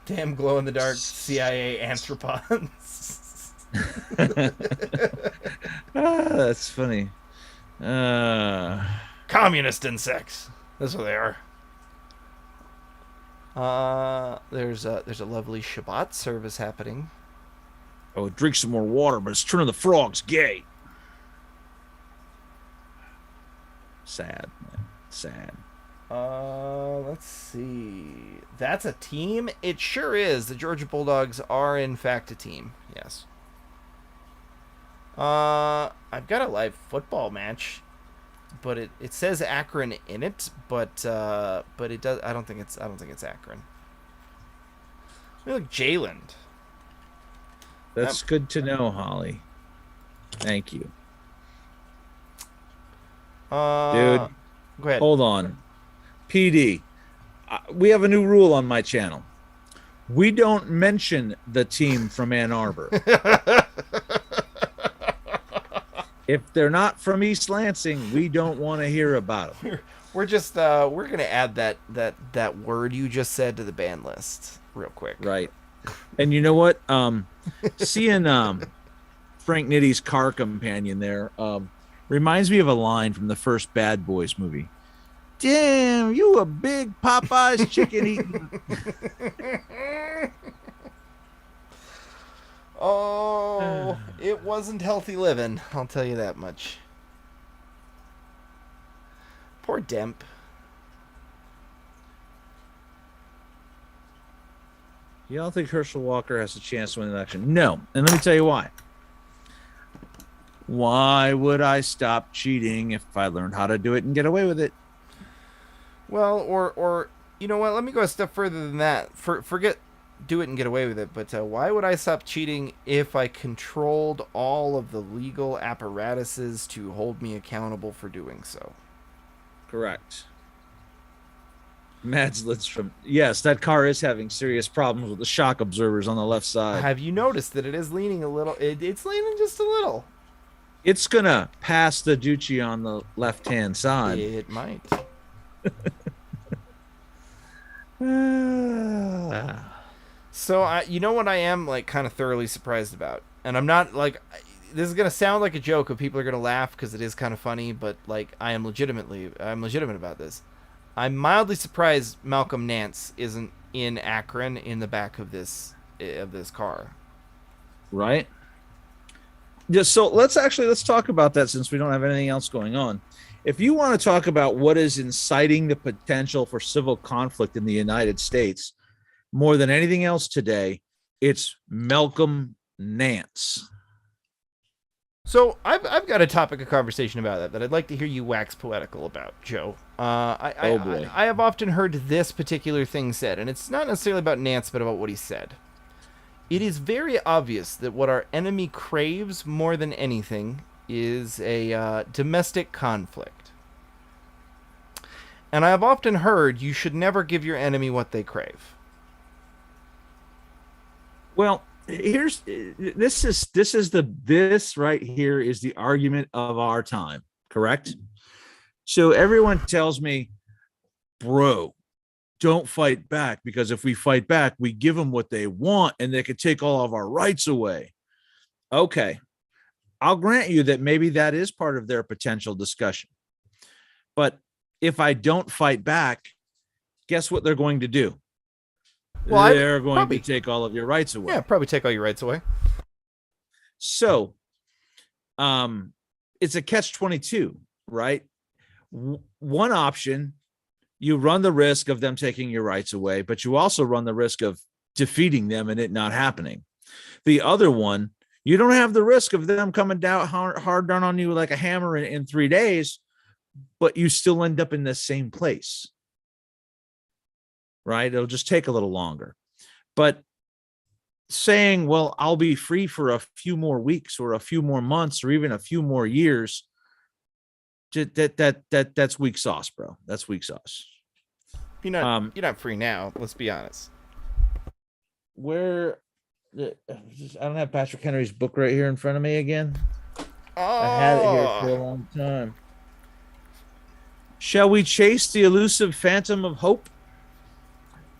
Damn glow in the dark CIA anthropons. That's funny. Communist insects. That's what they are. There's a lovely Shabbat service happening. Oh, drink some more water, but it's turning the frogs gay. Sad, man. Sad. Let's see. That's a team? It sure is. The Georgia Bulldogs are in fact a team. Yes. I've got a live football match, but it says Akron in it, but it does. I don't think it's Akron. Look, Jayland. That's good to know, Holly. Thank you. Dude, Go ahead. hold on. PD, we have a new rule on my channel. We don't mention the team from Ann Arbor. If they're not from East Lansing, we don't want to hear about them. We're just we're gonna add that word you just said to the ban list real quick. Right. And you know what? Seeing Frank Nitty's car companion there reminds me of a line from the first Bad Boys movie. Damn, you a big Popeyes chicken eating. Oh, it wasn't healthy living, I'll tell you that much. Poor Demp. You don't think Herschel Walker has a chance to win the election? No. And let me tell you why. Why would I stop cheating if I learned how to do it and get away with it? Well, or you know what? Let me go a step further than that. Forget do it and get away with it. But why would I stop cheating if I controlled all of the legal apparatuses to hold me accountable for doing so? Correct. Mads Lidstrom. Yes, that car is having serious problems with the shock absorbers on the left side. Have you noticed that it is leaning a little? It's leaning just a little. It's going to pass the Ducci on the left-hand side. It might. So you know what I am like kind of thoroughly surprised about, and I'm not like this is gonna sound like a joke, and people are gonna laugh because it is kind of funny, but like I'm legitimate about this. I'm mildly surprised Malcolm Nance isn't in Akron in the back of this car. Right. Yeah, so let's talk about that since we don't have anything else going on. If you want to talk about what is inciting the potential for civil conflict in the United States more than anything else today, it's Malcolm Nance. So I've got a topic of conversation about that I'd like to hear you wax poetical about, Joe. I have often heard this particular thing said, and it's not necessarily about Nance, but about what he said. It is very obvious that what our enemy craves more than anything is a domestic conflict. And I have often heard you should never give your enemy what they crave. Well, this right here is the argument of our time, correct? So everyone tells me, bro, don't fight back, because if we fight back, we give them what they want and they could take all of our rights away. Okay. I'll grant you that maybe that is part of their potential discussion. But if I don't fight back, guess what they're going to do? Well, they're going to take all of your rights away. Yeah, probably take all your rights away. So it's a catch-22, right? One option, you run the risk of them taking your rights away, but you also run the risk of defeating them and it not happening. The other one, you don't have the risk of them coming down hard down on you like a hammer in 3 days, but you still end up in the same place. Right? It'll just take a little longer. But saying, well, I'll be free for a few more weeks or a few more months or even a few more years, that's weak sauce, bro. That's weak sauce. You're not free now, let's be honest. I don't have Patrick Henry's book right here in front of me again. Oh. I had it here for a long time. Shall we chase the elusive phantom of hope?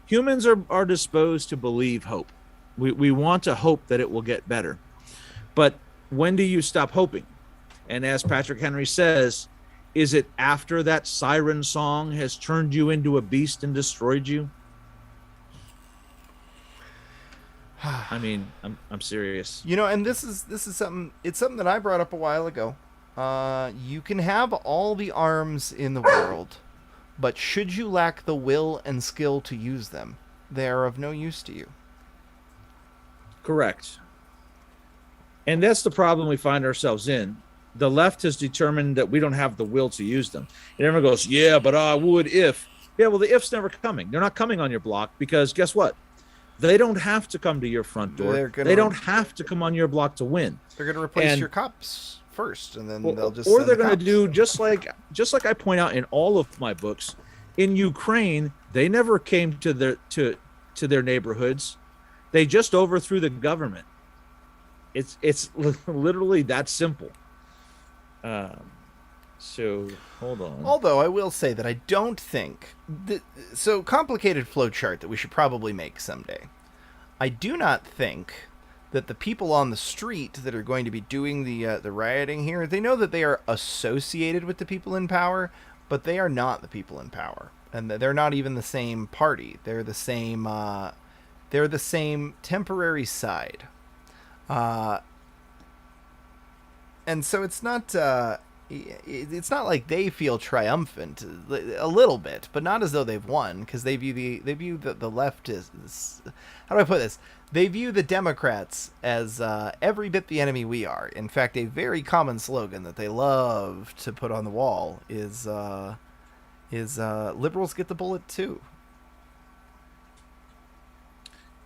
Humans are disposed to believe hope. We want to hope that it will get better. But when do you stop hoping? And as Patrick Henry says, is it after that siren song has turned you into a beast and destroyed you? I mean, I'm serious. You know, and this is something. It's something that I brought up a while ago. You can have all the arms in the world, but should you lack the will and skill to use them, they are of no use to you. Correct. And that's the problem we find ourselves in. The left has determined that we don't have the will to use them. And everyone goes, yeah, but I would if. Yeah, well, the if's never coming. They're not coming on your block because guess what? They don't have to come to your front door. They don't have to come on your block to win. They're going to replace your cops first, and then they'll just. Or they're going to do just like I point out in all of my books. In Ukraine, they never came to their neighborhoods. They just overthrew the government. It's literally that simple. So hold on. Although I will say that I don't think so complicated flowchart that we should probably make someday. I do not think that the people on the street that are going to be doing the rioting here, they know that they are associated with the people in power, but they are not the people in power, and they're not even the same party. They're the same. They're the same temporary side. And so it's not like they feel triumphant, a little bit, but not as though they've won, because they view the left as, how do I put this? They view the Democrats as every bit the enemy we are. In fact, a very common slogan that they love to put on the wall is liberals get the bullet too.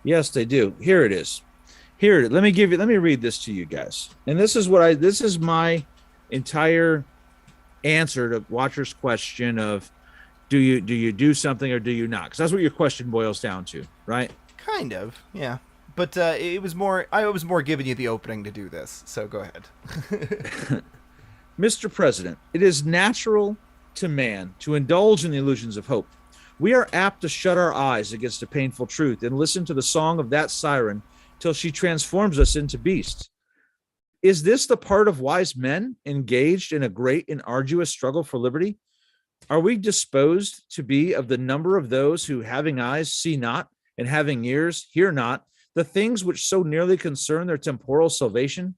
Yes, they do. Here it is. Here, let me read this to you guys. And this is my entire answer to Watcher's question of do you do something or do you not? Because that's what your question boils down to, right? Kind of, yeah. But I was more giving you the opening to do this, so go ahead. Mr. President, it is natural to man to indulge in the illusions of hope. We are apt to shut our eyes against a painful truth and listen to the song of that siren till she transforms us into beasts. Is this the part of wise men engaged in a great and arduous struggle for liberty? Are we disposed to be of the number of those who, having eyes, see not, and having ears, hear not, the things which so nearly concern their temporal salvation?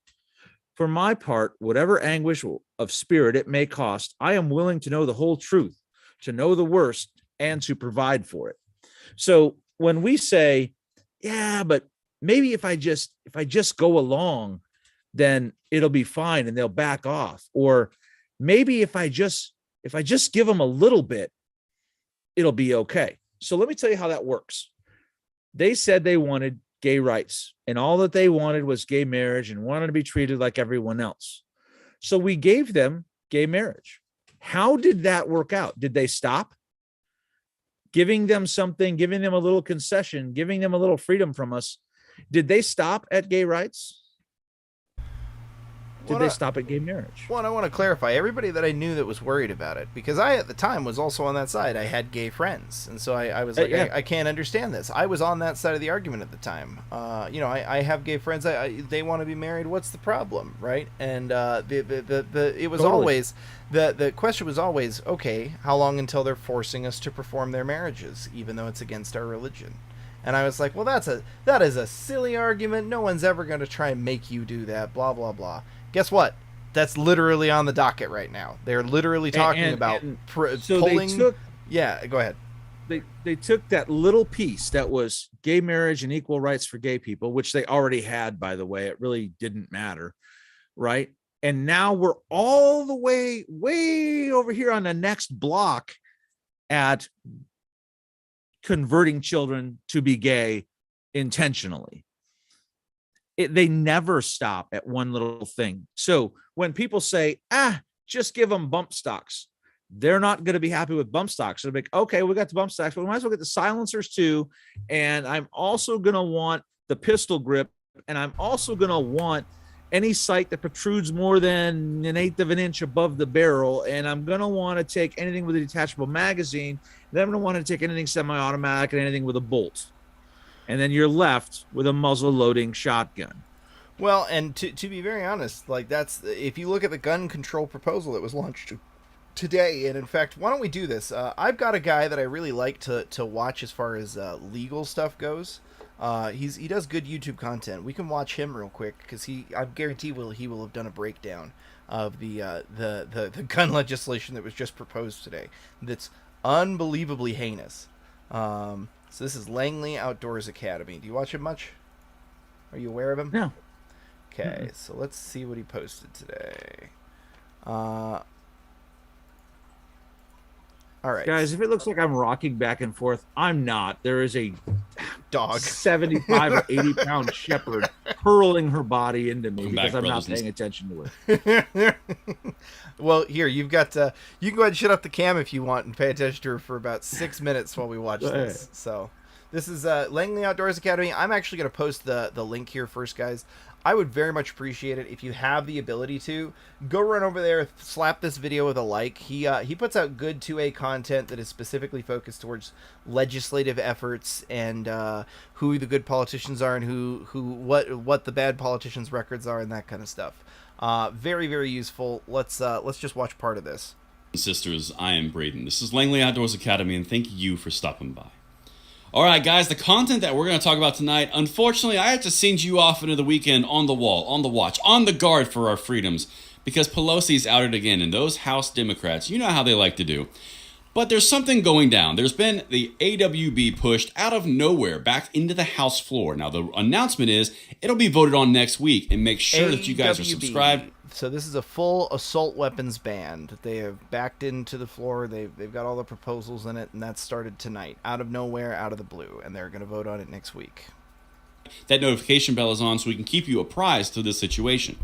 For my part, whatever anguish of spirit it may cost, I am willing to know the whole truth, to know the worst, and to provide for it. So when we say, yeah, but maybe if I just go along, then it'll be fine and they'll back off. Or maybe if I just give them a little bit, it'll be okay. So let me tell you how that works. They said they wanted gay rights, and all that they wanted was gay marriage and wanted to be treated like everyone else. So we gave them gay marriage. How did that work out? Did they stop? Giving them something, giving them a little concession, giving them a little freedom from us. Did they stop at gay rights? Did they stop at gay marriage? Well, I want to clarify. Everybody that I knew that was worried about it, because I, at the time, was also on that side. I had gay friends. And so I was like, I can't understand this. I was on that side of the argument at the time. I have gay friends. They want to be married. What's the problem, right? And it was always, the question was always, okay, how long until they're forcing us to perform their marriages, even though it's against our religion? And I was like, well, that is a silly argument. No one's ever going to try and make you do that, blah, blah, blah. Guess what? That's literally on the docket right now. They're literally talking about pulling. Yeah, go ahead. They took that little piece that was gay marriage and equal rights for gay people, which they already had, by the way. It really didn't matter, right? And now we're all the way over here on the next block at converting children to be gay intentionally. They never stop at one little thing. So when people say, just give them bump stocks, they're not going to be happy with bump stocks. They'll be like, okay, we got the bump stocks, but we might as well get the silencers too. And I'm also going to want the pistol grip. And I'm also going to want any sight that protrudes more than 1/8 of an inch above the barrel, and I'm going to want to take anything with a detachable magazine. Then I'm going to want to take anything semi-automatic and anything with a bolt. And then you're left with a muzzle loading shotgun. Well, and to be very honest, like that's if you look at the gun control proposal that was launched today, and in fact, why don't we do this? I've got a guy that I really like to watch as far as legal stuff goes. He does good YouTube content. We can watch him real quick because I guarantee he will have done a breakdown of the gun legislation that was just proposed today. That's unbelievably heinous. So this is Langley Outdoors Academy. Do you watch him much? Are you aware of him? No. Okay, so let's see what he posted today. All right, Guys, if it looks like I'm rocking back and forth, I'm not. There is a dog, 75 or 80 pound shepherd hurling her body into me because I'm not paying attention to her. Well, here you've got. You can go ahead and shut up the cam if you want and pay attention to her for about 6 minutes while we watch this. So, this is Langley Outdoors Academy. I'm actually going to post the link here first, guys. I would very much appreciate it if you have the ability to go run over there, slap this video with a like. He puts out good 2A content that is specifically focused towards legislative efforts and who the good politicians are and what the bad politicians' records are and that kind of stuff. Very, very useful. Let's just watch part of this. Sisters, I am Braden. This is Langley Outdoors Academy, and thank you for stopping by. All right, guys, the content that we're going to talk about tonight, unfortunately, I had to send you off into the weekend on the wall, on the watch, on the guard for our freedoms, because Pelosi's outed again, and those House Democrats, you know how they like to do. But there's something going down. There's been the AWB pushed out of nowhere back into the House floor. Now, the announcement is it'll be voted on next week, and make sure that you guys are subscribed. So this is a full assault weapons ban that they have backed into the floor. They've got all the proposals in it, and that started tonight, out of nowhere, out of the blue, and they're going to vote on it next week. That notification bell is on so we can keep you apprised of this situation.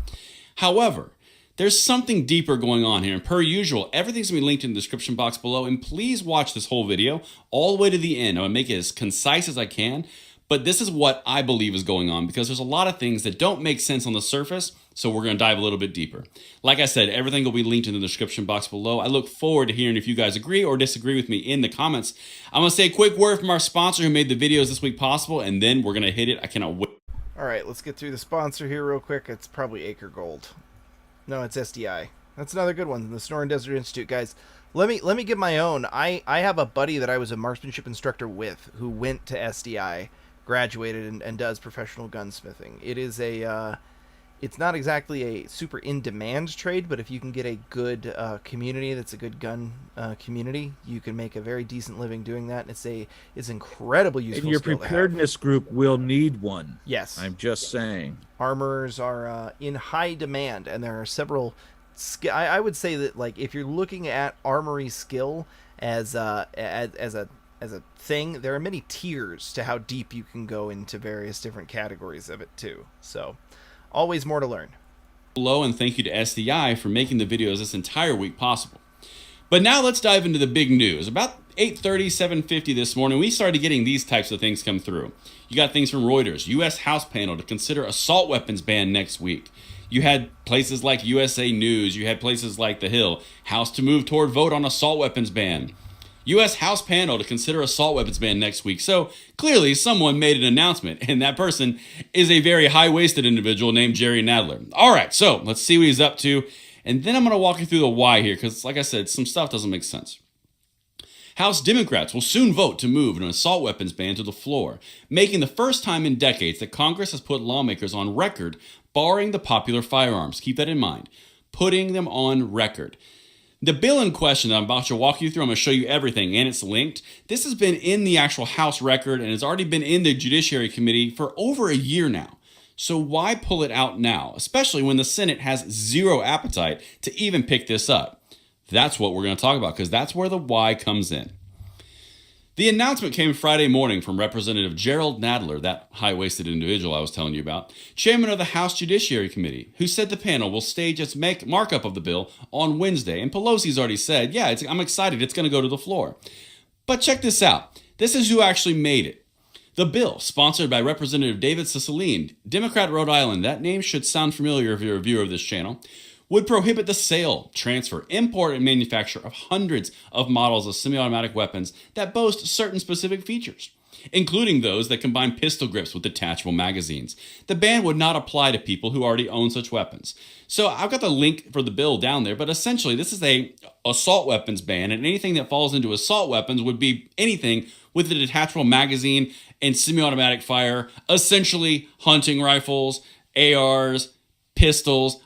However, there's something deeper going on here, and per usual, everything's going to be linked in the description box below, and please watch this whole video all the way to the end. I'm going to make it as concise as I can, but this is what I believe is going on, because there's a lot of things that don't make sense on the surface, so we're going to dive a little bit deeper. Like I said, everything will be linked in the description box below. I look forward to hearing if you guys agree or disagree with me in the comments. I'm going to say a quick word from our sponsor who made the videos this week possible, and then we're going to hit it. I cannot wait. All right, let's get through the sponsor here real quick. It's probably Acre Gold. No, it's SDI. That's another good one. The Sonoran Desert Institute, guys. Let me give my own. I have a buddy that I was a marksmanship instructor with who went to SDI, graduated, and does professional gunsmithing. It is it's not exactly a super in-demand trade, but if you can get a good community that's a good gun community, you can make a very decent living doing that. And it's incredibly useful. And your preparedness group will need one. Yes. I'm just saying. Armors are in high demand, and there are several. I would say that, like, if you're looking at armory skill as a thing, there are many tiers to how deep you can go into various different categories of it too. So, always more to learn. Hello, and thank you to SDI for making the videos this entire week possible. But now let's dive into the big news. About 8:30, 7:50 this morning, we started getting these types of things come through. You got things from Reuters, U.S. House panel to consider assault weapons ban next week. You had places like USA News, you had places like The Hill, House to move toward vote on assault weapons ban. U.S. House panel to consider assault weapons ban next week. So clearly someone made an announcement, and that person is a very high-waisted individual named Jerry Nadler. All right, so let's see what he's up to, and then I'm going to walk you through the why here, because like I said, some stuff doesn't make sense. House Democrats will soon vote to move an assault weapons ban to the floor, making the first time in decades that Congress has put lawmakers on record barring the popular firearms. Keep that in mind. Putting them on record. The bill in question that I'm about to walk you through, I'm going to show you everything, and it's linked. This has been in the actual House record and has already been in the Judiciary Committee for over a year now. So why pull it out now, especially when the Senate has zero appetite to even pick this up? That's what we're going to talk about, because that's where the why comes in. The announcement came Friday morning from Representative Gerald Nadler, that high-waisted individual I was telling you about, chairman of the House Judiciary Committee, who said the panel will stage its markup of the bill on Wednesday. And Pelosi's already said, I'm excited, it's going to go to the floor. But check this out. This is who actually made it. The bill, sponsored by Representative David Cicilline, Democrat, Rhode Island, that name should sound familiar if you're a viewer of this channel, would prohibit the sale, transfer, import, and manufacture of hundreds of models of semi-automatic weapons that boast certain specific features, including those that combine pistol grips with detachable magazines. The ban would not apply to people who already own such weapons. So I've got the link for the bill down there, but essentially this is a assault weapons ban, and anything that falls into assault weapons would be anything with a detachable magazine and semi-automatic fire, essentially hunting rifles, ARs, pistols,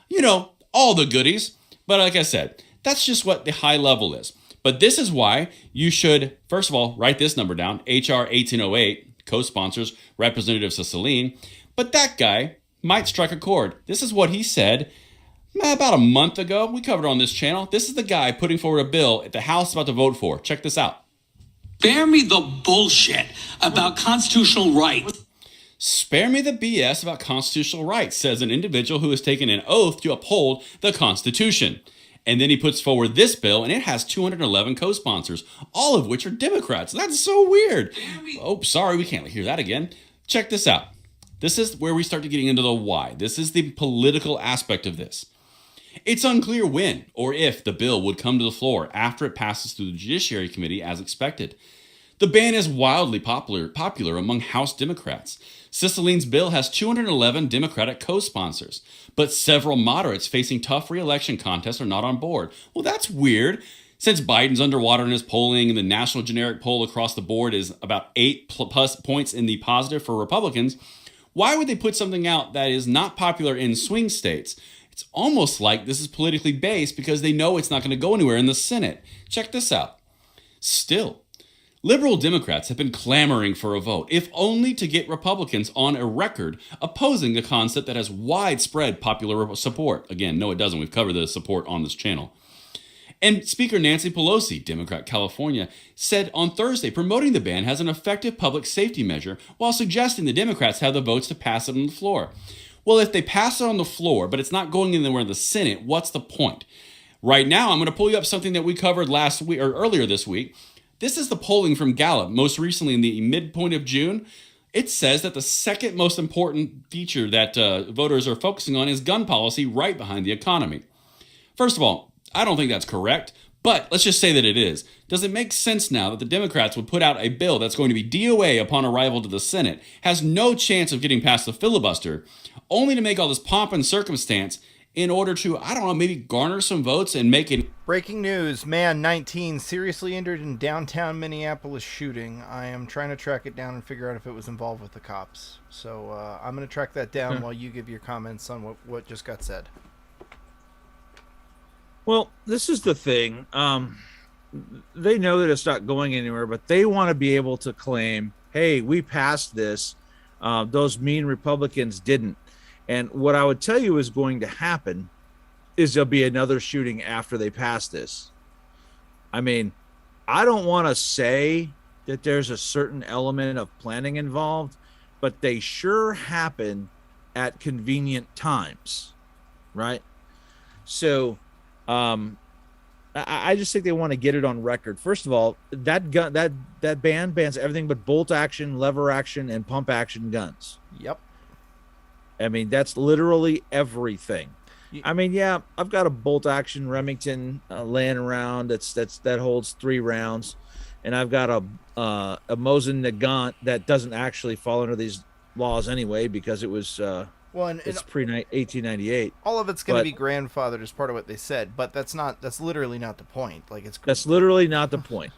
all the goodies. But like I said, that's just what the high level is. But this is why you should, first of all, write this number down, HR 1808, co-sponsors Representative Cicilline. But that guy might strike a chord. This is what he said about a month ago. We covered it on this channel. This is the guy putting forward a bill that the House is about to vote for. Check this out. Spare me the bullshit about constitutional rights. Spare me the BS about constitutional rights, says an individual who has taken an oath to uphold the Constitution. And then he puts forward this bill, and it has 211 co-sponsors, all of which are Democrats. That's so weird. Oh, sorry, we can't hear that again. Check this out. This is where we start to getting into the why. This is the political aspect of this. It's unclear when or if the bill would come to the floor after it passes through the Judiciary Committee as expected. The ban is wildly popular among House Democrats. Cicilline's bill has 211 Democratic co-sponsors, but several moderates facing tough re-election contests are not on board. Well, that's weird. Since Biden's underwater in his polling and the national generic poll across the board is about 8+ points in the positive for Republicans, why would they put something out that is not popular in swing states? It's almost like this is politically based because they know it's not going to go anywhere in the Senate. Check this out. Still, liberal Democrats have been clamoring for a vote, if only to get Republicans on a record opposing a concept that has widespread popular support. Again, no, it doesn't. We've covered the support on this channel. And Speaker Nancy Pelosi, Democrat California, said on Thursday promoting the ban has an effective public safety measure while suggesting the Democrats have the votes to pass it on the floor. Well, if they pass it on the floor, but it's not going anywhere in the Senate, what's the point? Right now, I'm going to pull you up something that we covered last week or earlier this week. This is the polling from Gallup, most recently in the midpoint of June. It says that the second most important feature that voters are focusing on is gun policy, right behind the economy. First of all, I don't think that's correct, but let's just say that it is. Does it make sense now that the Democrats would put out a bill that's going to be DOA upon arrival to the Senate, has no chance of getting past the filibuster, only to make all this pomp and circumstance in order to, I don't know, maybe garner some votes and make it... Breaking news, man 19 seriously injured in downtown Minneapolis shooting. I am trying to track it down and figure out if it was involved with the cops. So I'm going to track that down while you give your comments on what just got said. Well, this is the thing. They know that it's not going anywhere, but they want to be able to claim, hey, we passed this. Those mean Republicans didn't. And what I would tell you is going to happen is there'll be another shooting after they pass this. I mean, I don't want to say that there's a certain element of planning involved, but they sure happen at convenient times, right? So I just think they want to get it on record. First of all, that gun, that ban bans everything but bolt action, lever action, and pump action guns. Yep. I mean, that's literally everything. I mean, yeah, I've got a bolt action Remington laying around that holds 3 rounds, and I've got a Mosin Nagant that doesn't actually fall under these laws anyway because it was it's pre-1898. All of it's going to be grandfathered as part of what they said, but that's literally not the point. Like that's literally not the point.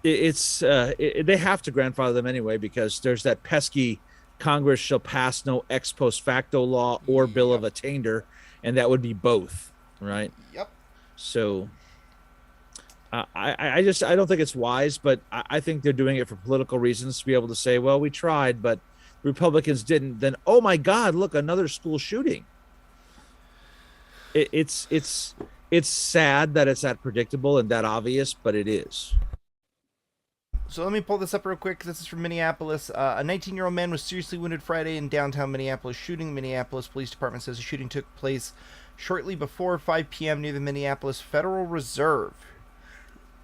They have to grandfather them anyway because there's that pesky Congress shall pass no ex post facto law or bill of attainder, and that would be both, right? Yep. So I don't think it's wise, but I think they're doing it for political reasons to be able to say, well, we tried, but Republicans didn't. Then, oh my God, look, another school shooting. It's sad that it's that predictable and that obvious, but it is. So let me pull this up real quick. This is from Minneapolis. A 19-year-old man was seriously wounded Friday in downtown Minneapolis shooting. The Minneapolis Police Department says the shooting took place shortly before 5 p.m. near the Minneapolis Federal Reserve,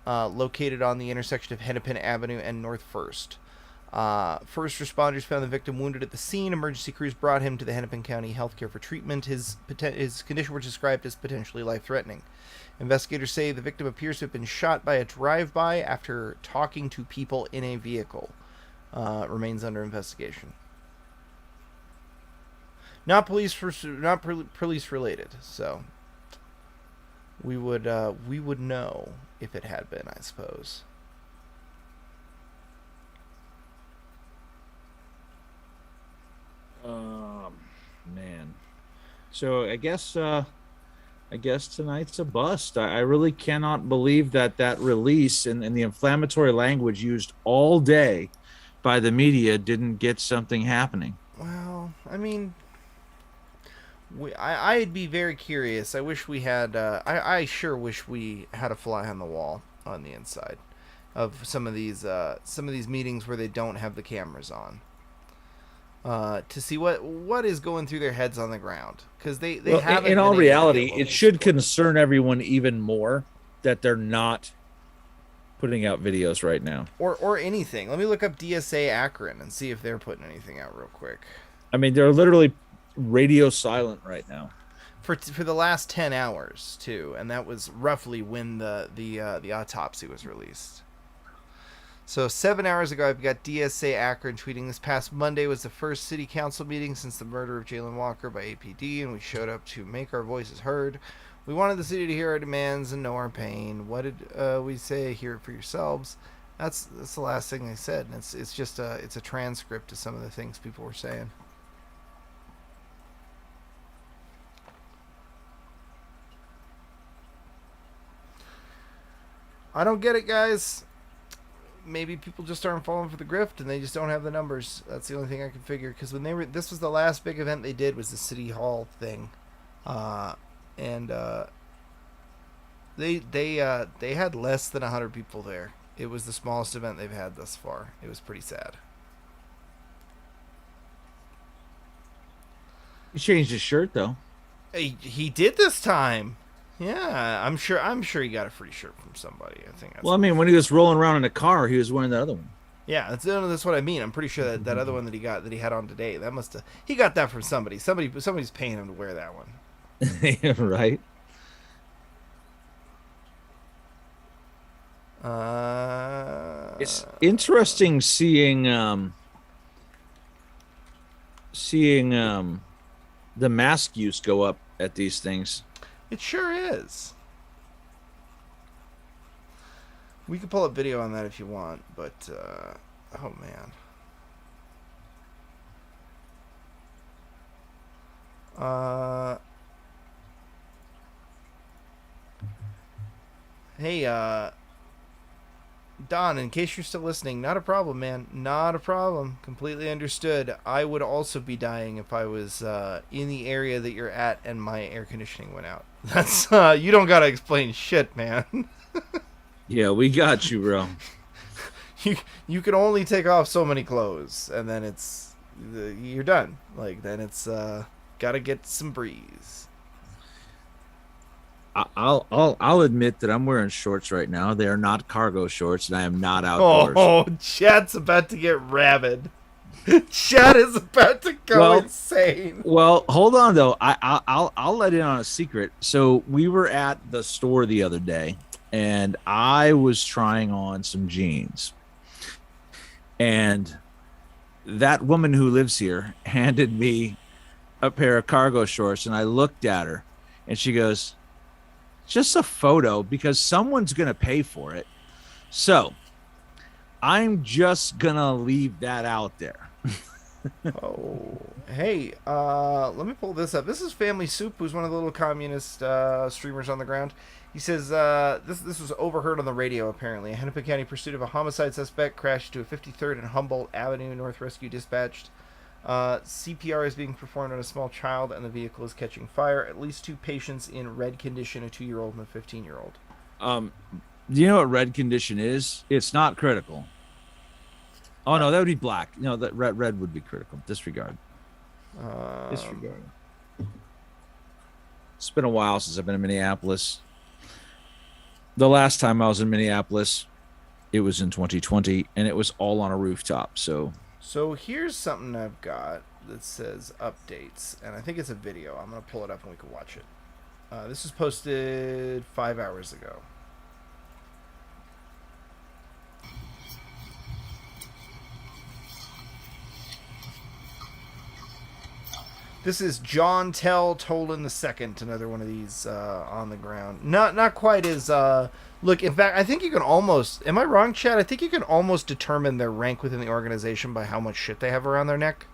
located on the intersection of Hennepin Avenue and North First. First responders found the victim wounded at the scene. Emergency crews brought him to the Hennepin County Healthcare for treatment. His condition was described as potentially life-threatening. Investigators say the victim appears to have been shot by a drive-by after talking to people in a vehicle. Remains under investigation. Not police related, so we would know if it had been, I suppose. Man. So I guess tonight's a bust. I really cannot believe that release and the inflammatory language used all day by the media didn't get something happening. Well, I mean, I'd be very curious. I wish we had. I sure wish we had a fly on the wall on the inside of some of these meetings where they don't have the cameras on. To see what is going through their heads on the ground, because they haven't. In all reality, it should concern everyone even more that they're not putting out videos right now, or anything. Let me look up DSA Akron and see if they're putting anything out real quick. I mean, they're literally radio silent right now for the last 10 hours too, and that was roughly when the autopsy was released. So 7 hours ago, I've got DSA Akron tweeting, this past Monday was the first city council meeting since the murder of Jalen Walker by APD, and we showed up to make our voices heard. We wanted the city to hear our demands and know our pain. What did we say? Hear it for yourselves. That's the last thing they said, and it's just a transcript of some of the things people were saying. I don't get it, guys. Maybe people just aren't falling for the grift and they just don't have the numbers. That's the only thing I can figure, because when this was the last big event they did, was the city hall thing, and they had less than 100 people there. It was the smallest event they've had thus far. It was pretty sad. He changed his shirt though. He did this time. Yeah, I'm sure he got a free shirt from somebody. I think. Well, I mean, when he was rolling around in a car, he was wearing the other one. Yeah, that's what I mean. I'm pretty sure that other one that he had on today, he got that from somebody. Somebody's paying him to wear that one. Right. It's interesting seeing the mask use go up at these things. It sure is. We could pull up video on that if you want, but oh man. Hey, Don, in case you're still listening, not a problem, man. Not a problem. Completely understood. I would also be dying if I was in the area that you're at and my air conditioning went out. That's you don't gotta explain shit, man. Yeah, we got you, bro. You can only take off so many clothes, and then you're done. Like, then it's gotta get some breeze. I'll admit that I'm wearing shorts right now. They are not cargo shorts, and I am not outdoors. Oh, Chad's about to get rabid. Chad is about to go insane. Well, hold on though. I'll let in on a secret. So we were at the store the other day, and I was trying on some jeans, and that woman who lives here handed me a pair of cargo shorts, and I looked at her, and she goes, just a photo, because someone's going to pay for it. So I'm just going to leave that out there. Oh, hey, let me pull this up. This is Family Soup, who's one of the little communist streamers on the ground. He says this was overheard on the radio, apparently. A Hennepin County pursuit of a homicide suspect crashed to a 53rd and Humboldt Avenue. North Rescue dispatched. CPR is being performed on a small child, and the vehicle is catching fire. At least 2 patients in red condition, a 2-year-old and a 15-year-old. Do you know what red condition is? It's not critical. Oh, no, that would be black. No, that red would be critical. Disregard. Disregard. It's been a while since I've been in Minneapolis. The last time I was in Minneapolis, it was in 2020, and it was all on a rooftop. So here's something I've got that says updates, and I think it's a video. I'm gonna pull it up and we can watch it. This was posted 5 hours ago. This is John Tell Tolan II, another one of these on the ground. Not quite as look. In fact, I think you can almost. Am I wrong, Chad? I think you can almost determine their rank within the organization by how much shit they have around their neck,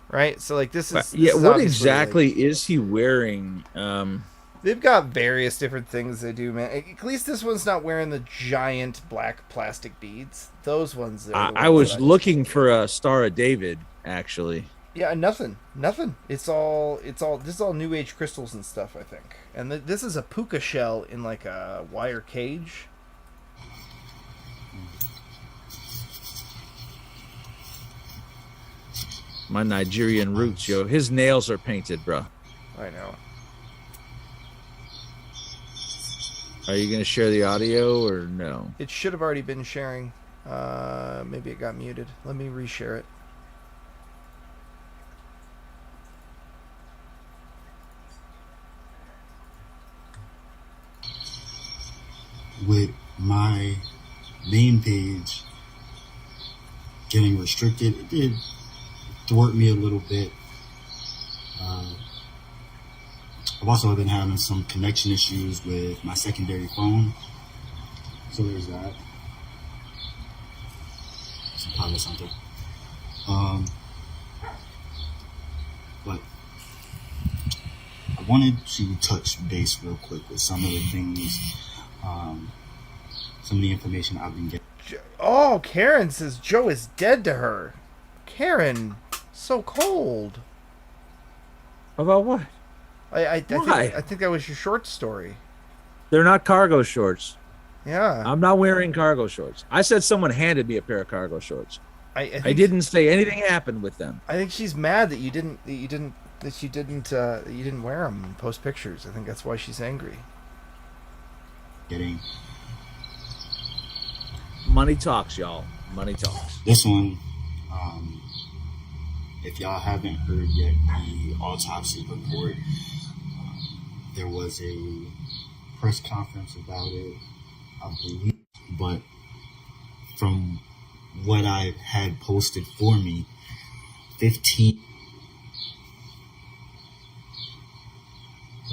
right? So like this is what exactly is he wearing? They've got various different things they do, man. At least this one's not wearing the giant black plastic beads. Those ones. I was looking for a Star of David, actually. Yeah, nothing. It's all. This is all New Age crystals and stuff, I think. And this is a puka shell in like a wire cage. My Nigerian roots, yo. His nails are painted, bro. I know. Are you gonna share the audio or no? It should have already been sharing. Maybe it got muted. Let me reshare it. With my main page getting restricted, it did thwart me a little bit. I've also been having some connection issues with my secondary phone, so there's that. Some probably something. But I wanted to touch base real quick with some of the things. Some of the information I've been getting. Oh, Karen says Joe is dead to her. Karen, so cold. About what? I think that was your short story. They're not cargo shorts. Yeah. I'm not wearing cargo shorts. I said someone handed me a pair of cargo shorts. I didn't say anything happened with them. I think she's mad that you didn't wear them and post pictures. I think that's why she's angry. Getting money talks, y'all. Money talks. This one, if y'all haven't heard yet the autopsy report, there was a press conference about it, I believe. But from what I had posted for me, 15.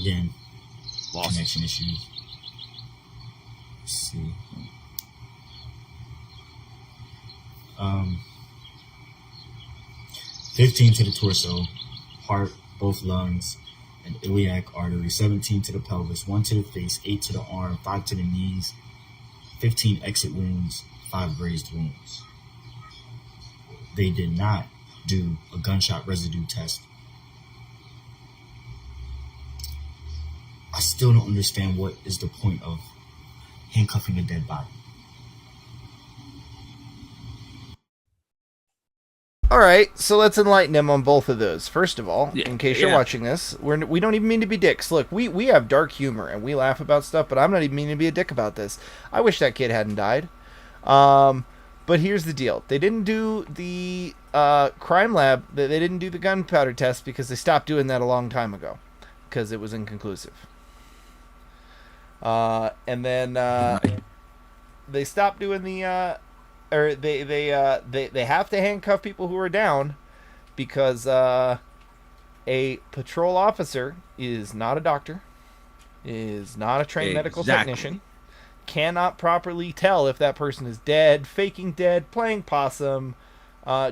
Again, connection issues. Let's see. 15 to the torso, heart, both lungs, and iliac artery. 17 to the pelvis, 1 to the face, 8 to the arm, 5 to the knees, 15 exit wounds, 5 grazed wounds. They did not do a gunshot residue test. I still don't understand what is the point of handcuffing a dead body. All right, so let's enlighten him on both of those. First of all, in case you're watching this, we don't even mean to be dicks. Look, we have dark humor and we laugh about stuff, but I'm not even meaning to be a dick about this. I wish that kid hadn't died. But here's the deal. They didn't do the crime lab. They didn't do the gunpowder test because they stopped doing that a long time ago because it was inconclusive. And then they stopped doing the... or they have to handcuff people who are down because a patrol officer is not a doctor, is not a trained medical technician, cannot properly tell if that person is dead, faking dead, playing possum,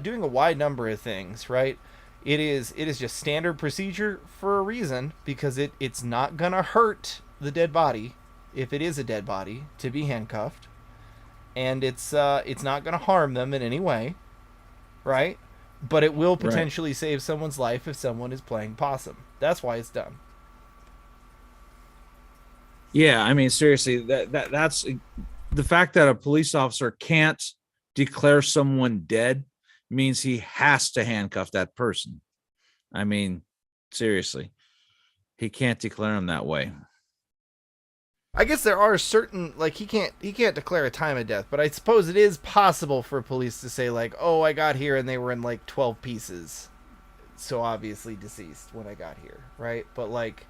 doing a wide number of things, right? It is just standard procedure for a reason because it's not gonna hurt the dead body if it is a dead body to be handcuffed. And it's not going to harm them in any way, right? But it will potentially save someone's life if someone is playing possum. That's why it's done. Yeah, I mean, seriously, that's the fact that a police officer can't declare someone dead means he has to handcuff that person. I mean, seriously, he can't declare him that way. I guess there are certain, like, he can't declare a time of death, but I suppose it is possible for police to say, like, oh, I got here and they were in like 12 pieces, so obviously deceased when I got here, right? But like,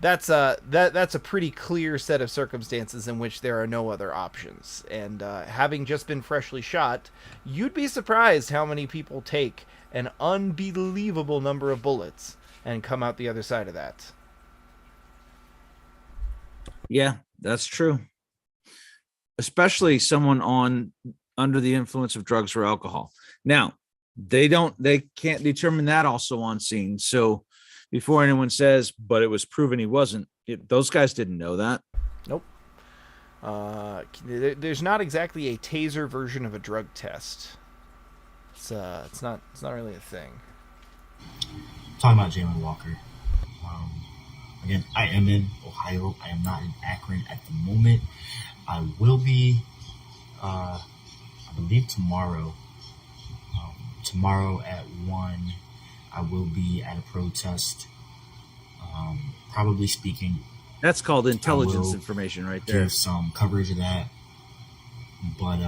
that's a pretty clear set of circumstances in which there are no other options. And having just been freshly shot, you'd be surprised how many people take an unbelievable number of bullets and come out the other side of that. Yeah, that's true. Especially someone under the influence of drugs or alcohol. Now, they can't determine that also on scene. So before anyone says, but it was proven he wasn't, those guys didn't know that. Nope. There's not exactly a taser version of a drug test. It's not really a thing. Talking about Jalen Walker. Again, I am in Ohio. I am not in Akron at the moment. I will be, I believe tomorrow. Tomorrow at 1, I will be at a protest. Probably speaking. That's called intelligence information right there. Give some coverage of that. But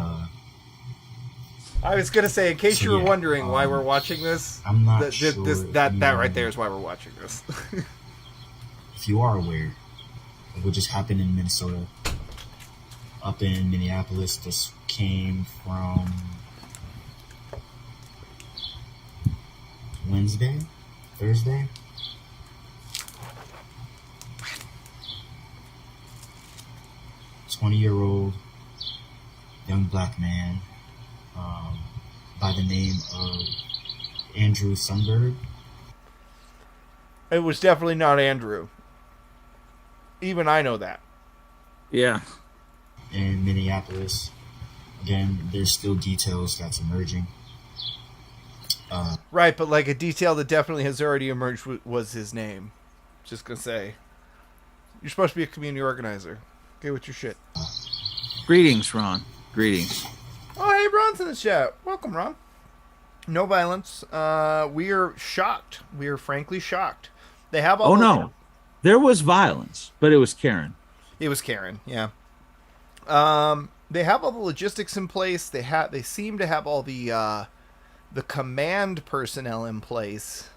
I was gonna say, in case you were wondering why we're watching this, I'm not sure. That right there is why we're watching this. If you are aware of what just happened in Minnesota, up in Minneapolis, this came from Thursday. A 20-year-old young black man by the name of Andrew Sundberg. It was definitely not Andrew. Even I know that. Yeah. In Minneapolis. Again, there's still details that's emerging. Right, but like a detail that definitely has already emerged was his name. Just gonna say. You're supposed to be a community organizer. Get with your shit. Greetings, Ron. Greetings. Oh, hey, Ron's in the chat. Welcome, Ron. No violence. We are shocked. We are frankly shocked. They have all. Oh, no. There was violence, but it was Karen. It was Karen, yeah. They have all the logistics in place. They seem to have all the command personnel in place.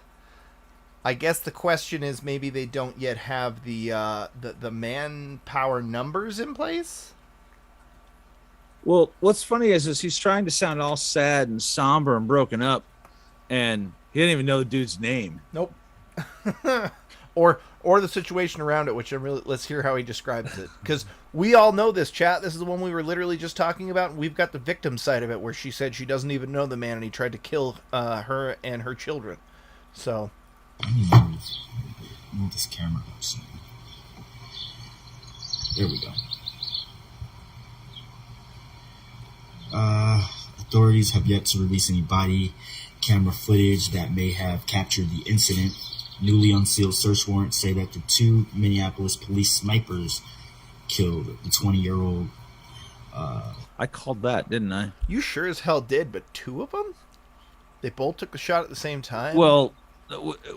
I guess the question is maybe they don't yet have the manpower numbers in place. Well, what's funny is he's trying to sound all sad and somber and broken up, and he didn't even know the dude's name. Nope. or the situation around it, which let's hear how he describes it, because we all know this, chat. This is the one we were literally just talking about, and we've got the victim side of it, where she said she doesn't even know the man, and he tried to kill her and her children. So let me move this camera up. So. There we go. Authorities have yet to release any body camera footage that may have captured the incident. Newly unsealed search warrants say that the 2 Minneapolis police snipers killed the 20-year-old. I called that, didn't I? You sure as hell did, but 2 of them? They both took a shot at the same time? Well,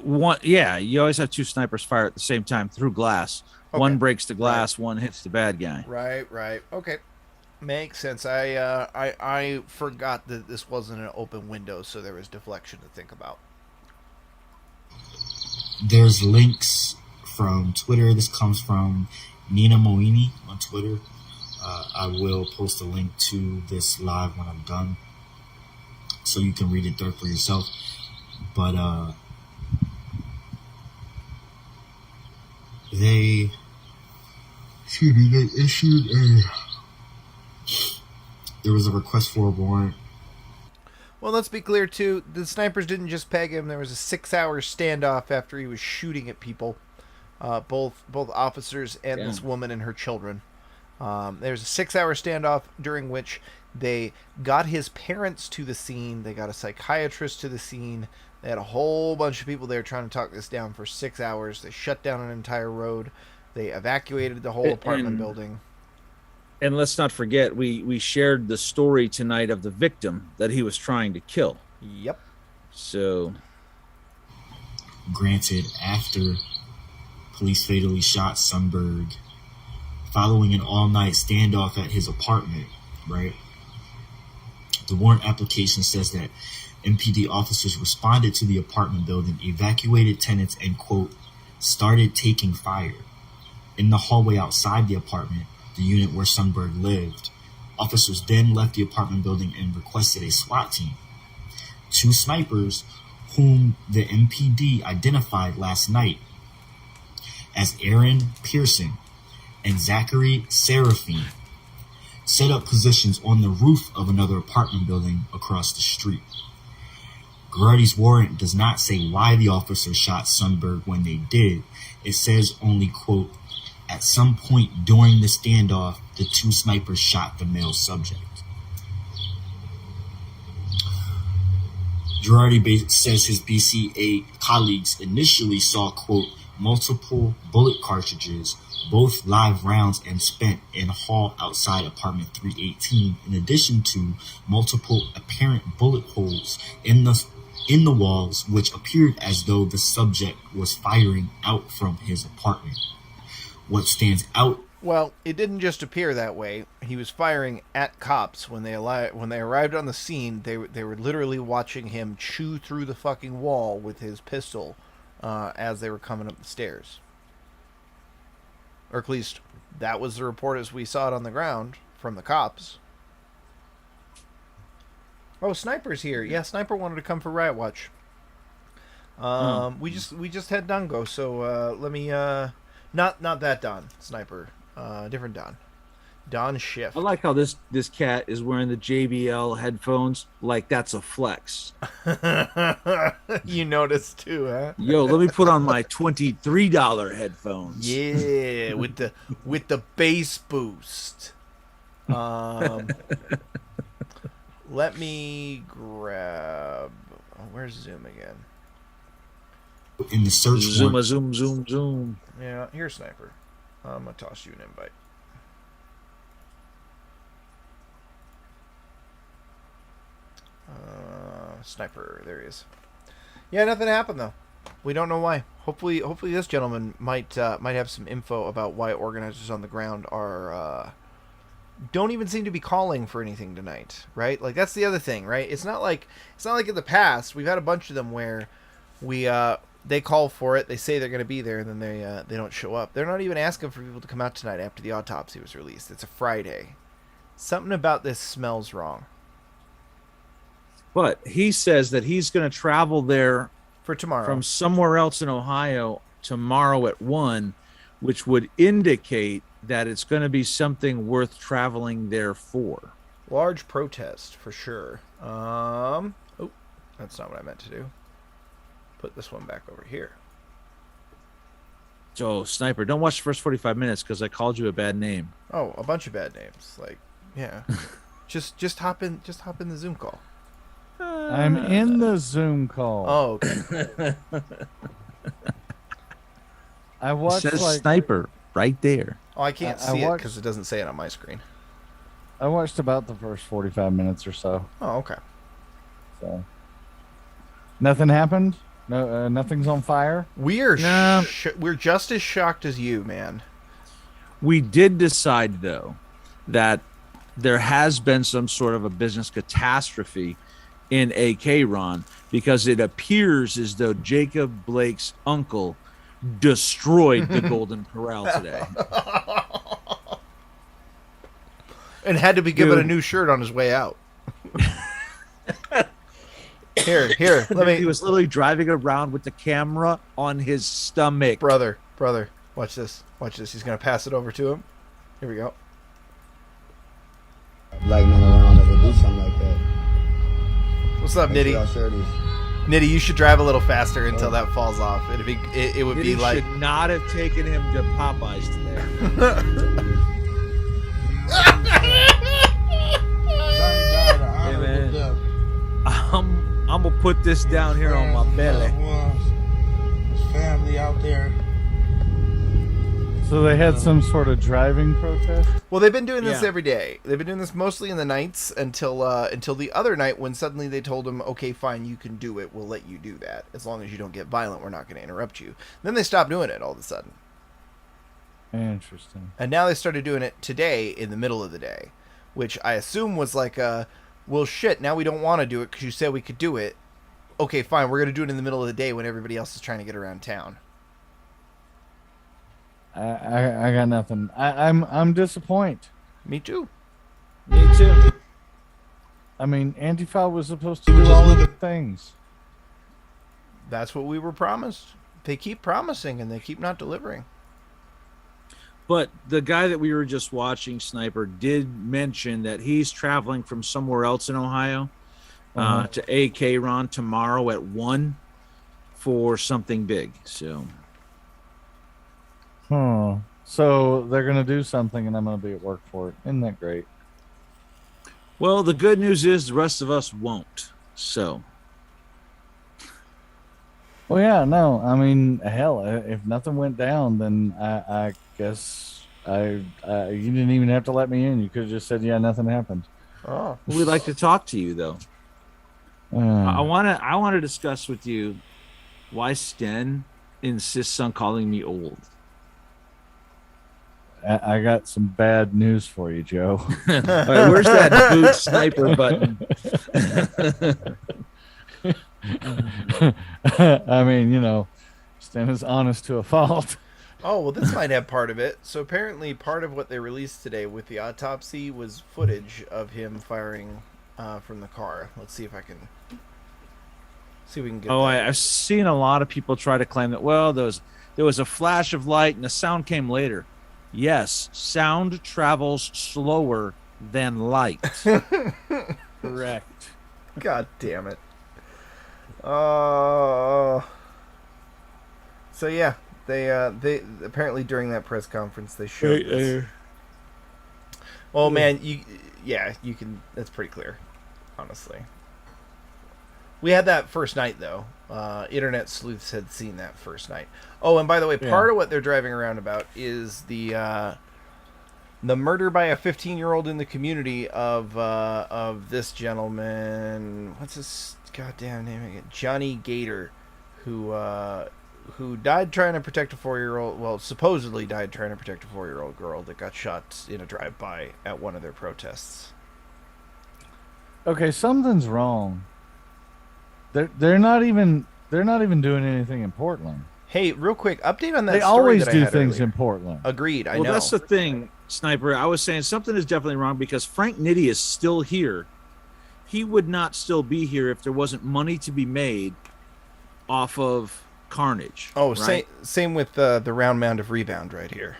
one, yeah, you always have 2 snipers fire at the same time through glass. Okay. One breaks the glass, right. One hits the bad guy. Right. Okay. Makes sense. I forgot that this wasn't an open window, so there was deflection to think about. There's links from Twitter. This comes from Nina Moini on Twitter. I will post a link to this live when I'm done, so you can read it there for yourself. But they issued there was a request for a warrant. Well, let's be clear, too. The snipers didn't just peg him. There was a 6-hour standoff after he was shooting at people, both officers and this woman and her children. There was a 6-hour standoff during which they got his parents to the scene. They got a psychiatrist to the scene. They had a whole bunch of people there trying to talk this down for 6 hours. They shut down an entire road. They evacuated the whole apartment building. And let's not forget, we shared the story tonight of the victim that he was trying to kill. Yep. So, granted, after police fatally shot Sundberg following an all-night standoff at his apartment, right? The warrant application says that MPD officers responded to the apartment building, evacuated tenants, and, quote, started taking fire. In the hallway outside the apartment, the unit where Sundberg lived, officers then left the apartment building and requested a SWAT team. 2 snipers, whom the MPD identified last night as Aaron Pearson and Zachary Seraphine, set up positions on the roof of another apartment building across the street. Girardi's warrant does not say why the officers shot Sundberg when they did. It says only, quote, at some point during the standoff, the 2 snipers shot the male subject. Girardi says his BCA colleagues initially saw, quote, multiple bullet cartridges, both live rounds and spent, in hall outside apartment 318, in addition to multiple apparent bullet holes in the walls, which appeared as though the subject was firing out from his apartment. What stands out... Well, it didn't just appear that way. He was firing at cops. When they arrived on the scene, they were literally watching him chew through the fucking wall with his pistol as they were coming up the stairs. Or at least, that was the report as we saw it on the ground from the cops. Oh, Sniper's here. Yeah, Sniper wanted to come for Riot Watch. We just had Dungo, so let me... Not that Don, Sniper. Different Don. Don Schiff. I like how this cat is wearing the JBL headphones like that's a flex. You noticed too, huh? Yo, let me put on my $23 headphones. Yeah, with the bass boost. Let me grab... Oh, where's Zoom again? In the search warrant. Zoom. Yeah, here's Sniper. I'm going to toss you an invite. Sniper, there he is. Yeah, nothing happened though. We don't know why. Hopefully this gentleman might have some info about why organizers on the ground are don't even seem to be calling for anything tonight, right? Like that's the other thing, right? It's not like in the past we've had a bunch of them where they call for it, they say they're going to be there, and then they don't show up. They're not even asking for people to come out tonight after the autopsy was released. It's a Friday. Something about this smells wrong. But he says that he's going to travel there for tomorrow from somewhere else in Ohio tomorrow at 1, which would indicate that it's going to be something worth traveling there for. Large protest for sure. Oh, that's not what I meant to do. Put this one back over here. So, Sniper, don't watch the first 45 minutes because I called you a bad name. Oh, a bunch of bad names. Like, yeah. just hop in the Zoom call. I'm in the Zoom call. Oh, okay. I watched it says Sniper right there. Oh, I can't see it because it doesn't say it on my screen. I watched about the first 45 minutes or so. Oh, okay. So, nothing happened? No, nothing's on fire? We're just as shocked as you, man. We did decide, though, that there has been some sort of a business catastrophe in AK Ron because it appears as though Jacob Blake's uncle destroyed the Golden Corral today. And had to be given a new shirt on his way out. Here, let me... He was literally driving around with the camera on his stomach. Brother, watch this. He's going to pass it over to him. Here we go. Black men around that would do something like that. What's up, Nitty? Nitty, you should drive a little faster until that falls off. It would be like... should not have taken him to Popeyes today. Hey, man. I'm gonna put this down here on my belly. There's family out there. So they had some sort of driving protest? Well, they've been doing this every day. They've been doing this mostly in the nights until the other night when suddenly they told them, okay, fine, you can do it. We'll let you do that. As long as you don't get violent, we're not going to interrupt you. Then they stopped doing it all of a sudden. Interesting. And now they started doing it today in the middle of the day, which I assume was like well, shit, now we don't want to do it because you said we could do it. Okay, fine, we're going to do it in the middle of the day when everybody else is trying to get around town. I got nothing. I'm disappointed. Me too. Me too. I mean, Antifa was supposed to do all of the things. That's what we were promised. They keep promising and they keep not delivering. But the guy that we were just watching, Sniper, did mention that he's traveling from somewhere else in Ohio to AK Ron tomorrow at 1 for something big. So, So they're gonna do something, and I'm gonna be at work for it. Isn't that great? well, the good news is the rest of us won't. So, Well, yeah, no. I mean, hell, if nothing went down, then I guess you didn't even have to let me in. You could have just said, yeah, nothing happened. Oh, we'd like to talk to you though. I want to discuss with you why Sten insists on calling me old. I got some bad news for you, Joe. All right, where's that boot sniper button? I mean, you know, Stan is honest to a fault. Oh, well, this might have part of it. So apparently part of what they released today with the autopsy was footage of him firing from the car. Let's see if I can see if we can get I've seen a lot of people try to claim that, well, there was a flash of light and the sound came later. Yes, sound travels slower than light. Correct. God damn it. So yeah, they apparently during that press conference they showed this. Oh man, you can. That's pretty clear, honestly. We had that first night though. Internet sleuths had seen that first night. Oh, and by the way, part of what they're driving around about is the murder by a 15-year-old in the community of this gentleman. What's his goddamn name again? Johnny Gator, who died trying to protect a 4-year-old. Well, supposedly died trying to protect a 4-year-old girl that got shot in a drive-by at one of their protests. Okay, something's wrong. They're not even doing anything in Portland. Hey, real quick, update on that. They story always that I do had things earlier. in Portland. Agreed. I Well, know. that's the thing, Sniper. I was saying something is definitely wrong because Frank Nitti is still here. He would not still be here if there wasn't money to be made off of Carnage. Oh, right? same with the round mound of rebound right here.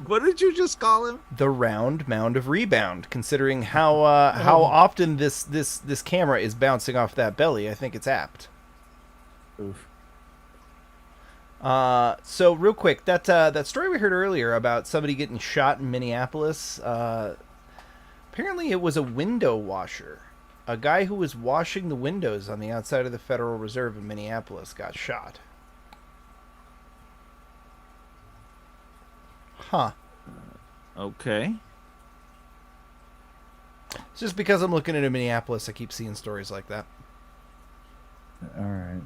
What did you just call him? The round mound of rebound. Considering how often this camera is bouncing off that belly, I think it's apt. Oof. So real quick, that story we heard earlier about somebody getting shot in Minneapolis. Apparently, it was a window washer. A guy who was washing the windows on the outside of the Federal Reserve in Minneapolis got shot. Huh. Okay. It's just because I'm looking at Minneapolis, I keep seeing stories like that. All right.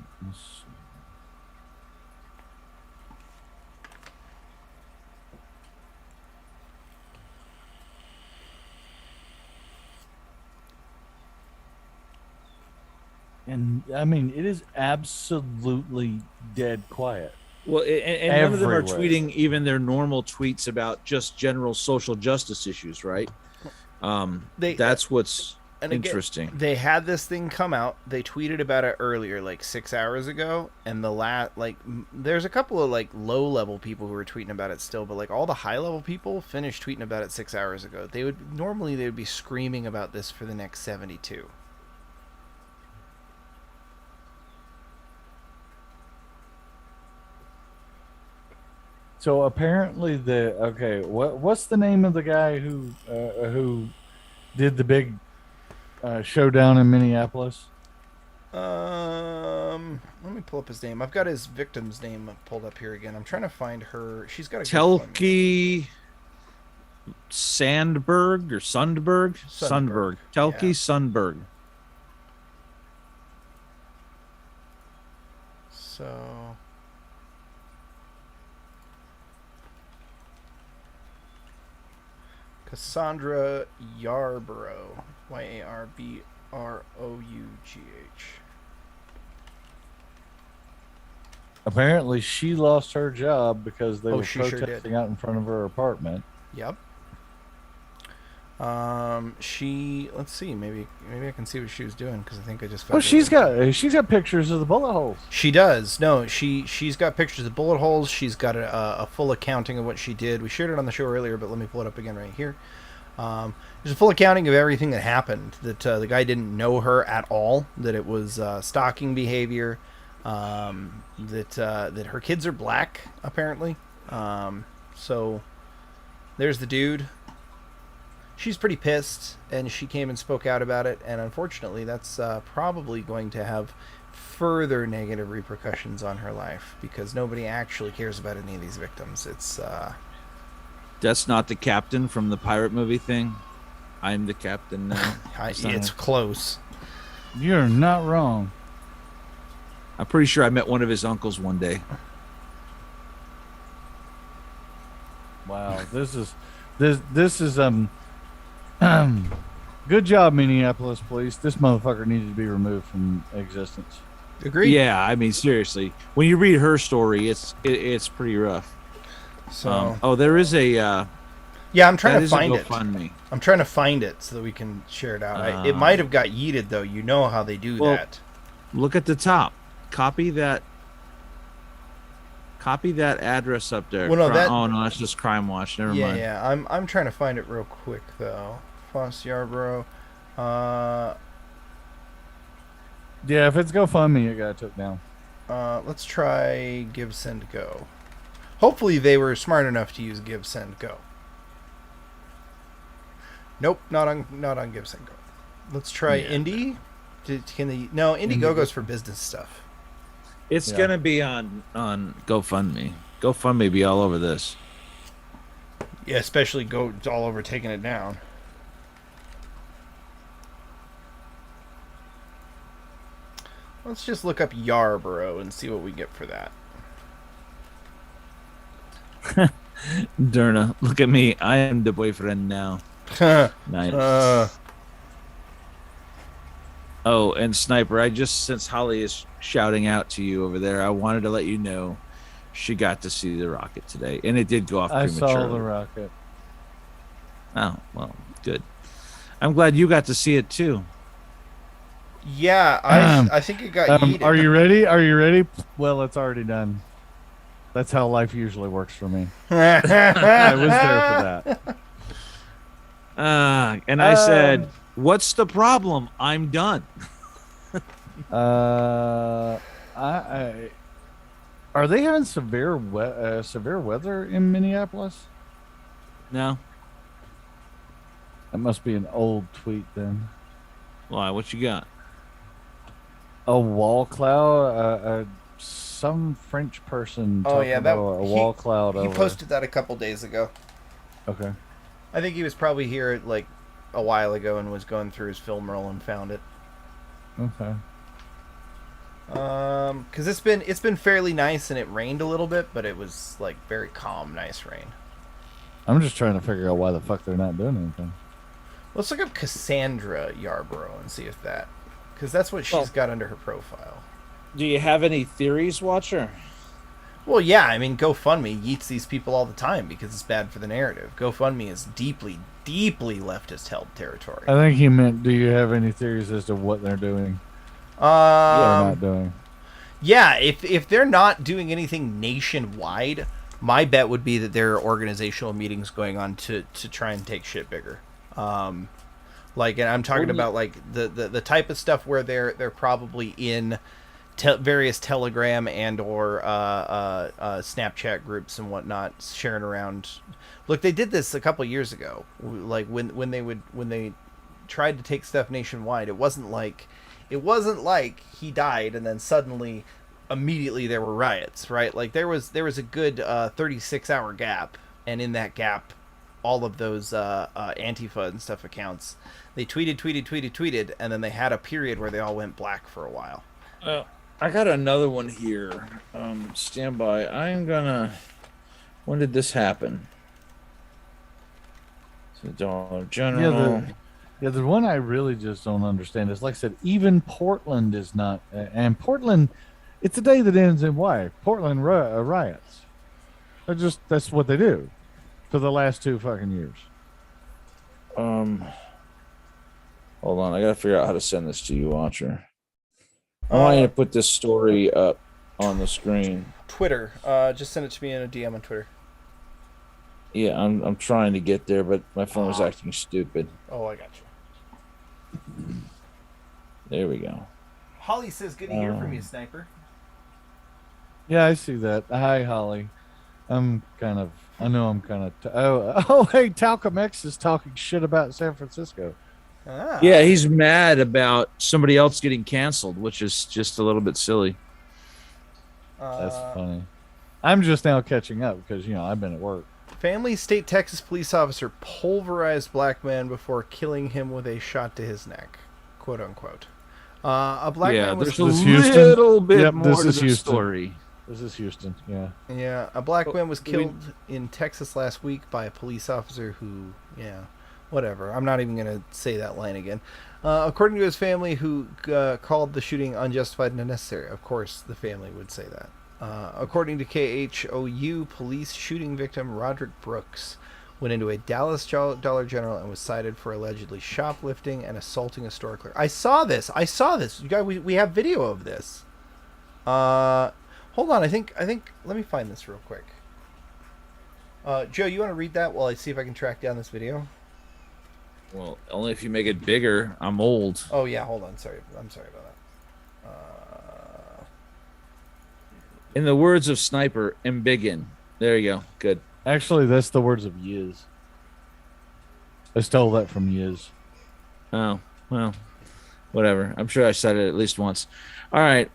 And I mean, it is absolutely dead quiet. Well, and none of them are Everywhere. tweeting even their normal tweets about just general social justice issues, right? That's what's And again, interesting. they had this thing come out. They tweeted about it earlier, like 6 hours ago, and there's a couple of like low level people who were tweeting about it still, but like all the high level people finished tweeting about it 6 hours ago. They would be screaming about this for the next 72. So apparently what's the name of the guy who did the big showdown in Minneapolis? Let me pull up his name. I've got his victim's name pulled up here again. I'm trying to find her. She's got a Telke Sandberg or Sundberg? Sundberg. Telke yeah. Sundberg. So Cassandra Yarbrough. Yarbrough. Apparently, she lost her job because they were she sure protesting did. out in front of her apartment. Yep. Let's see, maybe I can see what she was doing because I think I just found. Well, she's got pictures of the bullet holes. She does. No, she's got pictures of bullet holes. She's got a full accounting of what she did. We shared it on the show earlier, but let me pull it up again right here. There's a full accounting of everything that happened. That the guy didn't know her at all. That it was stalking behavior. That her kids are black apparently. So there's the dude. She's pretty pissed, and she came and spoke out about it, and unfortunately that's probably going to have further negative repercussions on her life, because nobody actually cares about any of these victims. It's That's not the captain from the pirate movie thing? I'm the captain now. It's close. You're not wrong. I'm pretty sure I met one of his uncles one day. Wow, this is good job, Minneapolis police. This motherfucker needed to be removed from existence. Agreed. Yeah, I mean seriously, when you read her story, it's pretty rough. So there is a yeah, I'm trying to find it. GoFundMe. I'm trying to find it so that we can share it out. It might have got yeeted though. You know how they do that. Look at the top. Copy that address up there. Well, no, oh no, that's just Crime Watch. Never mind. Yeah. I'm trying to find it real quick though. Foss Yarbrough. Yeah, if it's GoFundMe, it got took down. Let's try Give Send Go. Hopefully they were smart enough to use Give Send Go. Nope, not on Give Send Go. Let's try Indie. Can they? No, Indiegogo's for business stuff. It's gonna be on GoFundMe. GoFundMe be all over this. Yeah, especially Go all over taking it down. Let's just look up Yarborough and see what we get for that. Derna, look at me. I am the boyfriend now. Nice. Oh, and Sniper, since Holly is shouting out to you over there, I wanted to let you know she got to see the rocket today, and it did go off prematurely. I saw the rocket. Oh, well, good. I'm glad you got to see it too. Yeah, I think it got yeeted. Are you ready? Are you ready? Well, it's already done. That's how life usually works for me. I was there for that. And I said, "What's the problem? I'm done." Are they having severe weather in Minneapolis? No. That must be an old tweet then. Why? What you got? A wall cloud. Some French person. Oh yeah, that a wall cloud. He posted that a couple days ago. Okay. I think he was probably here like a while ago and was going through his film roll and found it. Okay. Because it's been fairly nice and it rained a little bit, but it was like very calm, nice rain. I'm just trying to figure out why the fuck they're not doing anything. Let's look up Cassandra Yarbrough and see if that, because that's what she's got under her profile. Do you have any theories, Watcher? Well, yeah, I mean, GoFundMe yeets these people all the time because it's bad for the narrative. GoFundMe is deeply, deeply leftist-held territory. I think he meant, do you have any theories as to what they're doing? They're not doing. Yeah, if they're not doing anything nationwide, my bet would be that there are organizational meetings going on to try and take shit bigger. Like, and I'm talking about like the type of stuff where they're probably in various Telegram and or Snapchat groups and whatnot, sharing around. Look, they did this a couple years ago. Like when they tried to take stuff nationwide, it wasn't like he died and then suddenly immediately there were riots, right? Like there was a good 36-hour gap, and in that gap, all of those Antifa and stuff accounts, they tweeted, and then they had a period where they all went black for a while. I got another one here. Stand by. When did this happen? The Dollar Yeah, General. the one I really just don't understand is, like I said, even Portland is not, and Portland, it's a day that ends in Y. Portland riots. That's what they do for the last 2 fucking years. Hold on, I gotta figure out how to send this to you, Watcher. I want you to put this story up on the screen. Twitter. Just send it to me in a DM on Twitter. Yeah, I'm trying to get there, but my phone is acting stupid. Oh, I got you. There we go. Holly says, "Good to hear from you, Sniper." Yeah, I see that. Hi, Holly. I know I'm kind of. Hey, Talcum X is talking shit about San Francisco. Ah. Yeah, he's mad about somebody else getting canceled, which is just a little bit silly. That's funny. I'm just now catching up because I've been at work. Family State Texas police officer pulverized black man before killing him with a shot to his neck, quote unquote. A black man was. There's a little bit more to the story. This is Houston. Yeah. Yeah, a black man was killed in Texas last week by a police officer who, whatever. I'm not even going to say that line again. According to his family, who called the shooting unjustified and unnecessary. Of course, the family would say that. According to KHOU, police shooting victim Roderick Brooks went into a Dallas Dollar General and was cited for allegedly shoplifting and assaulting a store clerk. I saw this. You guys, we have video of this. Hold on. I think. Let me find this real quick. Joe, you want to read that while I see if I can track down this video? Well, only if you make it bigger. I'm old. Oh yeah, hold on. Sorry, I'm sorry about that. In the words of Sniper, embiggen. There you go. Good. Actually, that's the words of Yiz. I stole that from Yiz. Oh, well, whatever. I'm sure I said it at least once. All right.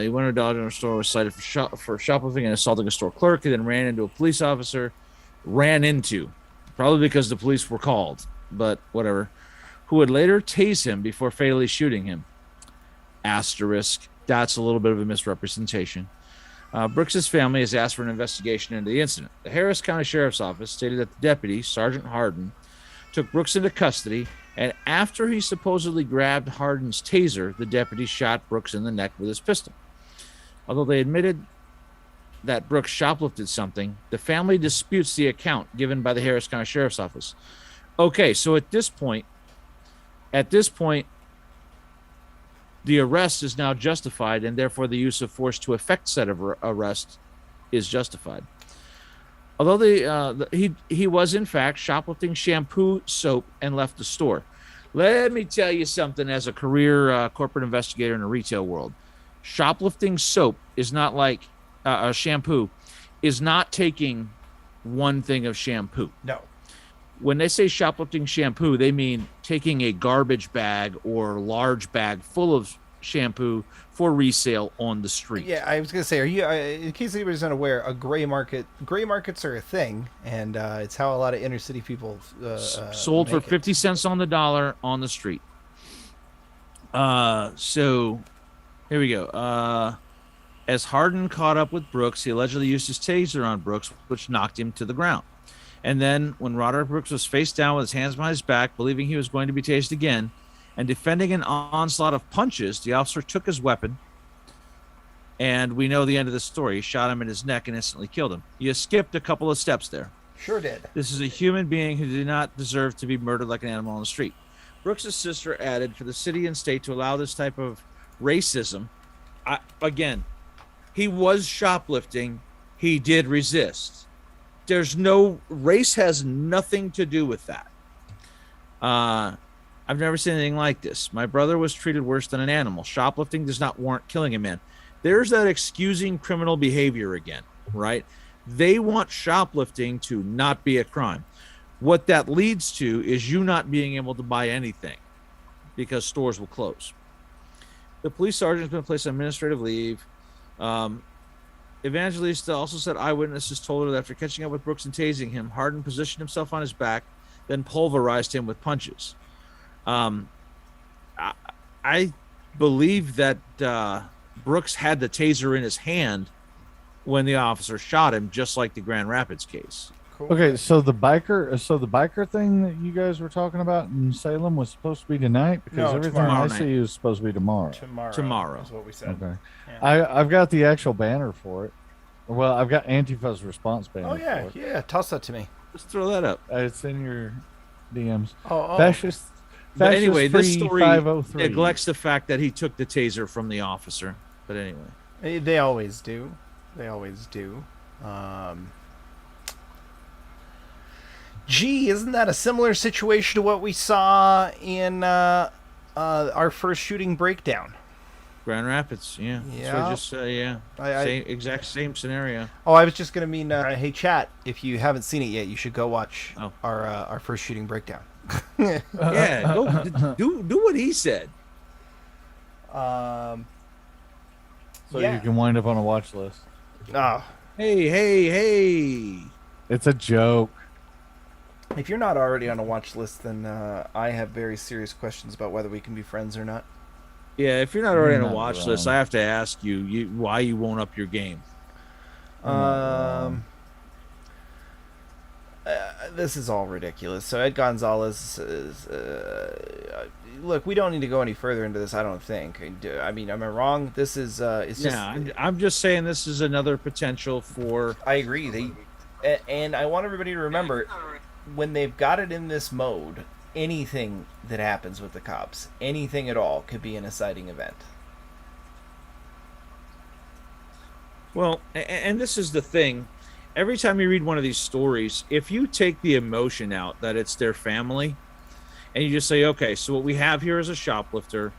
He went to a Dollar General store, was cited for shoplifting and assaulting a store clerk. He then ran into a police officer. Probably because the police were called, but whatever. Who would later tase him before fatally shooting him. Asterisk. That's a little bit of a misrepresentation. Brooks's family has asked for an investigation into the incident. The Harris County Sheriff's Office stated that the deputy, Sergeant Harden, took Brooks into custody, and after he supposedly grabbed Harden's taser, the deputy shot Brooks in the neck with his pistol. Although they admitted that Brooks shoplifted something, the family disputes the account given by the Harris County Sheriff's Office. Okay, so at this point, the arrest is now justified, and therefore the use of force to effect said arrest is justified. Although he was in fact shoplifting shampoo, soap, and left the store. Let me tell you something as a career corporate investigator in the retail world. Shoplifting soap is not like shampoo is not taking one thing of shampoo. No. When they say shoplifting shampoo, they mean taking a garbage bag or large bag full of shampoo for resale on the street. Yeah, I was going to say, are you, in case anybody's unaware, gray markets are a thing, and it's how a lot of inner city people sold for 50 cents on the dollar on the street. So here we go. As Harden caught up with Brooks, he allegedly used his taser on Brooks, which knocked him to the ground. And then when Roderick Brooks was face down with his hands behind his back, believing he was going to be tased again, and defending an onslaught of punches, the officer took his weapon, and we know the end of the story. He shot him in his neck and instantly killed him. You skipped a couple of steps there. Sure did. This is a human being who did not deserve to be murdered like an animal on the street. Brooks' sister added, for the city and state to allow this type of racism, again, he was shoplifting. He did resist. There's no race has nothing to do with that. I've never seen anything like this. My brother was treated worse than an animal. Shoplifting does not warrant killing a man. There's that excusing criminal behavior again, right? They want shoplifting to not be a crime. What that leads to is you not being able to buy anything because stores will close. The police sergeant has been placed on administrative leave. Evangelista also said eyewitnesses told her that after catching up with Brooks and tasing him, Harden positioned himself on his back, then pulverized him with punches. I believe that Brooks had the taser in his hand when the officer shot him, just like the Grand Rapids case. Cool. Okay, so the biker thing that you guys were talking about in Salem was supposed to be tonight because No, everything tomorrow I night. see is supposed to be tomorrow. Tomorrow is what we said. Okay, Yeah. I've got the actual banner for it. Well, I've got Antifa's response banner. Oh yeah, for it. yeah. Toss that to me. Let's throw that up. It's in your DMs. Oh. Fascist. But anyway, this Free story 503. neglects the fact that he took the taser from the officer. But anyway, They always do. They always do. Gee, isn't that a similar situation to what we saw in our first shooting breakdown? Grand Rapids, yeah. Yeah. So I just yeah, exact same scenario. Oh, I was just gonna mean, hey chat, if you haven't seen it yet, you should go watch our first shooting breakdown. Yeah, go do what he said. So yeah. you can wind up on a watch list. Oh, Hey! It's a joke. if you're not already on a watch list, then I have very serious questions about whether we can be friends or not. Yeah, if you're not already on a Not watch wrong. list, I have to ask you why you won't up your game. This is all ridiculous. So Ed Gonzalez is, look, we don't need to go any further into this. I don't think. I mean, am I wrong? This is it's just. Yeah, I'm just saying this is another potential for. I agree. And I want everybody to remember, when they've got it in this mode, anything that happens with the cops, anything at all, could be an inciting event. Well, and this is the thing. Every time you read one of these stories, if you take the emotion out that it's their family, and you just say, okay, so what we have here is a shoplifter.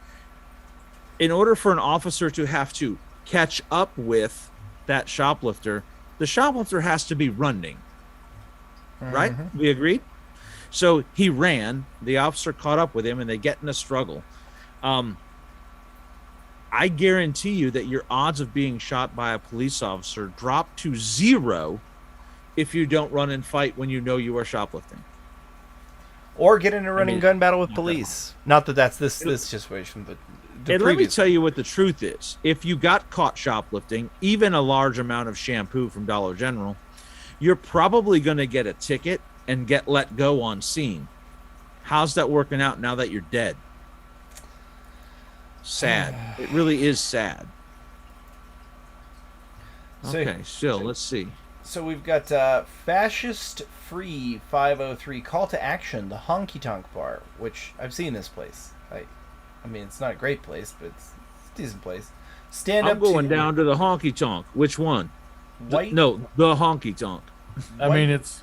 In order for an officer to have to catch up with that shoplifter, the shoplifter has to be running. Right? We agreed? So he ran, the officer caught up with him, and they get in a struggle. I guarantee you that your odds of being shot by a police officer drop to 0 if you don't run and fight when you know you are shoplifting. Or get in a running gun battle with police. Not that that's this situation, but And let me tell you what the truth is. If you got caught shoplifting, even a large amount of shampoo from Dollar General, you're probably going to get a ticket and get let go on scene. How's that working out now that you're dead? Sad. It really is sad. Okay, let's see. So we've got Fascist Free 503 Call to Action, the Honky Tonk Bar, which I've seen this place. I mean, it's not a great place, but it's a decent place. I'm going down to the honky tonk. Which one? White? The honky tonk. I mean, it's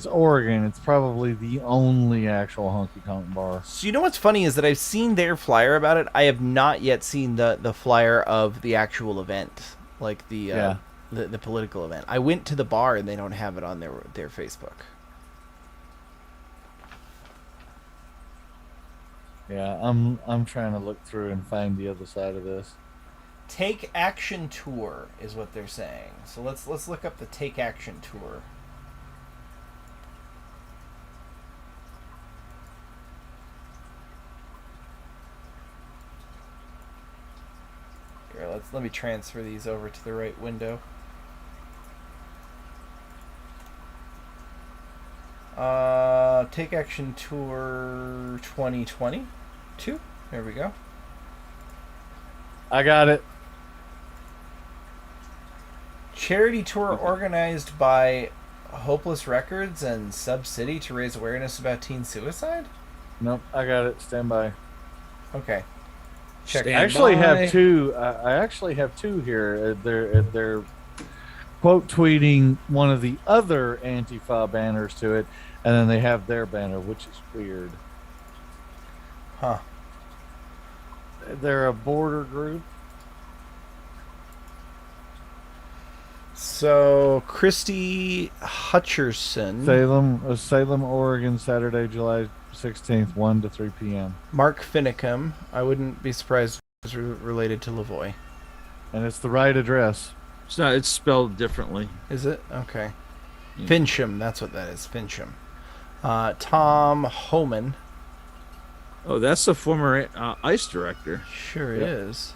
Oregon. It's probably the only actual honky tonk bar. So you know what's funny is that I've seen their flyer about it. I have not yet seen the flyer of the actual event, like the political event. I went to the bar and they don't have it on their Facebook. Yeah, I'm trying to look through and find the other side of this. Take Action Tour is what they're saying. So let's look up the Take Action Tour. Here, let me transfer these over to the right window. Take Action Tour 2022. There we go. I got it. Charity tour organized by Hopeless Records and Sub City to raise awareness about teen suicide? Nope, I got it. Stand by. Okay. Check. I actually have two. I actually have two here. They're quote tweeting one of the other Antifa banners to it, and then they have their banner, which is weird. Huh. They're a border group. So Christy Hutcherson, Salem, Oregon, Saturday, July 16th, 1 to 3 p.m. Mark Finicum. I wouldn't be surprised if it was related to Lavoie. And it's the right address. It's not. It's spelled differently. Is it? Okay. Fincham. That's what that is. Fincham. Tom Homan. Oh, that's the former ICE director. Sure is.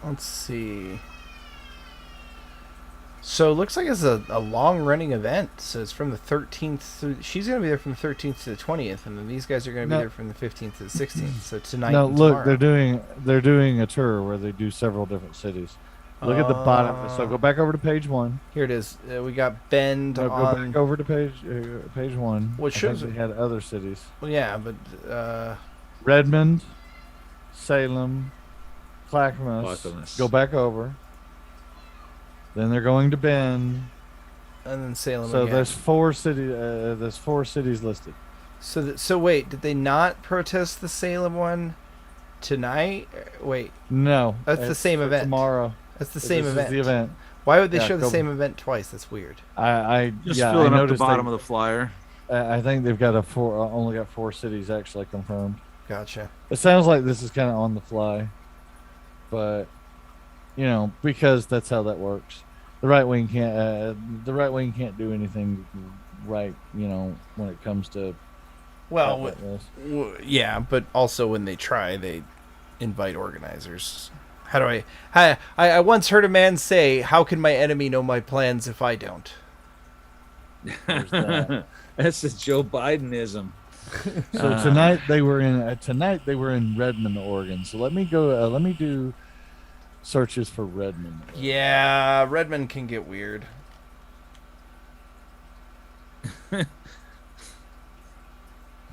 Let's see. So it looks like it's a long-running event. So it's from the 13th to... She's going to be there from the 13th to the 20th, and then these guys are going to be there from the 15th to the 16th. So tonight No, and look, tomorrow. they're doing a tour where they do several different cities. Look at the bottom. So go back over to page 1. Here it is. We got Bend No, on... go back over to page 1. What shows they had other cities. Well, yeah, but... Redmond, Salem, Clackamas. Go back over. Then they're going to Bend. And then Salem So again. there's 4 cities. There's 4 cities listed. So wait, did they not protest the Salem one tonight? Wait. No. That's the same event. Tomorrow. That's the same event. Is the event. Why would they Yeah, show the go- same event twice? That's weird. I Just yeah, filling I up the noticed bottom they- of the flyer. I think they've got only got 4 cities actually confirmed. Gotcha. It sounds like this is kind of on the fly, but you know, because that's how that works. The right wing can't do anything right, you know, when it comes to Well, crap like this. yeah, but also when they try, they invite organizers. How do I once heard a man say, "How can my enemy know my plans if I don't?" There's that. That's the Joe Bidenism. So tonight they were in Redmond, Oregon. So let me go. Let me do searches for Redmond. Yeah, Redmond can get weird.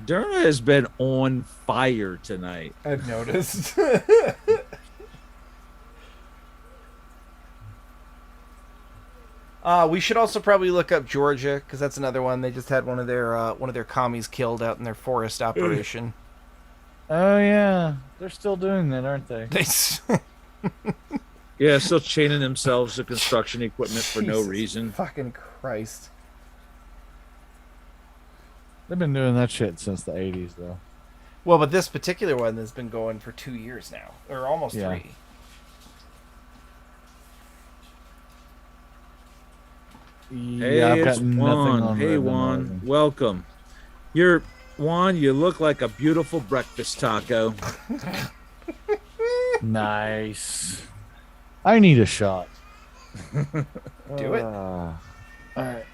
Derna has been on fire tonight. I've noticed. We should also probably look up Georgia, because that's another one. They just had one of their commies killed out in their forest operation. Oh yeah, they're still doing that, aren't they? Yeah, still chaining themselves to construction equipment for no Jesus reason. Fucking Christ. They've been doing that shit since the 80s, though. Well, but this particular one has been going for 2 years now, or almost 3. Hey, Yeah, I've it's got nothing Juan. on Hey, Redmond, Juan. Oregon. Welcome. Juan, you look like a beautiful breakfast taco. Nice. I need a shot. Do it. All right.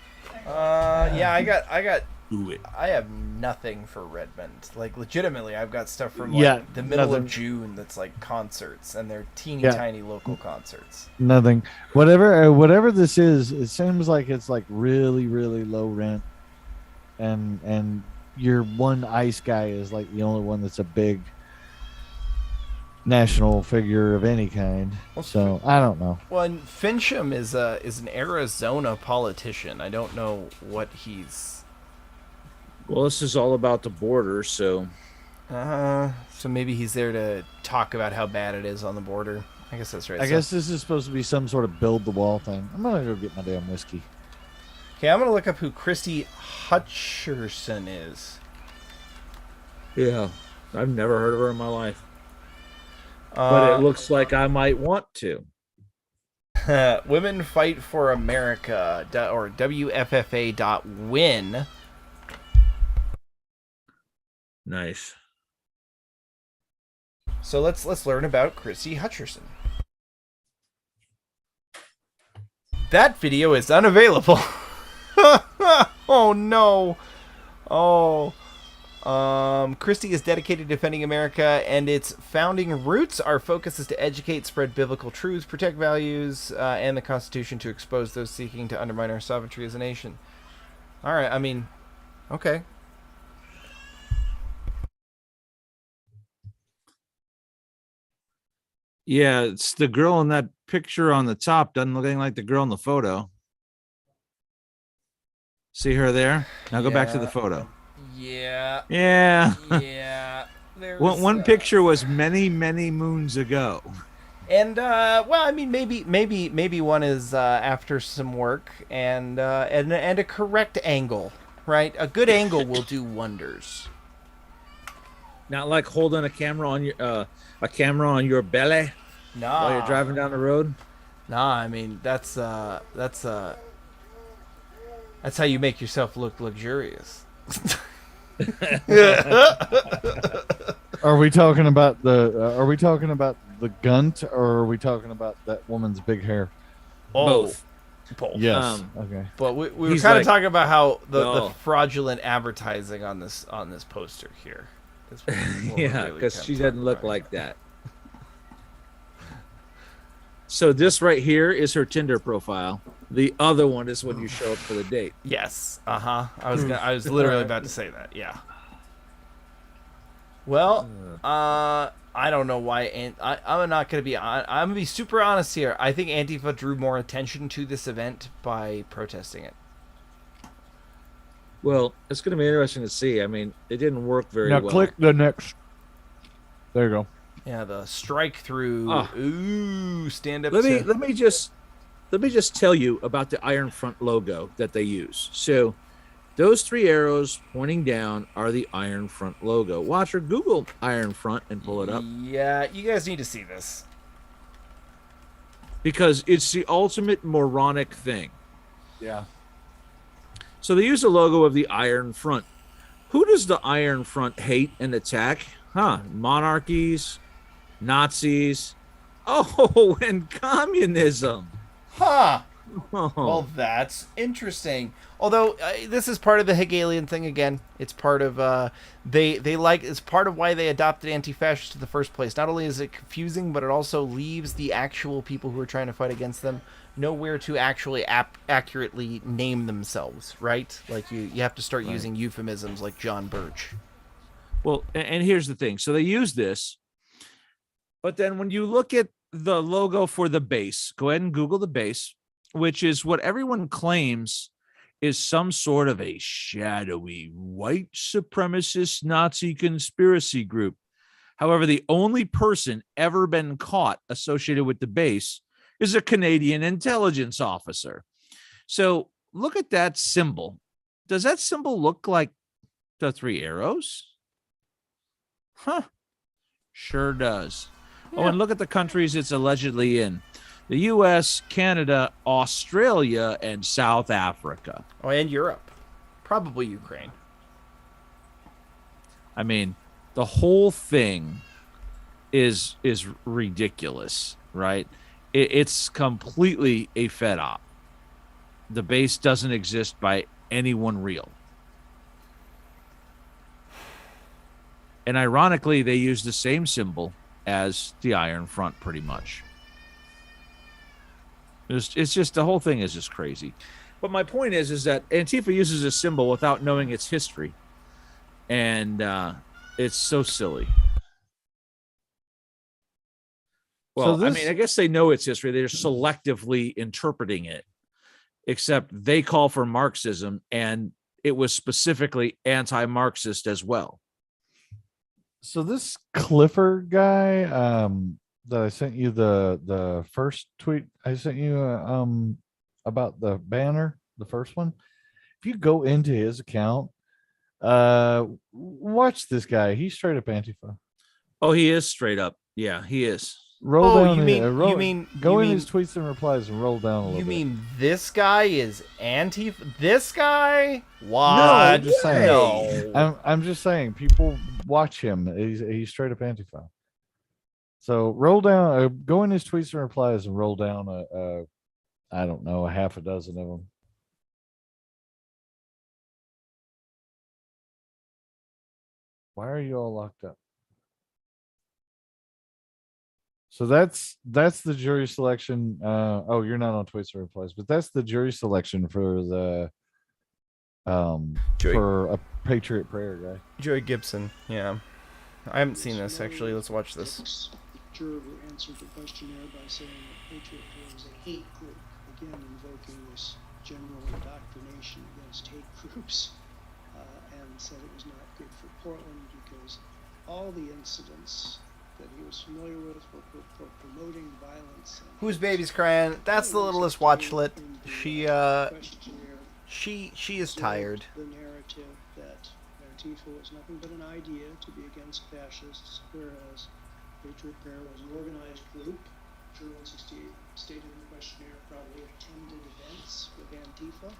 Yeah, I got. Do it. I have nothing for Redmond. Like, legitimately, I've got stuff from the middle of June that's like concerts, and they're teeny tiny local concerts. Nothing. Whatever this is, it seems like it's like really, really low rent, and your one ice guy is like the only one that's a big national figure of any kind. So I don't know. Well, and Fincham is an Arizona politician. I don't know what he's. Well, this is all about the border, so. So maybe he's there to talk about how bad it is on the border. I guess that's right. I guess this is supposed to be some sort of build the wall thing. I'm gonna go get my damn whiskey. Okay, I'm gonna look up who Christy Hutcherson is. Yeah, I've never heard of her in my life. But it looks like I might want to. Women Fight for America, or WFFA.win. Nice. So let's learn about Christy Hutcherson. That video is unavailable. Oh no. Oh. Christy is dedicated to defending America and its founding roots. Our focus is to educate, spread biblical truths, protect values, and the Constitution to expose those seeking to undermine our sovereignty as a nation. All right, I mean, okay. Yeah, it's the girl in that picture on the top. Doesn't look anything like the girl in the photo. See her there? Now go back to the photo. Yeah. Yeah. Yeah. One picture was many, many moons ago. And well, I mean, maybe one is after some work and a correct angle, right? A good angle will do wonders. Not like holding a camera on your belly while you're driving down the road. Nah, I mean that's how you make yourself look luxurious. Are we talking about the gunt, or are we talking about that woman's big hair? Oh, Both. Both. Yes. Okay. But we were He's kind of like, talking about how the "No." fraudulent advertising on this poster here. Is what we're Yeah, really because kind of she talking doesn't look about like here. that. So this right here is her Tinder profile. The other one is when you show up for the date. Yes. I was literally about to say that. Yeah. Well, I don't know why. I'm not gonna be. I'm gonna be super honest here. I think Antifa drew more attention to this event by protesting it. Well, it's going to be interesting to see. I mean, it didn't work very Now well. click the next. There you go. Yeah, the strike through. Oh. Ooh, stand up. Let me just tell you about the Iron Front logo that they use. So, those three arrows pointing down are the Iron Front logo. Watch or Google Iron Front and pull it up. Yeah, you guys need to see this. Because it's the ultimate moronic thing. Yeah. So they use the logo of the Iron Front. Who does the Iron Front hate and attack? Monarchies, Nazis, and communism. Huh. Oh. Well, that's interesting. Although this is part of the Hegelian thing again. It's part of it's part of why they adopted anti-fascists in the first place. Not only is it confusing, but it also leaves the actual people who are trying to fight against them nowhere to actually accurately name themselves, right? Like you have to start using euphemisms like John Birch. Well, and here's the thing. So they use this, but then when you look at the logo for the base, go ahead and Google the base, which is what everyone claims is some sort of a shadowy white supremacist Nazi conspiracy group. However, the only person ever been caught associated with the base is a Canadian intelligence officer. So look at that symbol. Does that symbol look like the three arrows? Huh. Sure does. Yeah. Oh, and look at the countries it's allegedly in. The U.S., Canada, Australia, and South Africa. Oh, and Europe. Probably Ukraine. I mean, the whole thing is ridiculous, right? It's completely a fed op. The base doesn't exist by anyone real. And ironically, they use the same symbol as the Iron Front pretty much. It's just the whole thing is just crazy. But my point is that Antifa uses a symbol without knowing its history. And it's so silly. Well, I mean, I guess they know its history. They're selectively interpreting it, except they call for Marxism, and it was specifically anti-Marxist as well. So this Clifford guy that I sent you the first tweet I sent you about the banner, the first one. If you go into his account, watch this guy. He's straight up Antifa. Oh, he is straight up. Yeah, he is. Roll down. You mean go in his tweets and replies and roll down a little bit. You mean this guy is Antifa? This guy? What? No, I'm just saying. No. I'm just saying. People watch him. He's straight up Antifa. So roll down. Go in his tweets and replies and roll down I don't know, a half a dozen of them. Why are you all locked up? So that's the jury selection. Oh, you're not on tweets or replies, but that's the jury selection for the for a Patriot Prayer guy. Joey Gibson. Yeah, I haven't seen this actually. Let's watch this. Juror who answered the questionnaire by saying that Patriot Prayer was a hate group, again invoking this general indoctrination against hate groups, and said it was not good for Portland because all the incidents that he was familiar with for promoting violence. Whose baby's crying? That's the littlest watchlet. She is tired. The narrative that Antifa was nothing but an idea to be against fascists, whereas Patriot Prayer was an organized group. Juror 168 stated in the questionnaire probably attended events with Antifa.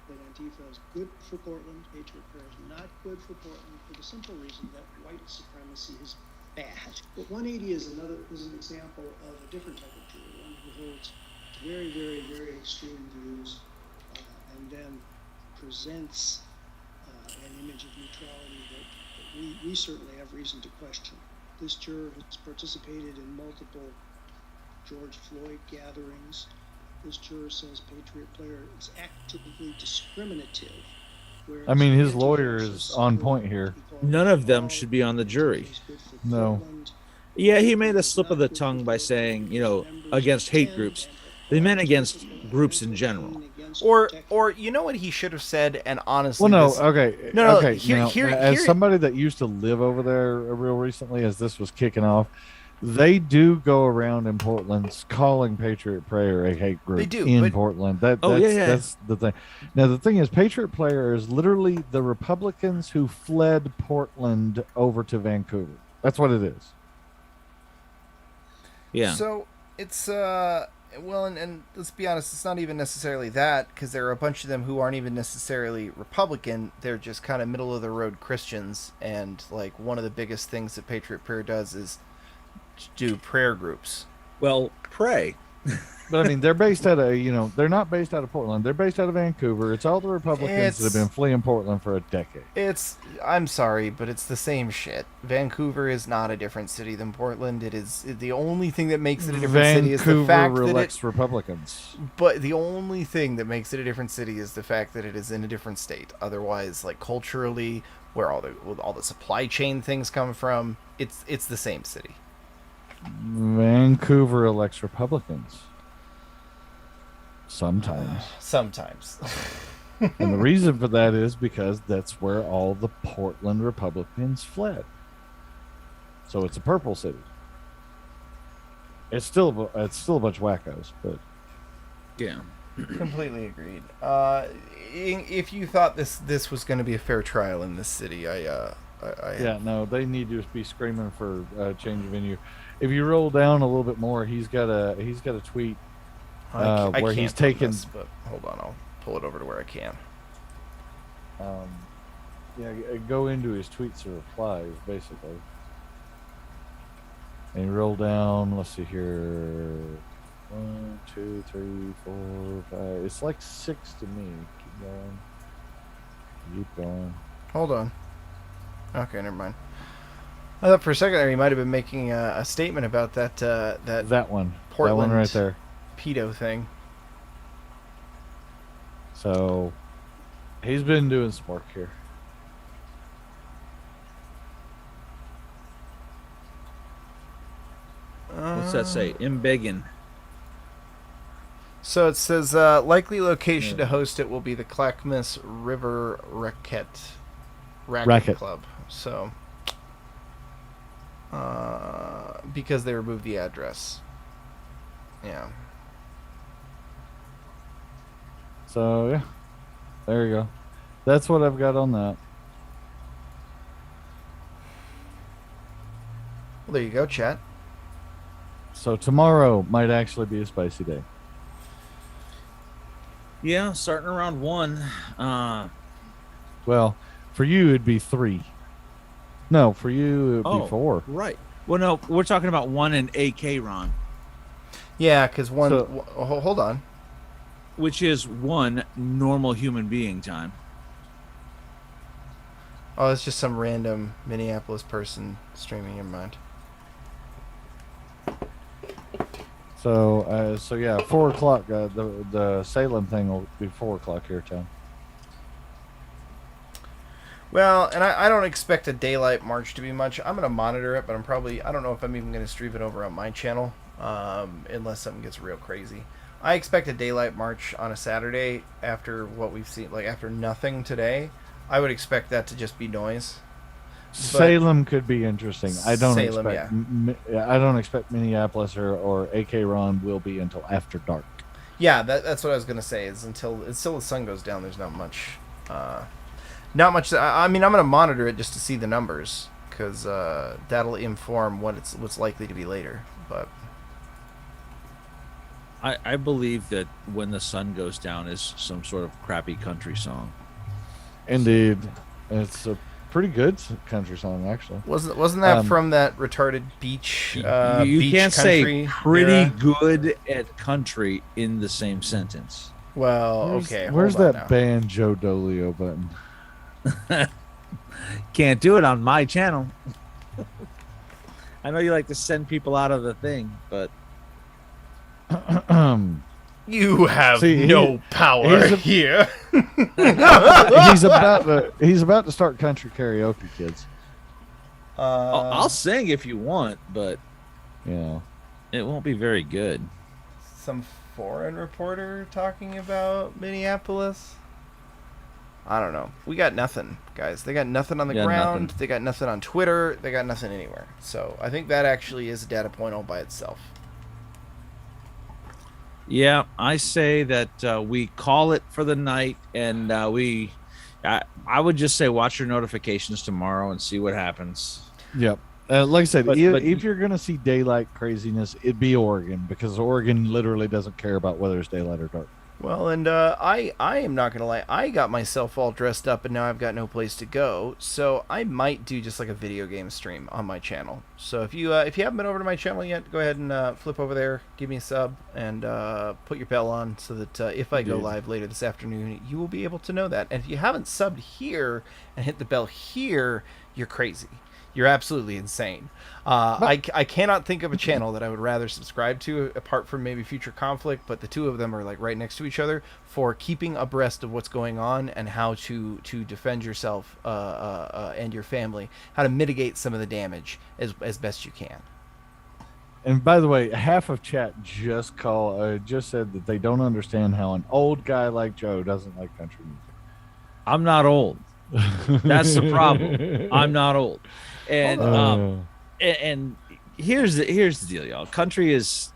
That Antifa is good for Portland. Patriot Prayer is not good for Portland for the simple reason that white supremacy is bad. But 180 is an example of a different type of jury, one who holds very, very, very extreme views, and then presents an image of neutrality that we certainly have reason to question. This juror has participated in multiple George Floyd gatherings. This juror says Patriot Player is actively discriminative. I mean, his lawyer is on point here. None of them should be on the jury. No. Yeah, he made a slip of the tongue by saying, against hate groups. They meant against groups in general. Or you know what he should have said, and honestly, Well, no, this- okay, no, okay. Here, as somebody that used to live over there real recently, as this was kicking off, they do go around in Portland calling Patriot Prayer a hate group. They do, in but- Portland. That's the thing. Now the thing is, Patriot Prayer is literally the Republicans who fled Portland over to Vancouver. That's what it is. Yeah. So it's well, and let's be honest, it's not even necessarily that, because there are a bunch of them who aren't even necessarily Republican. They're just kind of middle of the road Christians, and like one of the biggest things that Patriot Prayer does is do prayer groups. Well, pray. But I mean, they're based out of, they're not based out of Portland. They're based out of Vancouver. It's all the Republicans that have been fleeing Portland for a decade. I'm sorry, but it's the same shit. Vancouver is not a different city than Portland. It is the only thing that makes it a different city is the fact that elects Republicans. But the only thing that makes it a different city is the fact that it is in a different state. Otherwise, like culturally, where all the supply chain things come from, it's the same city. Vancouver elects Republicans. Sometimes. Sometimes. And the reason for that is because that's where all the Portland Republicans fled. So it's a purple city. It's still a bunch of wackos, but yeah. Completely agreed. If you thought this was going to be a fair trial in this city, no, they need to be screaming for change of venue. If you roll down a little bit more, he's got a tweet where he's taken. But hold on, I'll pull it over to where I can. Go into his tweets or replies, basically. And you roll down. Let's see here. 1, 2, 3, 4, 5. It's like 6 to me. Keep going. Keep going. Hold on. Okay, never mind. I thought for a second there he might have been making a statement about that one. Portland that one right there. Pedo thing. So he's been doing some work here. What's that say? Mbegin. So it says likely location to host it will be the Clackamas River Racket Club. So because they removed the address. Yeah. So yeah, there you go. That's what I've got on that. Well, there you go, chat. So tomorrow might actually be a spicy day. Yeah, starting around 1. Well, for you it'd be 3. No, for you it'd be 4. Right. Well, no, we're talking about 1 and AK, Ron. Yeah, because hold on. Which is 1 normal human being time. Oh, it's just some random Minneapolis person streaming in mind. So yeah, 4 o'clock. The Salem thing will be 4 o'clock here, Tom. Well, and I don't expect a daylight march to be much. I'm gonna monitor it, but I don't know if I'm even gonna stream it over on my channel, unless something gets real crazy. I expect a daylight march on a Saturday after what we've seen, like after nothing today. I would expect that to just be noise. Salem could be interesting. I don't expect Minneapolis or AK Ron will be until after dark. Yeah, that's what I was gonna say. Is until the sun goes down, there's not much. Not much. I mean, I'm gonna monitor it just to see the numbers, because that'll inform what's likely to be later. But I believe that When the Sun Goes Down is some sort of crappy country song. Indeed, it's a pretty good country song, actually. Wasn't that from that retarded beach? You beach can't country say pretty era? good at country in the same sentence. Well, okay. Where's hold on that now. ban Joe Dolio button? Can't do it on my channel. I know you like to send people out of the thing, but You have See, no power he's here. he's about to start country karaoke, kids. I'll sing if you want, but Yeah. it won't be very good. Some foreign reporter talking about Minneapolis. I don't know. We got nothing, guys. They got nothing on the ground. Nothing. They got nothing on Twitter. They got nothing anywhere. So I think that actually is a data point all by itself. Yeah, I say that we call it for the night, and I would just say watch your notifications tomorrow and see what happens. Yep. Like I said, But- if you're going to see daylight craziness, it'd be Oregon, because Oregon literally doesn't care about whether it's daylight or dark. Well, and I am not gonna lie. I got myself all dressed up, and now I've got no place to go. So I might do just like a video game stream on my channel. So if you haven't been over to my channel yet, go ahead and flip over there, give me a sub, and put your bell on so that if I go live later this afternoon, you will be able to know that. And if you haven't subbed here and hit the bell here, you're crazy. You're absolutely insane. I cannot think of a channel that I would rather subscribe to, apart from maybe Future Conflict, but the two of them are like right next to each other for keeping abreast of what's going on and how to defend yourself and your family, how to mitigate some of the damage as best you can. And by the way, half of chat just said that they don't understand how an old guy like Joe doesn't like country music. I'm not old. That's the problem. I'm not old. And here's the deal, y'all. Country is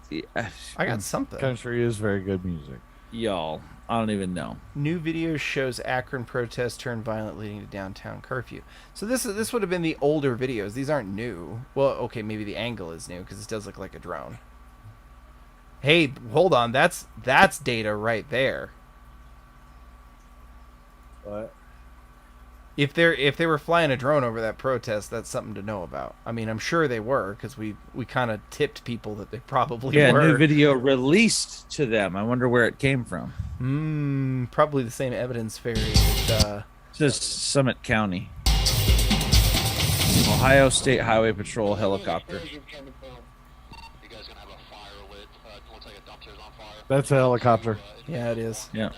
I got something. Country is very good music. Y'all, I don't even know. New video shows Akron protests turn violent, leading to downtown curfew. So this would have been the older videos. These aren't new. Well, okay, maybe the angle is new because this does look like a drone. Hey, hold on. That's data right there. What? If they were flying a drone over that protest, that's something to know about. I mean, I'm sure they were, because we kind of tipped people that they probably were. New video released to them. I wonder where it came from. Probably the same evidence ferry. Just Summit County. Ohio State Highway Patrol helicopter. That's a helicopter. Yeah, it is. Yeah.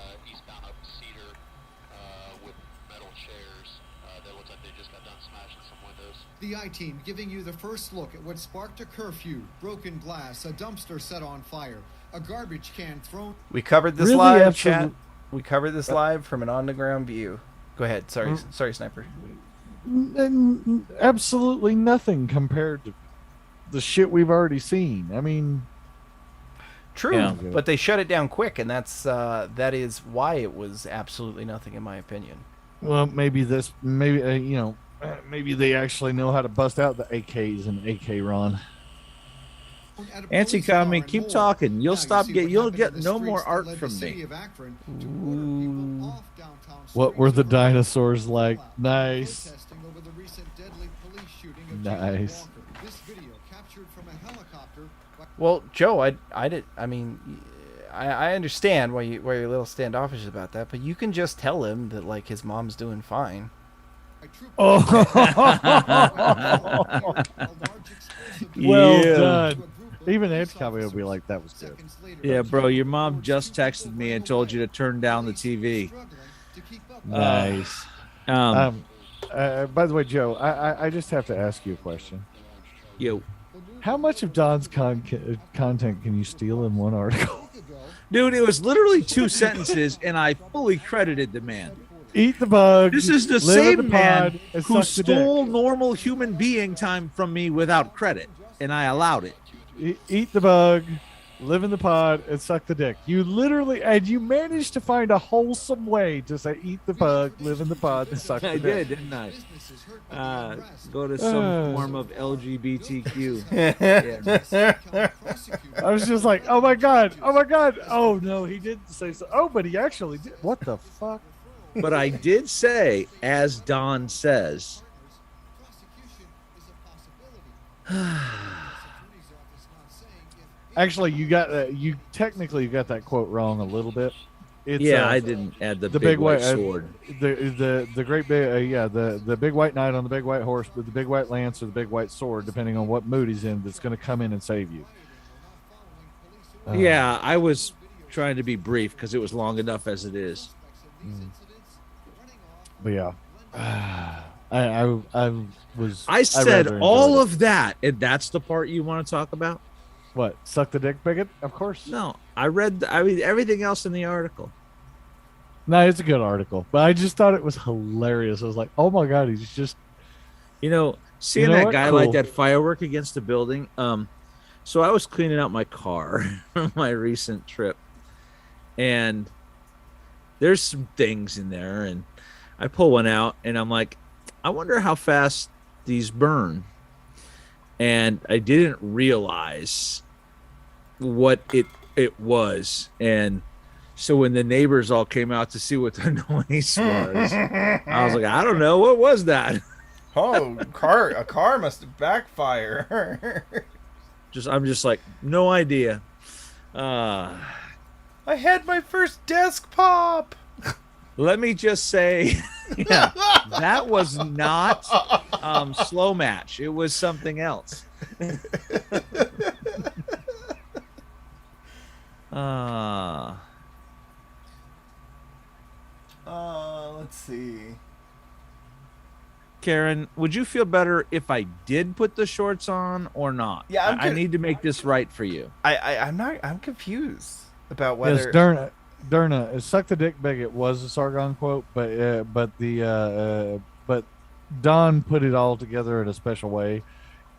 The I-Team giving you the first look at what sparked a curfew, broken glass, a dumpster set on fire, a garbage can thrown... We covered this Really, live, chat. We covered this live from an on-the-ground view. Go ahead. Sorry, Sniper. Absolutely nothing compared to the shit we've already seen. I mean... True, Yeah. but they shut it down quick, and that is why it was absolutely nothing, in my opinion. Well, maybe they actually know how to bust out the AKs and AK Ron. Anti-Commie, keep talking. You'll get no more art from me. What were the dinosaurs like? Nice. Nice. Well, Joe, I understand why you're a little standoffish about that, but you can just tell him that like his mom's doing fine. Oh, well done. Even Anti-Commie will be like, that was good. Yeah, bro, your mom just texted me and told you to turn down the TV. Nice. By the way, Joe, I just have to ask you a question. Yo. How much of Don's content can you steal in one article? Dude, it was literally 2 sentences, and I fully credited the man. Eat the bug. This is the live in same the man pod, and who suck the dick. stole normal human being time from me without credit, and I allowed it. Eat the bug, live in the pod, and suck the dick. You literally, and you managed to find a wholesome way to say eat the bug, live in the pod, and suck the I dick. did, didn't I? Go to some form of LGBTQ. I was just like, oh my god. Oh no, he didn't say so. Oh, but he actually did. What the fuck? But I did say, as Don says, Actually, you technically got that quote wrong a little bit. It's, I didn't add the big white sword. The great big the big white knight on the big white horse with the big white lance or the big white sword, depending on what mood he's in, that's going to come in and save you. Yeah, I was trying to be brief because it was long enough as it is. But yeah, I said all of that, and that's the part you want to talk about. What, suck the dick bigot? Of course. No, I mean everything else in the article. No, it's a good article, but I just thought it was hilarious. I was like, oh my god, he's just, seeing that guy light that firework against the building. So I was cleaning out my car on my recent trip, and there's some things in there, and I pull one out, and I'm like, I wonder how fast these burn. And I didn't realize what it was. And so when the neighbors all came out to see what the noise was, I was like, I don't know. What was that? Oh, a car must have backfired. I'm just like, no idea. I had my first desk pop. Let me just say, that was not slow match. It was something else. Let's see. Karen, would you feel better if I did put the shorts on or not? Yeah, I need to make this right for you. I'm confused about whether Derna, suck the dick bigot was a Sargon quote, but Don put it all together in a special way.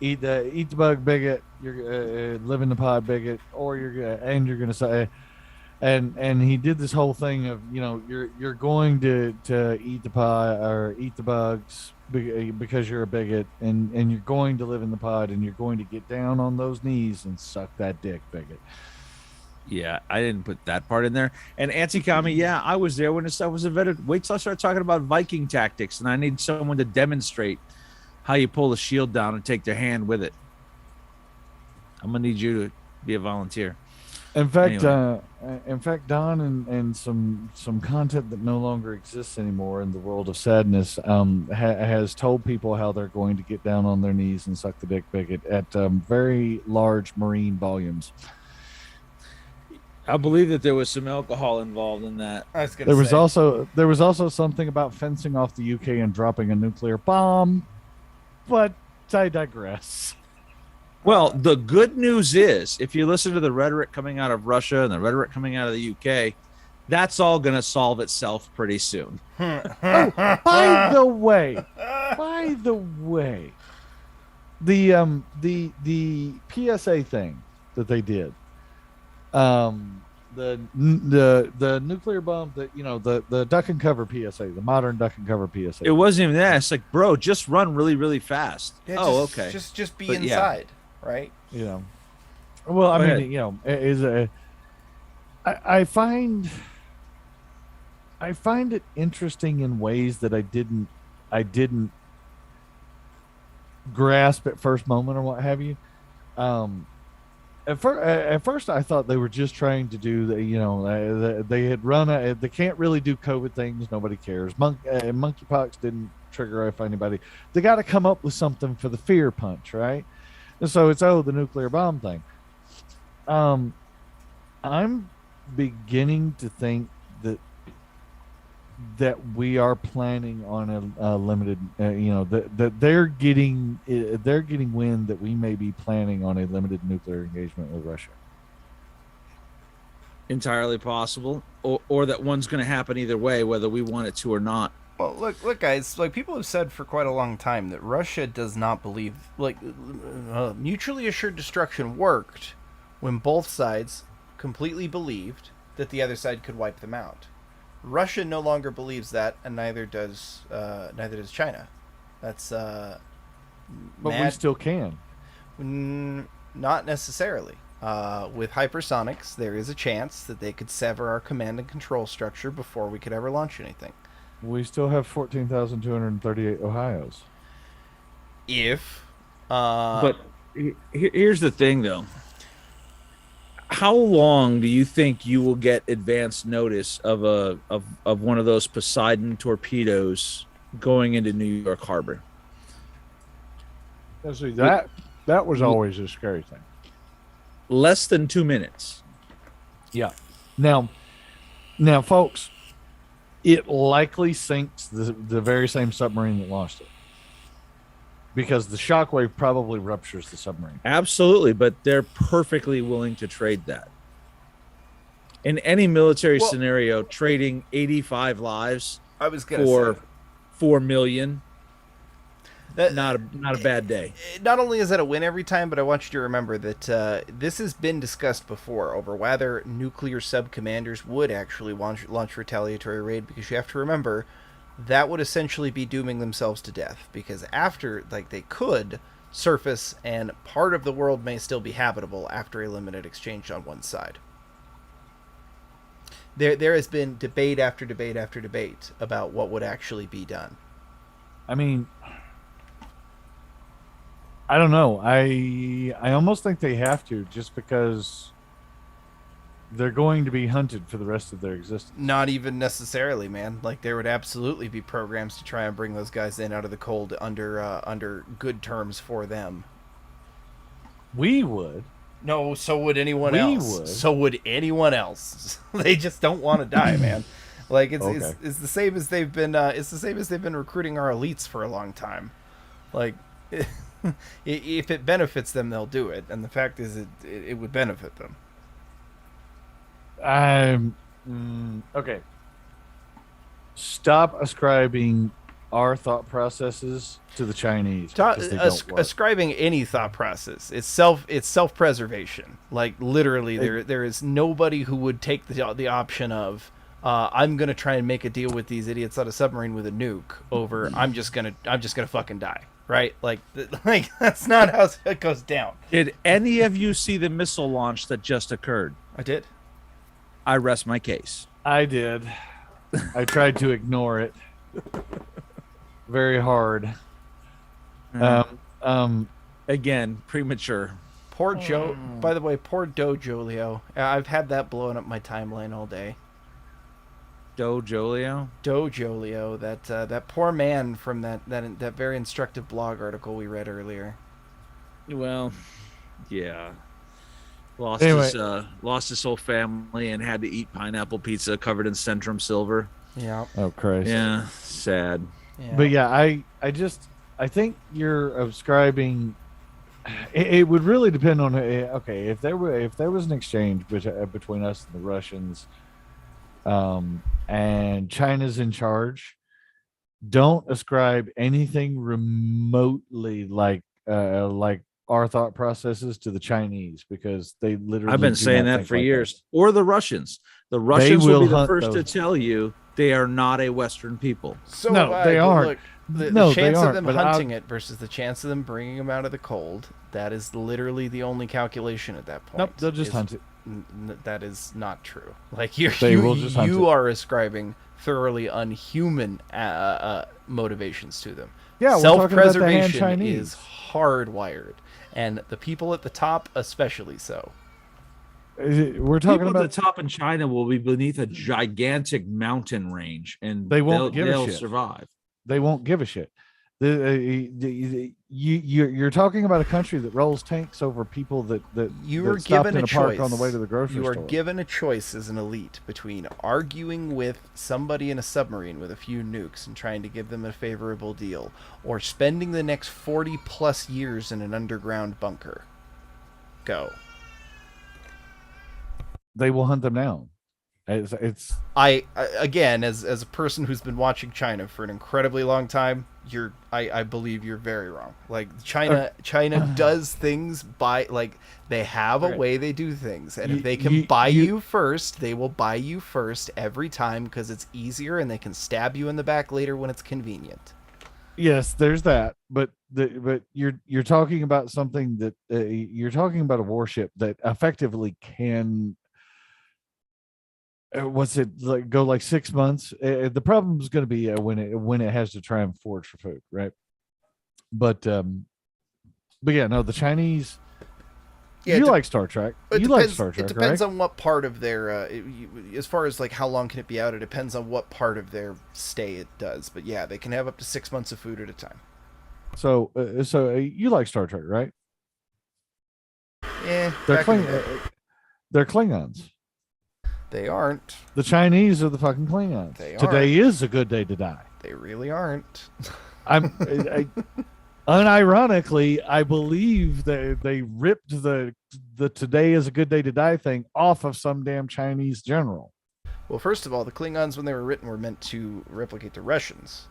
Eat the bug bigot, you're live in the pod bigot, or you're gonna say, and he did this whole thing of you're going to eat the pod or eat the bugs because you're a bigot, and you're going to live in the pod, and you're going to get down on those knees and suck that dick bigot. Yeah, I didn't put that part in there. And Anti-Kami, yeah, I was there when this stuff was invented. Wait till I start talking about Viking tactics, and I need someone to demonstrate how you pull the shield down and take their hand with it. I'm gonna need you to be a volunteer. In fact, Don and some content that no longer exists anymore in the world of sadness has told people how they're going to get down on their knees and suck the dick bigot at very large marine volumes. I believe that there was some alcohol involved in that. There was also something about fencing off the UK and dropping a nuclear bomb, but I digress. Well, the good news is, if you listen to the rhetoric coming out of Russia and the rhetoric coming out of the UK, that's all going to solve itself pretty soon. By the way, the PSA thing that they did. The nuclear bomb, the duck and cover PSA, the modern duck and cover PSA. It wasn't even that. It's like, bro, just run really, really fast. Yeah, okay. Just be inside, right? Well, I mean, I find it interesting in ways that I didn't grasp at first moment or what have you. At first, I thought they were just trying to do they had run. They can't really do COVID things. Nobody cares. Monkeypox didn't trigger off anybody. They got to come up with something for the fear punch, right? And so it's the nuclear bomb thing. I'm beginning to think that we are planning on a limited, that they're getting wind that we may be planning on a limited nuclear engagement with Russia. Entirely possible, or that one's going to happen either way, whether we want it to or not. Well, look, guys. Like, people have said for quite a long time that Russia does not believe mutually assured destruction worked when both sides completely believed that the other side could wipe them out. Russia no longer believes that, and neither does China. That's but we still can. Not necessarily. With hypersonics, there is a chance that they could sever our command and control structure before we could ever launch anything. We still have 14,238 Ohios. If but Here's the thing, though. How long do you think you will get advance notice of one of those Poseidon torpedoes going into New York Harbor? See, that was always a scary thing. Less than 2 minutes. Yeah. Now, folks, it likely sinks the very same submarine that launched it, because the shockwave probably ruptures the submarine. Absolutely, but they're perfectly willing to trade that. In any military scenario, trading 85 lives for 4 million, not a bad day. Not only is that a win every time, but I want you to remember that this has been discussed before over whether nuclear sub-commanders would actually launch retaliatory raid, because you have to remember that would essentially be dooming themselves to death, because after, like, they could surface and part of the world may still be habitable after a limited exchange on one side. There has been debate after debate after debate about what would actually be done. I mean, I don't know. I almost think they have to, just because they're going to be hunted for the rest of their existence. Not even necessarily, man. Like, there would absolutely be programs to try and bring those guys in out of the cold under good terms for them. We would. No, so would anyone else. Would. So would anyone else. They just don't want to die, man. Like, it's the same as they've been. It's the same as they've been recruiting our elites for a long time. Like, if it benefits them, they'll do it, and the fact is, it would benefit them. Okay. Stop ascribing our thought processes to the Chinese. Ascribing any thought process, it's self-preservation. Like, literally, there is nobody who would take the option of I'm gonna try and make a deal with these idiots on a submarine with a nuke over I'm just gonna fucking die, right? Like that's not how it goes down. Did any of you see the missile launch that just occurred? I did. I rest my case. I did. I tried to ignore it very hard. Again, premature. Poor Joe. By the way, poor Dojolio. I've had that blowing up my timeline all day. Dojolio? Dojolio. That poor man from that very instructive blog article we read earlier. Well, yeah. Lost his whole family and had to eat pineapple pizza covered in Centrum silver. Yeah. Oh Christ. Yeah. Sad. Yeah. But yeah, I think you're ascribing. It would really depend on if there was an exchange between us and the Russians, and China's in charge. Don't ascribe anything remotely like our thought processes to the Chinese, because they literally. I've been saying that for years. Or the Russians. The Russians will be the first to tell you they are not a Western people. So no, they aren't. Look, the chance of them hunting it versus the chance of them bringing them out of the cold, that is literally the only calculation at that point. Nope, they'll just hunt it. That is not true. Like, you are ascribing thoroughly unhuman motivations to them. Yeah, self-preservation is hardwired, and the people at the top especially so. We're talking people about at the top in China will be beneath a gigantic mountain range, and they'll survive. They won't give a shit. You're talking about a country that rolls tanks over people that you were given a choice on the way to the grocery store. You are given a choice as an elite between arguing with somebody in a submarine with a few nukes and trying to give them a favorable deal, or spending the next 40 plus years in an underground bunker. Go. They will hunt them down. It's I again, as a person who's been watching China for an incredibly long time, I believe you're very wrong. Like, China does things by, like, they have a way they do things, and if they can buy you first, they will buy you first every time, because it's easier, and they can stab you in the back later when it's convenient. Yes, there's that, but you're talking about something that you're talking about a warship that effectively can. What's it like? Go like 6 months. The problem is going to be when it has to try and forage for food, right? But But yeah, no, the Chinese. Yeah, you like Star Trek. You like Star Trek, It depends right? on what part of their, as far as like how long can it be out. It depends on what part of their stay it does. But yeah, they can have up to 6 months of food at a time. So, you like Star Trek, right? Yeah, They're Klingons. They aren't. The Chinese are the fucking Klingons. Today is a good day to die. They really aren't. Unironically, I believe that they ripped the "today is a good day to die" thing off of some damn Chinese general. Well, first of all, the Klingons, when they were written, were meant to replicate the Russians,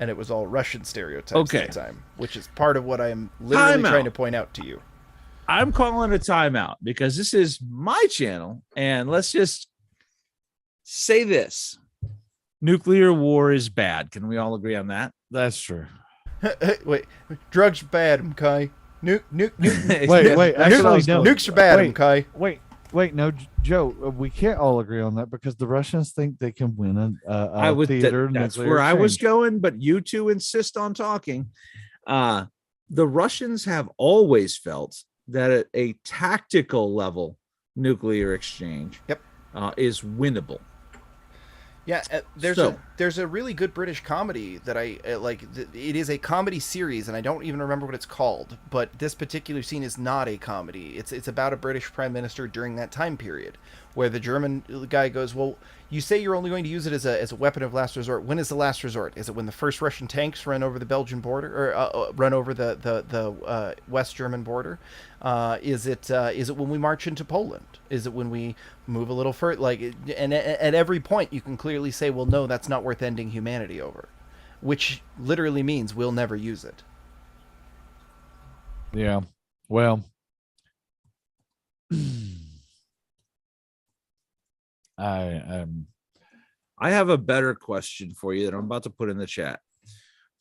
and it was all Russian stereotypes at the time, which is part of what I am literally trying to point out to you. I'm calling a timeout because this is my channel, and let's just say this: nuclear war is bad. Can we all agree on that? That's true. Wait, drugs are bad, okay? Wait, actually, no. Nukes are bad, okay? Wait, no, Joe, we can't all agree on that because the Russians think they can win a theater. That's where I was going, but you two insist on talking. The Russians have always felt that at a tactical level, nuclear exchange is winnable. Yeah, there's a really good British comedy that I like. It is a comedy series, and I don't even remember what it's called. But this particular scene is not a comedy. It's about a British prime minister during that time period, where the German guy goes, "Well, you say you're only going to use it as a weapon of last resort. When is the last resort? Is it when the first Russian tanks run over the Belgian border, or run over the West German border? Is it when we march into Poland? Is it when we move a little further? Like, and at every point you can clearly say, well, no, that's not worth ending humanity over," which literally means we'll never use it. Yeah. Well, I have a better question for you that I'm about to put in the chat.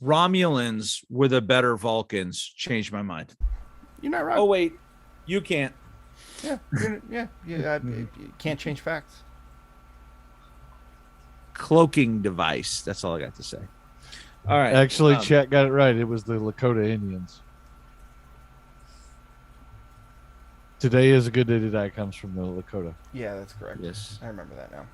Romulans were the better Vulcans. Changed my mind. You're not wrong. Oh wait, you can't. Yeah, you can't change facts. Cloaking device. That's all I got to say. All right. Actually, chat got it right. It was the Lakota Indians. Today is a good day to die comes from the Lakota. Yeah, that's correct. Yes. I remember that now.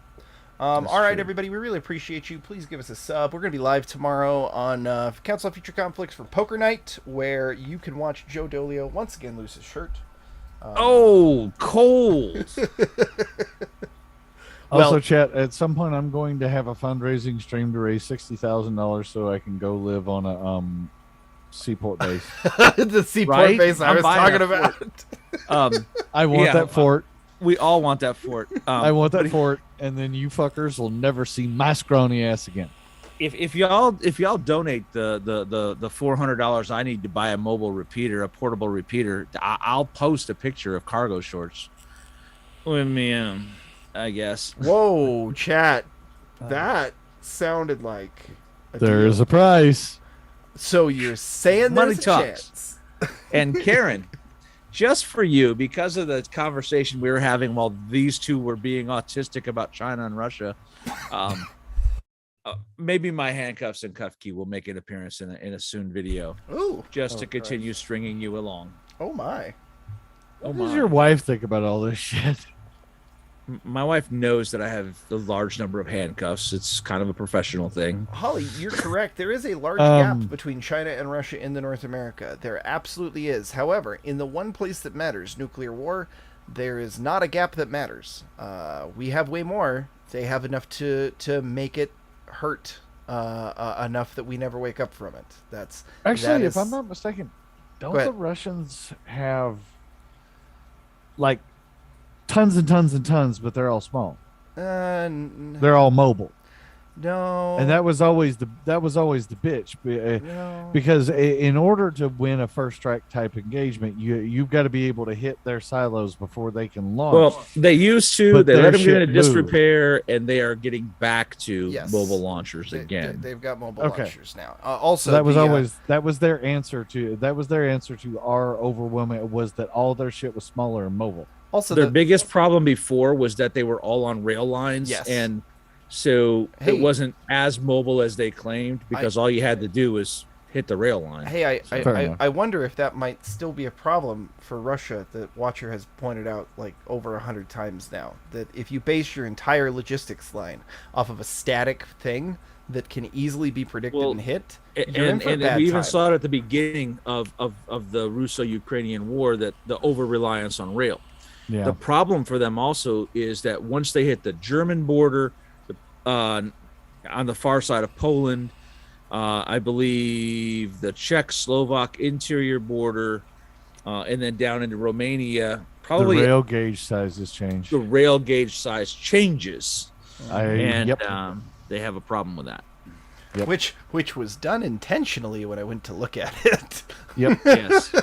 All right, everybody, we really appreciate you. Please give us a sub. We're going to be live tomorrow on Council of Future Conflicts for Poker Night, where you can watch Joe Dolio once again lose his shirt. Cold. Also, chat, at some point I'm going to have a fundraising stream to raise $60,000 so I can go live on a seaport base. The seaport base I was talking about. I want that fort. We all want that fort. I want that fort, and then you fuckers will never see my scrawny ass again. If y'all donate the $400 I need to buy a mobile repeater, a portable repeater, I'll post a picture of cargo shorts with me. I guess. Whoa, chat! That sounded like there's a price. So you're saying money there's a talks. chance? And Karen, just for you, because of the conversation we were having while these two were being autistic about China and Russia, maybe my handcuffs and cuff key will make an appearance in a soon video. Ooh, just to continue stringing you along. Oh my! What does your wife think about all this shit? My wife knows that I have a large number of handcuffs. It's kind of a professional thing. Holly, you're correct. There is a large gap between China and Russia in the North America. There absolutely is. However, in the one place that matters, nuclear war, there is not a gap that matters. We have way more. They have enough to make it hurt enough that we never wake up from it. Actually, if I'm not mistaken, don't the Russians have like tons and tons and tons, but they're all small. They're all mobile. No. And that was always the bitch. Because in order to win a first strike type engagement, you've got to be able to hit their silos before they can launch. Well, they used to. They let them get into disrepair, and they are getting back to mobile launchers again. They've got mobile launchers now. Also, that was their answer to our overwhelming was that all their shit was smaller and mobile. Also, their biggest problem before was that they were all on rail lines, and so it wasn't as mobile as they claimed because all you had to do was hit the rail line. Hey, Fair enough. I wonder if that might still be a problem for Russia that Watcher has pointed out like over 100 times now. That if you base your entire logistics line off of a static thing that can easily be predicted and hit, you're in for a bad we even time. saw it at the beginning of the Russo-Ukrainian war, that the over-reliance on rail. Yeah. The problem for them also is that once they hit the German border, on the far side of Poland, I believe the Czech Slovak interior border, and then down into Romania, probably the rail gauge sizes change. the rail gauge size changes, and yep. They have a problem with that. Yep. Which was done intentionally when I went to look at it. Yep. Yes.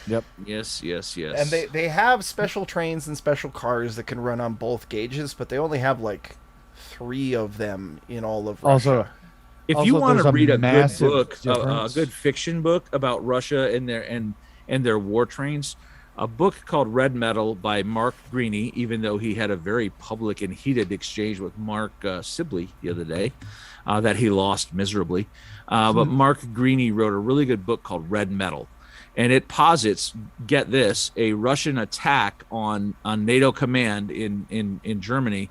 Yep. Yes. And they have special trains and special cars that can run on both gauges, but they only have like 3 of them in all of Russia. Also, If you want there's to read a good massive book, a difference. good fiction book about Russia and their war trains, a book called Red Metal by Mark Greaney, even though he had a very public and heated exchange with Mark Sibley the other day, that he lost miserably. But Mark Greaney wrote a really good book called Red Metal. And it posits, get this, a Russian attack on NATO command in Germany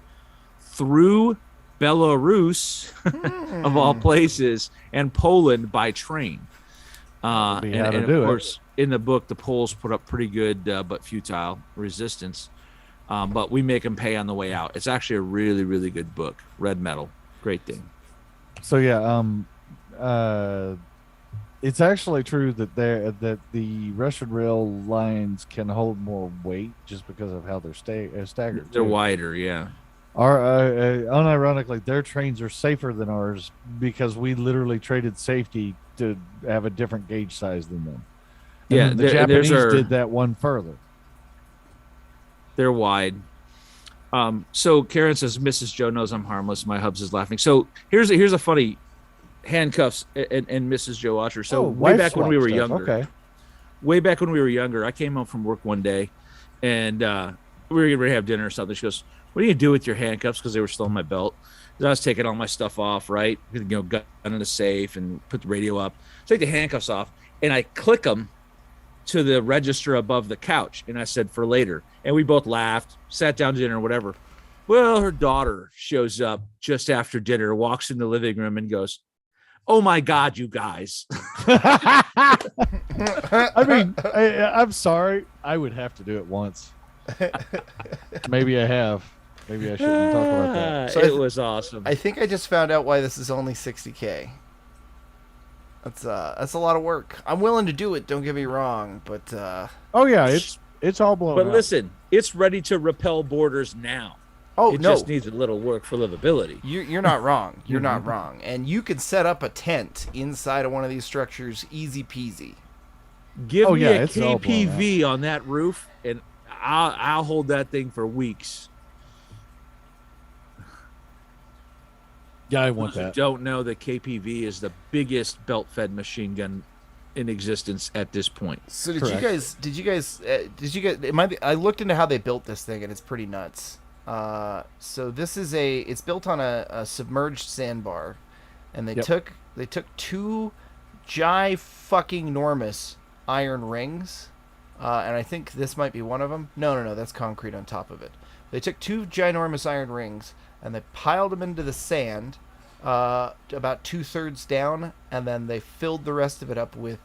through Belarus, of all places, and Poland by train. And of course, in the book, the Poles put up pretty good but futile resistance. But we make them pay on the way out. It's actually a really, really good book. Red Metal. Great thing. So yeah, it's actually true that the Russian rail lines can hold more weight just because of how they're staggered. They're wider, yeah. Unironically, their trains are safer than ours because we literally traded safety to have a different gauge size than them. And Yeah, then the Japanese are- did that one further. They're wide. So Karen says, Mrs. Joe knows I'm harmless. My hubs is laughing. So here's a funny handcuffs and Mrs. Joe Watcher. So way back when we were younger, I came home from work one day, and we were getting ready to have dinner or something. She goes, "What do you do with your handcuffs?" Because they were still on my belt. I was taking all my stuff off, right? Gun in the safe and put the radio up. Take the handcuffs off, and I click them to the register above the couch. And I said, "For later." And we both laughed, sat down to dinner, whatever. Well, her daughter shows up just after dinner, walks in the living room and goes, "Oh my God, you guys." I mean, I'm sorry. I would have to do it once. Maybe I have. Maybe I shouldn't talk about that. So it was awesome. I think I just found out why this is only 60K. That's a lot of work. I'm willing to do it, don't get me wrong, but oh yeah, it's all blown But out. listen, it's ready to repel borders now. Oh, it no. just needs a little work for livability. You're not wrong. You're not wrong. And you can set up a tent inside of one of these structures easy peasy. Give me a it's all blown KPV on that roof, and I'll hold that thing for weeks. Yeah, I want Those who that. don't know that KPV is the biggest belt-fed machine gun in existence at this point. So did you guys? I looked into how they built this thing, and it's pretty nuts. So this is it's built on a submerged sandbar, and they took 2 fucking enormous iron rings, and I think this might be one of them. No, that's concrete on top of it. They took 2 ginormous iron rings and they piled them into the sand, about 2/3 down, and then they filled the rest of it up with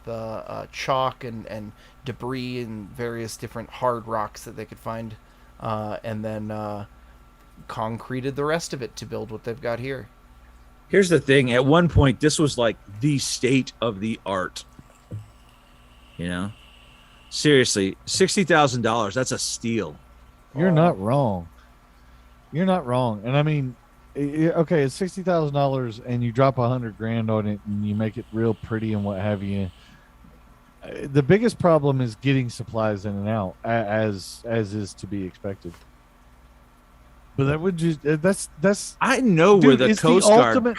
chalk and debris and various different hard rocks that they could find, and then concreted the rest of it to build what they've got here. Here's the thing. At one point, this was like the state of the art. You know? Seriously, $60,000. That's a steal. You're not wrong. You're not wrong. And I mean, okay, it's $60,000 and you drop $100,000 on it and you make it real pretty and what have you. The biggest problem is getting supplies in and out, as is to be expected. But that would that's I know dude, where the it's Coast Guard ultimate-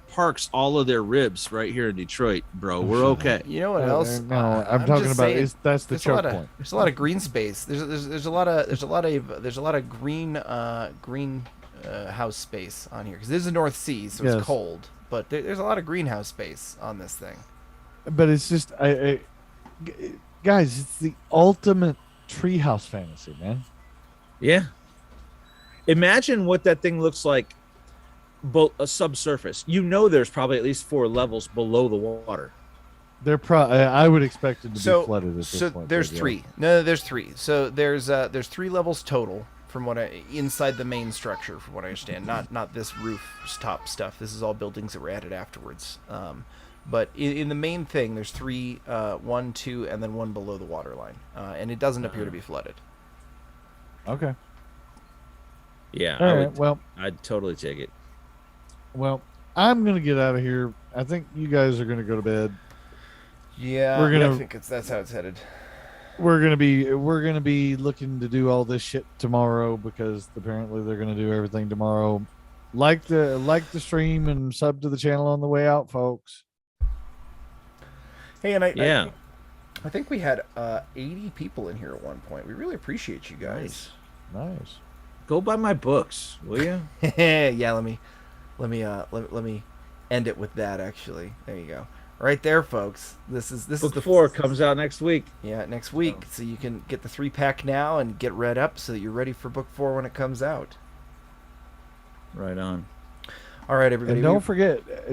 parks all of their ribs right here in Detroit, bro. We're okay. You know what else? No, I'm talking just about saying, that's the there's choke a lot point. of, there's a lot of green space. There's a lot of green house space on here because this is the North Sea, so Yes. it's cold. but there's a lot of greenhouse space on this thing. But it's just, guys, it's the ultimate treehouse fantasy, man. Yeah. Imagine what that thing looks like, a subsurface. There's probably at least 4 levels below the water. I would expect it to be flooded at this point. So there's 3. No, there's 3. So there's 3 levels total from inside the main structure, from what I understand. Not this rooftop stuff. This is all buildings that were added afterwards. But in the main thing, there's 3, 1, 2, and then 1 below the water line, and it doesn't appear to be flooded. Okay. Yeah. I'd totally take it. Well, I'm gonna get out of here. I think you guys are gonna go to bed. Yeah, I think that's how it's headed. We're gonna be looking to do all this shit tomorrow because apparently they're gonna do everything tomorrow. Like the stream and sub to the channel on the way out, folks. Hey, and I think we had 80 people in here at one point. We really appreciate you guys. Nice. Go buy my books, will you? Yeah, let me end it with that. Actually, there you go. Right there, folks. This is Book 4 comes out next week. Yeah, next week. So you can get the 3-pack now and get read up so that you're ready for book 4 when it comes out. Right on. All right, everybody. And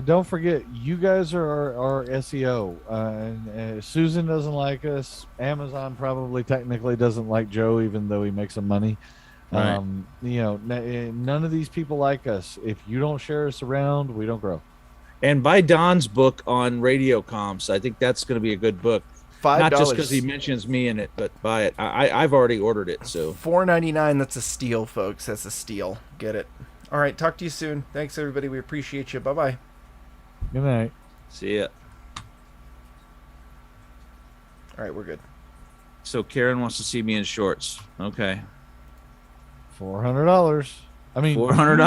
don't forget, you guys are our SEO. And Susan doesn't like us. Amazon probably technically doesn't like Joe, even though he makes some money. Right. None of these people like us. If you don't share us around, we don't grow. And buy Don's book on radio comms. I think that's going to be a good book. $5. Not just because he mentions me in it, but buy it. I've already ordered it. So $4.99. That's a steal, folks. That's a steal. Get it. All right. Talk to you soon. Thanks, everybody. We appreciate you. Bye-bye. Good night. See ya. All right. We're good. So Karen wants to see me in shorts. Okay. $400. I mean, $400.